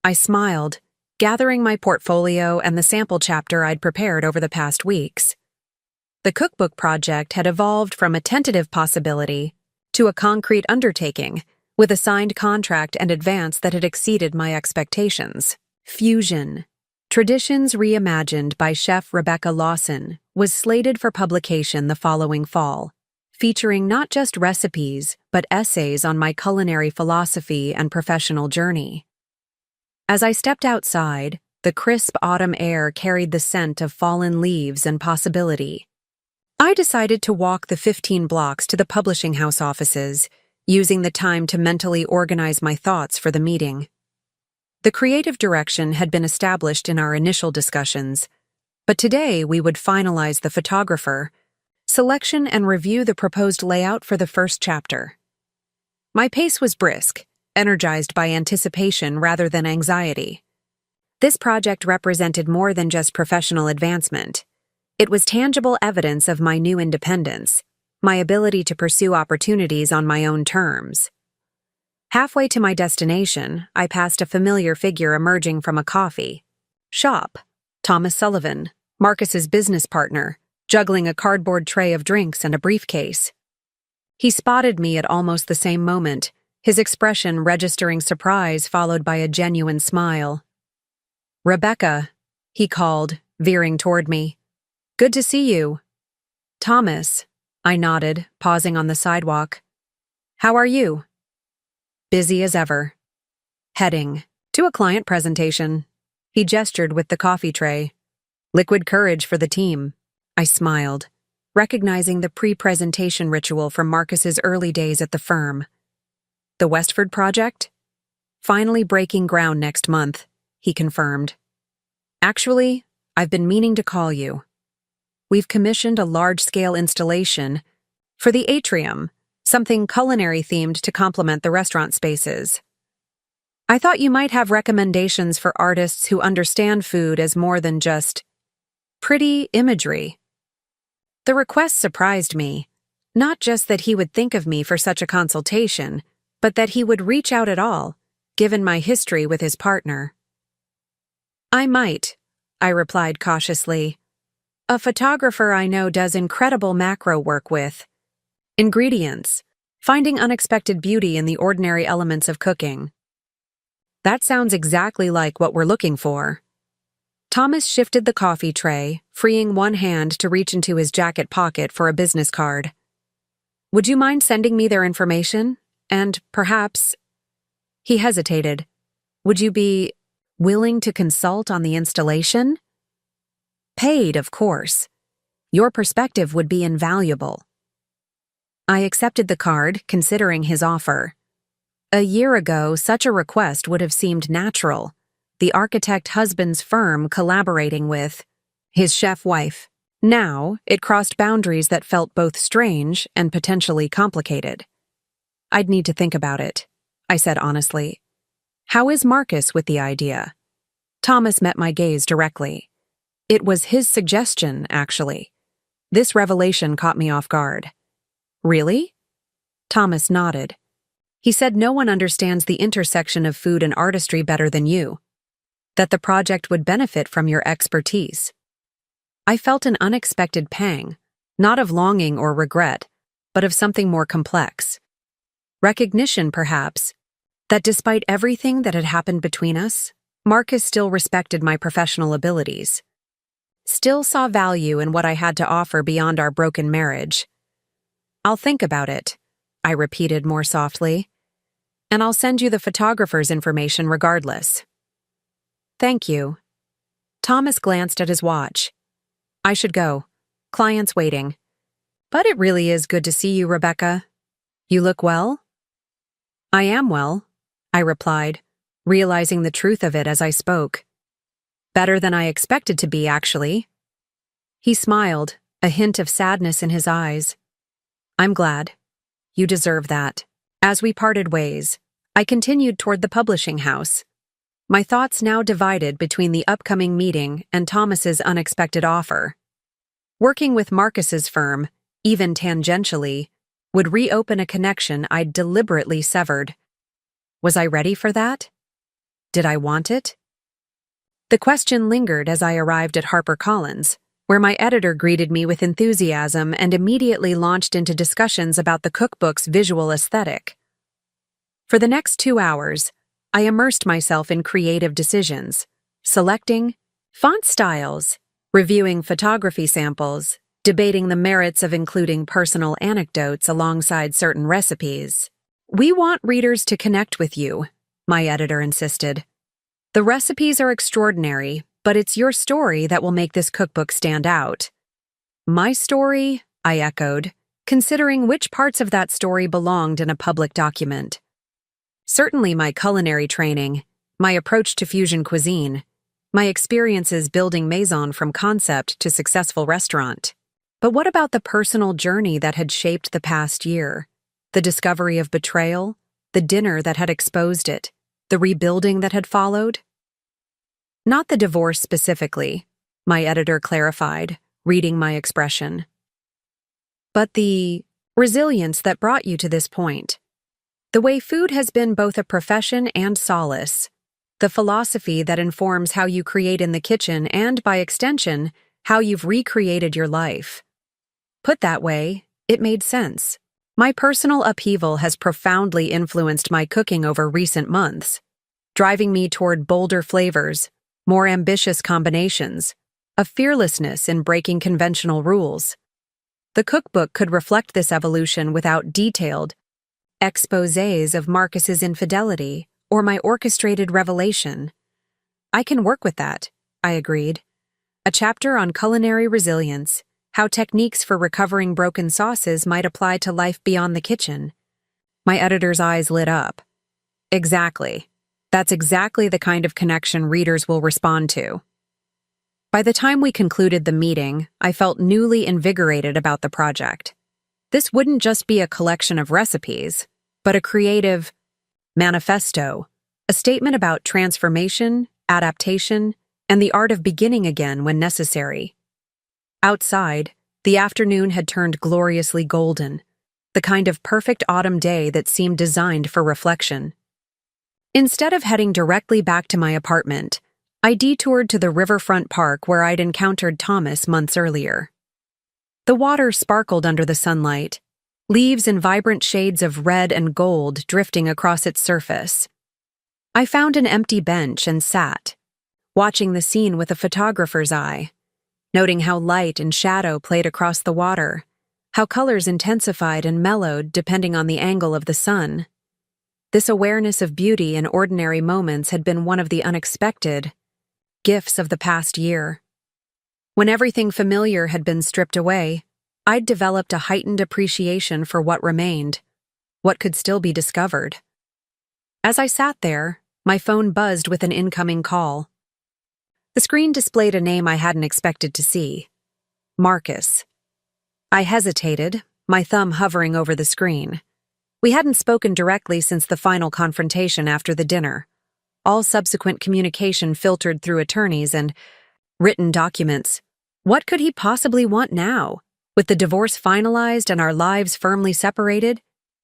I smiled, gathering my portfolio and the sample chapter I'd prepared over the past weeks. The cookbook project had evolved from a tentative possibility to a concrete undertaking, with a signed contract and advance that had exceeded my expectations. Fusion, Traditions Reimagined by Chef Rebecca Lawson, was slated for publication the following fall, featuring not just recipes, but essays on my culinary philosophy and professional journey. As I stepped outside, the crisp autumn air carried the scent of fallen leaves and possibility. I decided to walk the 15 blocks to the publishing house offices, using the time to mentally organize my thoughts for the meeting. The creative direction had been established in our initial discussions, but today we would finalize the photographer, selection and review the proposed layout for the first chapter. My pace was brisk, energized by anticipation rather than anxiety. This project represented more than just professional advancement. It was tangible evidence of my new independence, my ability to pursue opportunities on my own terms. Halfway to my destination, I passed a familiar figure emerging from a coffee shop, Thomas Sullivan, Marcus's business partner, juggling a cardboard tray of drinks and a briefcase. He spotted me at almost the same moment, his expression registering surprise followed by a genuine smile. "Rebecca," he called, veering toward me. "Good to see you." "Thomas," I nodded, pausing on the sidewalk. "How are you?" "Busy as ever." "Heading to a client presentation." He gestured with the coffee tray. "Liquid courage for the team." I smiled, recognizing the pre-presentation ritual from Marcus's early days at the firm. "The Westford project?" "Finally breaking ground next month," he confirmed. "Actually, I've been meaning to call you. We've commissioned a large-scale installation for the atrium, something culinary-themed to complement the restaurant spaces. I thought you might have recommendations for artists who understand food as more than just pretty imagery." The request surprised me, not just that he would think of me for such a consultation, but that he would reach out at all, given my history with his partner. "I might," I replied cautiously. "A photographer I know does incredible macro work with ingredients, finding unexpected beauty in the ordinary elements of cooking." "That sounds exactly like what we're looking for." Thomas shifted the coffee tray, freeing one hand to reach into his jacket pocket for a business card. "Would you mind sending me their information? And perhaps—" He hesitated. "Would you be willing to consult on the installation?" "Paid, of course. Your perspective would be invaluable." I accepted the card, considering his offer. A year ago, such a request would have seemed natural, the architect husband's firm collaborating with his chef wife. Now, it crossed boundaries that felt both strange and potentially complicated. "I'd need to think about it," I said honestly. "How is Marcus with the idea?" Thomas met my gaze directly. It was his suggestion, actually. This revelation caught me off guard. Really? Thomas nodded. He said no one understands the intersection of food and artistry better than you, that the project would benefit from your expertise. I felt an unexpected pang, not of longing or regret, but of something more complex. Recognition, perhaps, that despite everything that had happened between us, Marcus still respected my professional abilities, still saw value in what I had to offer beyond our broken marriage. "I'll think about it," I repeated more softly, "and I'll send you the photographer's information regardless." "Thank you." Thomas glanced at his watch. "I should go. Client's waiting. But it really is good to see you, Rebecca. You look well?" "I am well," I replied, realizing the truth of it as I spoke. "Better than I expected to be, actually." He smiled, a hint of sadness in his eyes. "I'm glad. You deserve that." As we parted ways, I continued toward the publishing house, my thoughts now divided between the upcoming meeting and Thomas's unexpected offer. Working with Marcus's firm, even tangentially, would reopen a connection I'd deliberately severed. Was I ready for that? Did I want it? The question lingered as I arrived at HarperCollins, where my editor greeted me with enthusiasm and immediately launched into discussions about the cookbook's visual aesthetic. For the next 2 hours, I immersed myself in creative decisions, selecting font styles, reviewing photography samples, debating the merits of including personal anecdotes alongside certain recipes. "We want readers to connect with you," my editor insisted. "The recipes are extraordinary, but it's your story that will make this cookbook stand out." "My story?" I echoed, considering which parts of that story belonged in a public document. Certainly my culinary training, my approach to fusion cuisine, my experiences building Maison from concept to successful restaurant. But what about the personal journey that had shaped the past year? The discovery of betrayal, the dinner that had exposed it, the rebuilding that had followed? "Not the divorce specifically," my editor clarified, reading my expression. "But the resilience that brought you to this point. The way food has been both a profession and solace. The philosophy that informs how you create in the kitchen and, by extension, how you've recreated your life." Put that way, it made sense. My personal upheaval has profoundly influenced my cooking over recent months, driving me toward bolder flavors, more ambitious combinations, a fearlessness in breaking conventional rules. The cookbook could reflect this evolution without detailed exposés of Marcus's infidelity or my orchestrated revelation. "I can work with that," I agreed. "A chapter on culinary resilience, how techniques for recovering broken sauces might apply to life beyond the kitchen." My editor's eyes lit up. "Exactly. That's exactly the kind of connection readers will respond to." By the time we concluded the meeting, I felt newly invigorated about the project. This wouldn't just be a collection of recipes, but a creative manifesto, a statement about transformation, adaptation, and the art of beginning again when necessary. Outside, the afternoon had turned gloriously golden, the kind of perfect autumn day that seemed designed for reflection. Instead of heading directly back to my apartment, I detoured to the riverfront park where I'd encountered Thomas months earlier. The water sparkled under the sunlight, leaves in vibrant shades of red and gold drifting across its surface. I found an empty bench and sat, watching the scene with a photographer's eye, noting how light and shadow played across the water, how colors intensified and mellowed depending on the angle of the sun. This awareness of beauty in ordinary moments had been one of the unexpected gifts of the past year. When everything familiar had been stripped away, I'd developed a heightened appreciation for what remained, what could still be discovered. As I sat there, my phone buzzed with an incoming call. The screen displayed a name I hadn't expected to see: Marcus. I hesitated, my thumb hovering over the screen. We hadn't spoken directly since the final confrontation after the dinner. All subsequent communication filtered through attorneys and written documents. What could he possibly want now? With the divorce finalized and our lives firmly separated,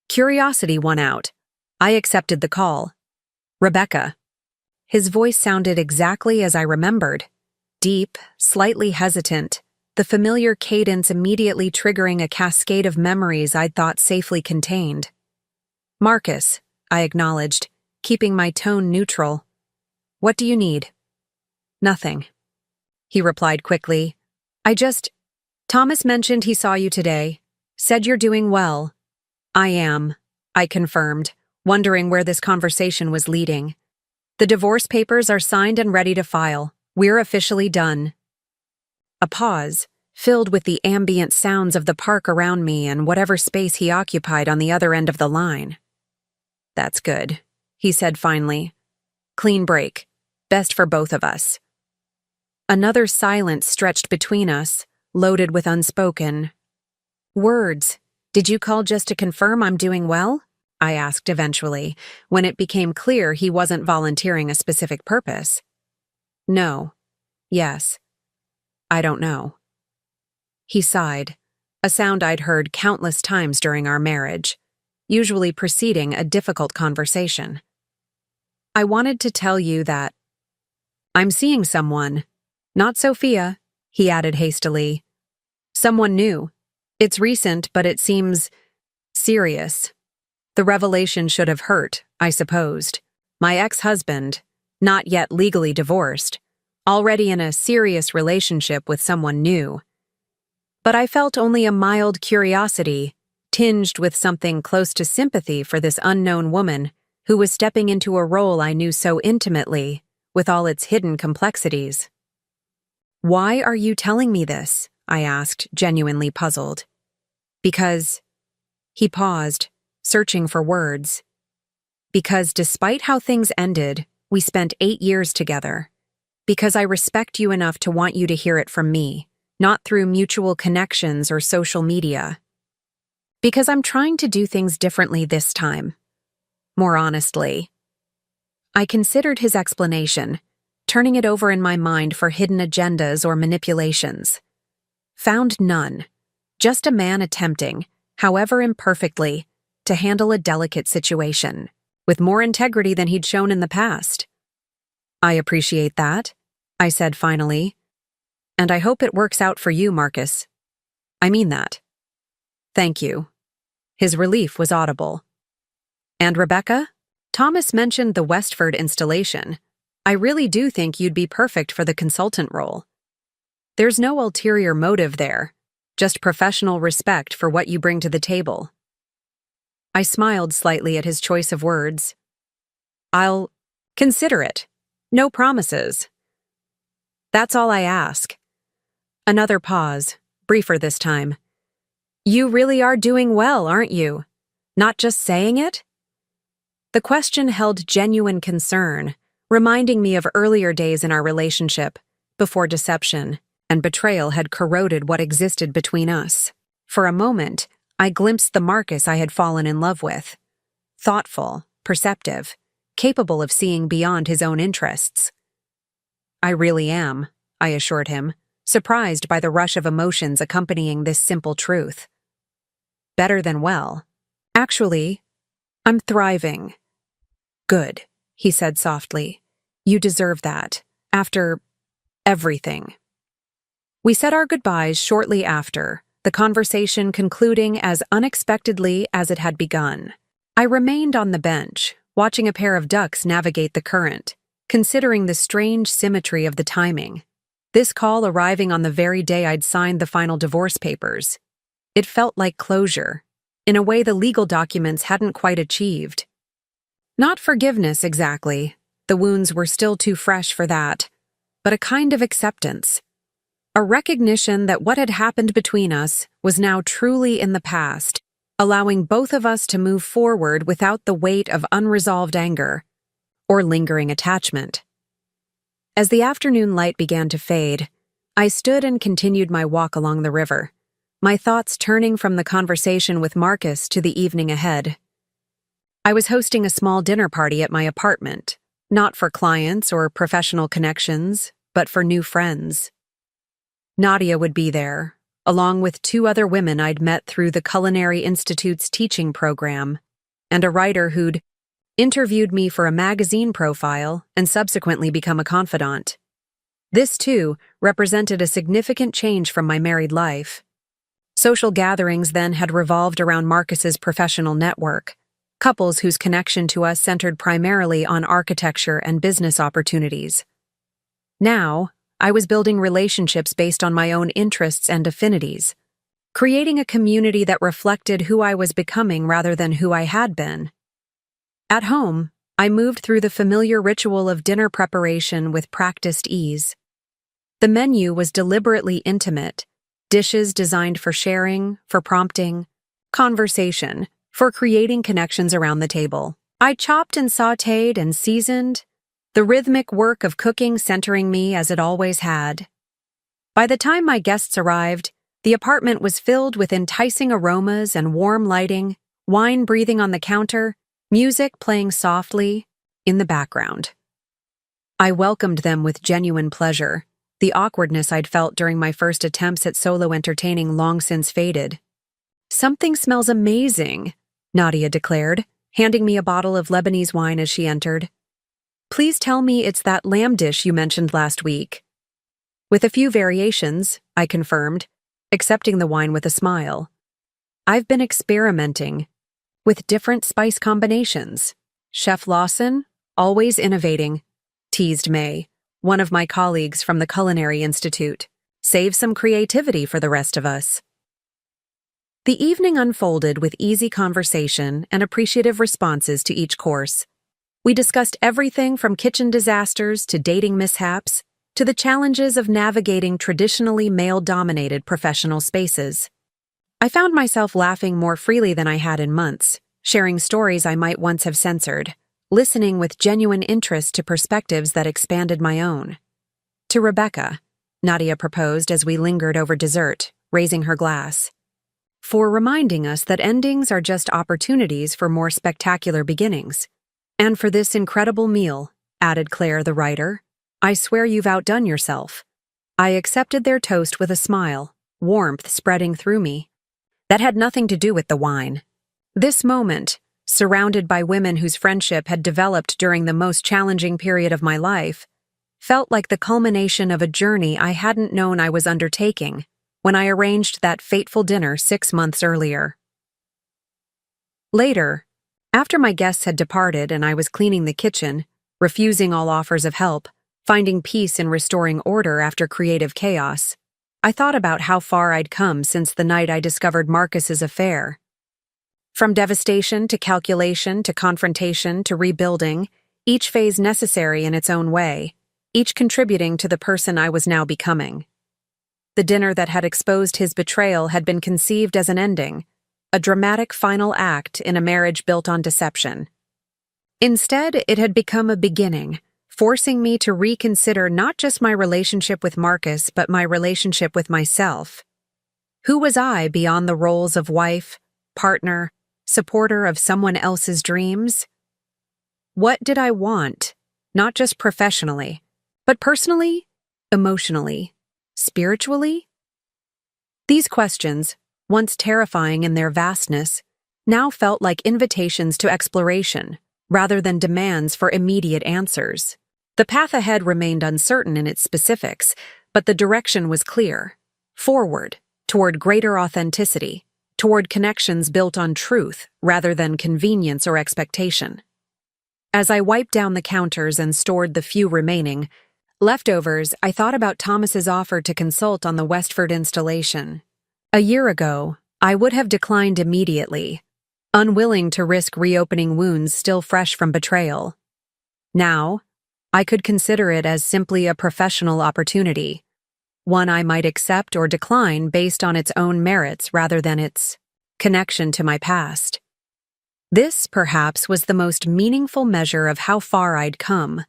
curiosity won out. I accepted the call. Rebecca. His voice sounded exactly as I remembered. Deep, slightly hesitant, the familiar cadence immediately triggering a cascade of memories I'd thought safely contained. Marcus, I acknowledged, keeping my tone neutral. What do you need? Nothing. He replied quickly. Thomas mentioned he saw you today. Said you're doing well. I am, I confirmed, wondering where this conversation was leading. The divorce papers are signed and ready to file. We're officially done. A pause, filled with the ambient sounds of the park around me and whatever space he occupied on the other end of the line. That's good, he said finally. Clean break. Best for both of us. Another silence stretched between us, loaded with unspoken words. Did you call just to confirm I'm doing well? I asked eventually, when it became clear he wasn't volunteering a specific purpose. No. Yes. I don't know. He sighed, a sound I'd heard countless times during our marriage, usually preceding a difficult conversation. I wanted to tell you that I'm seeing someone. Not Sophia, he added hastily. Someone new. It's recent, but it seems serious. The revelation should have hurt, I supposed. My ex-husband, not yet legally divorced, already in a serious relationship with someone new. But I felt only a mild curiosity, tinged with something close to sympathy for this unknown woman who was stepping into a role I knew so intimately, with all its hidden complexities. Why are you telling me this? I asked, genuinely puzzled. Because... He paused, searching for words. Because despite how things ended, we spent 8 years together. Because I respect you enough to want you to hear it from me, not through mutual connections or social media. Because I'm trying to do things differently this time. More honestly. I considered his explanation, turning it over in my mind for hidden agendas or manipulations. Found none. Just a man attempting, however imperfectly, to handle a delicate situation, with more integrity than he'd shown in the past. I appreciate that, I said finally. And I hope it works out for you, Marcus. I mean that. Thank you. His relief was audible. And Rebecca? Thomas mentioned the Westford installation. I really do think you'd be perfect for the consultant role. There's no ulterior motive there, just professional respect for what you bring to the table. I smiled slightly at his choice of words. I'll consider it. No promises. That's all I ask. Another pause, briefer this time. You really are doing well, aren't you? Not just saying it? The question held genuine concern, reminding me of earlier days in our relationship, before deception and betrayal had corroded what existed between us. For a moment, I glimpsed the Marcus I had fallen in love with. Thoughtful, perceptive, capable of seeing beyond his own interests. I really am, I assured him, surprised by the rush of emotions accompanying this simple truth. Better than well. Actually, I'm thriving. Good, he said softly. You deserve that, after everything. We said our goodbyes shortly after, the conversation concluding as unexpectedly as it had begun. I remained on the bench, watching a pair of ducks navigate the current, considering the strange symmetry of the timing. This call arriving on the very day I'd signed the final divorce papers. It felt like closure, in a way the legal documents hadn't quite achieved. Not forgiveness exactly, the wounds were still too fresh for that, but a kind of acceptance. A recognition that what had happened between us was now truly in the past, allowing both of us to move forward without the weight of unresolved anger or lingering attachment. As the afternoon light began to fade, I stood and continued my walk along the river, my thoughts turning from the conversation with Marcus to the evening ahead. I was hosting a small dinner party at my apartment, not for clients or professional connections, but for new friends. Nadia would be there, along with 2 other women I'd met through the Culinary Institute's teaching program, and a writer who'd interviewed me for a magazine profile and subsequently become a confidant. This, too, represented a significant change from my married life. Social gatherings then had revolved around Marcus's professional network, couples whose connection to us centered primarily on architecture and business opportunities. Now, I was building relationships based on my own interests and affinities, creating a community that reflected who I was becoming rather than who I had been. At home, I moved through the familiar ritual of dinner preparation with practiced ease. The menu was deliberately intimate, dishes designed for sharing, for prompting, conversation, for creating connections around the table. I chopped and sautéed and seasoned, the rhythmic work of cooking centering me as it always had. By the time my guests arrived, the apartment was filled with enticing aromas and warm lighting, wine breathing on the counter, music playing softly in the background. I welcomed them with genuine pleasure. The awkwardness I'd felt during my first attempts at solo entertaining long since faded. "Something smells amazing," Nadia declared, handing me a bottle of Lebanese wine as she entered. "Please tell me it's that lamb dish you mentioned last week." "With a few variations," I confirmed, accepting the wine with a smile. "I've been experimenting with different spice combinations. Chef Lawson, always innovating," teased May, one of my colleagues from the Culinary Institute. "Save some creativity for the rest of us." The evening unfolded with easy conversation and appreciative responses to each course. We discussed everything from kitchen disasters to dating mishaps to the challenges of navigating traditionally male-dominated professional spaces. I found myself laughing more freely than I had in months, sharing stories I might once have censored, listening with genuine interest to perspectives that expanded my own. "To Rebecca," Nadia proposed as we lingered over dessert, raising her glass. "For reminding us that endings are just opportunities for more spectacular beginnings. And for this incredible meal," added Claire, the writer. "I swear you've outdone yourself." I accepted their toast with a smile, warmth spreading through me. That had nothing to do with the wine. This moment, surrounded by women whose friendship had developed during the most challenging period of my life, felt like the culmination of a journey I hadn't known I was undertaking when I arranged that fateful dinner 6 months earlier. Later, after my guests had departed and I was cleaning the kitchen, refusing all offers of help, finding peace in restoring order after creative chaos, I thought about how far I'd come since the night I discovered Marcus's affair. From devastation to calculation to confrontation to rebuilding, each phase necessary in its own way, each contributing to the person I was now becoming. The dinner that had exposed his betrayal had been conceived as an ending, a dramatic final act in a marriage built on deception. Instead, it had become a beginning, forcing me to reconsider not just my relationship with Marcus, but my relationship with myself. Who was I beyond the roles of wife, partner, supporter of someone else's dreams? What did I want, not just professionally, but personally, emotionally, spiritually? These questions, once terrifying in their vastness, now felt like invitations to exploration, rather than demands for immediate answers. The path ahead remained uncertain in its specifics, but the direction was clear. Forward, toward greater authenticity, toward connections built on truth rather than convenience or expectation. As I wiped down the counters and stored the few remaining leftovers, I thought about Thomas's offer to consult on the Westford installation. A year ago, I would have declined immediately, unwilling to risk reopening wounds still fresh from betrayal. Now, I could consider it as simply a professional opportunity, one I might accept or decline based on its own merits rather than its connection to my past. This, perhaps, was the most meaningful measure of how far I'd come,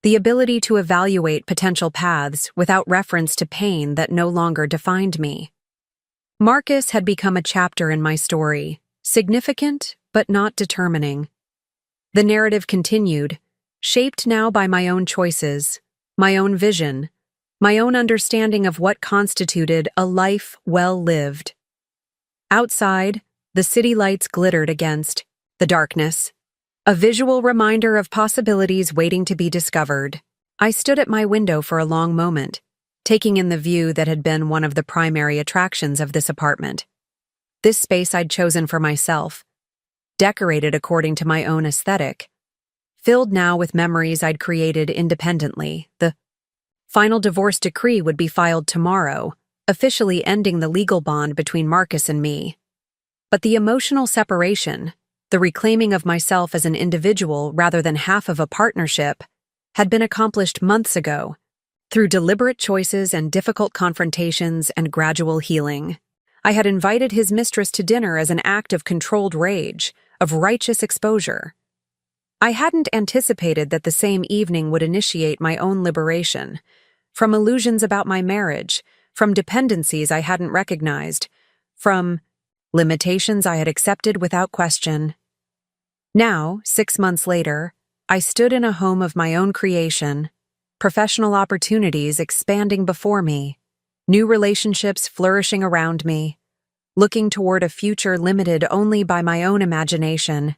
the ability to evaluate potential paths without reference to pain that no longer defined me. Marcus had become a chapter in my story, significant but not determining. The narrative continued, shaped now by my own choices, my own vision, my own understanding of what constituted a life well lived. Outside, the city lights glittered against the darkness, a visual reminder of possibilities waiting to be discovered. I stood at my window for a long moment, taking in the view that had been one of the primary attractions of this apartment. This space I'd chosen for myself, decorated according to my own aesthetic, filled now with memories I'd created independently. The final divorce decree would be filed tomorrow, officially ending the legal bond between Marcus and me. But the emotional separation, the reclaiming of myself as an individual rather than half of a partnership, had been accomplished months ago, through deliberate choices and difficult confrontations and gradual healing. I had invited his mistress to dinner as an act of controlled rage, of righteous exposure. I hadn't anticipated that the same evening would initiate my own liberation, from illusions about my marriage, from dependencies I hadn't recognized, from limitations I had accepted without question. Now, 6 months later, I stood in a home of my own creation, professional opportunities expanding before me, new relationships flourishing around me, looking toward a future limited only by my own imagination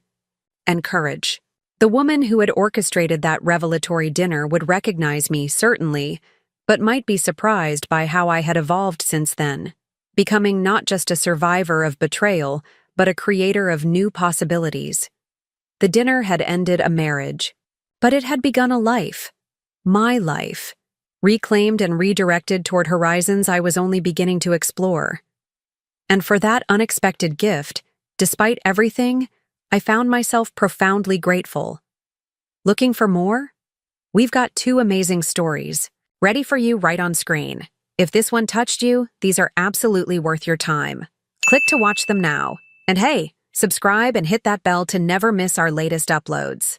and courage. The woman who had orchestrated that revelatory dinner would recognize me, certainly, but might be surprised by how I had evolved since then, becoming not just a survivor of betrayal, but a creator of new possibilities. The dinner had ended a marriage, but it had begun a life. My life, reclaimed and redirected toward horizons I was only beginning to explore. And for that unexpected gift, despite everything, I found myself profoundly grateful. Looking for more? We've got 2 amazing stories, ready for you right on screen. If this one touched you, these are absolutely worth your time. Click to watch them now. And hey, subscribe and hit that bell to never miss our latest uploads.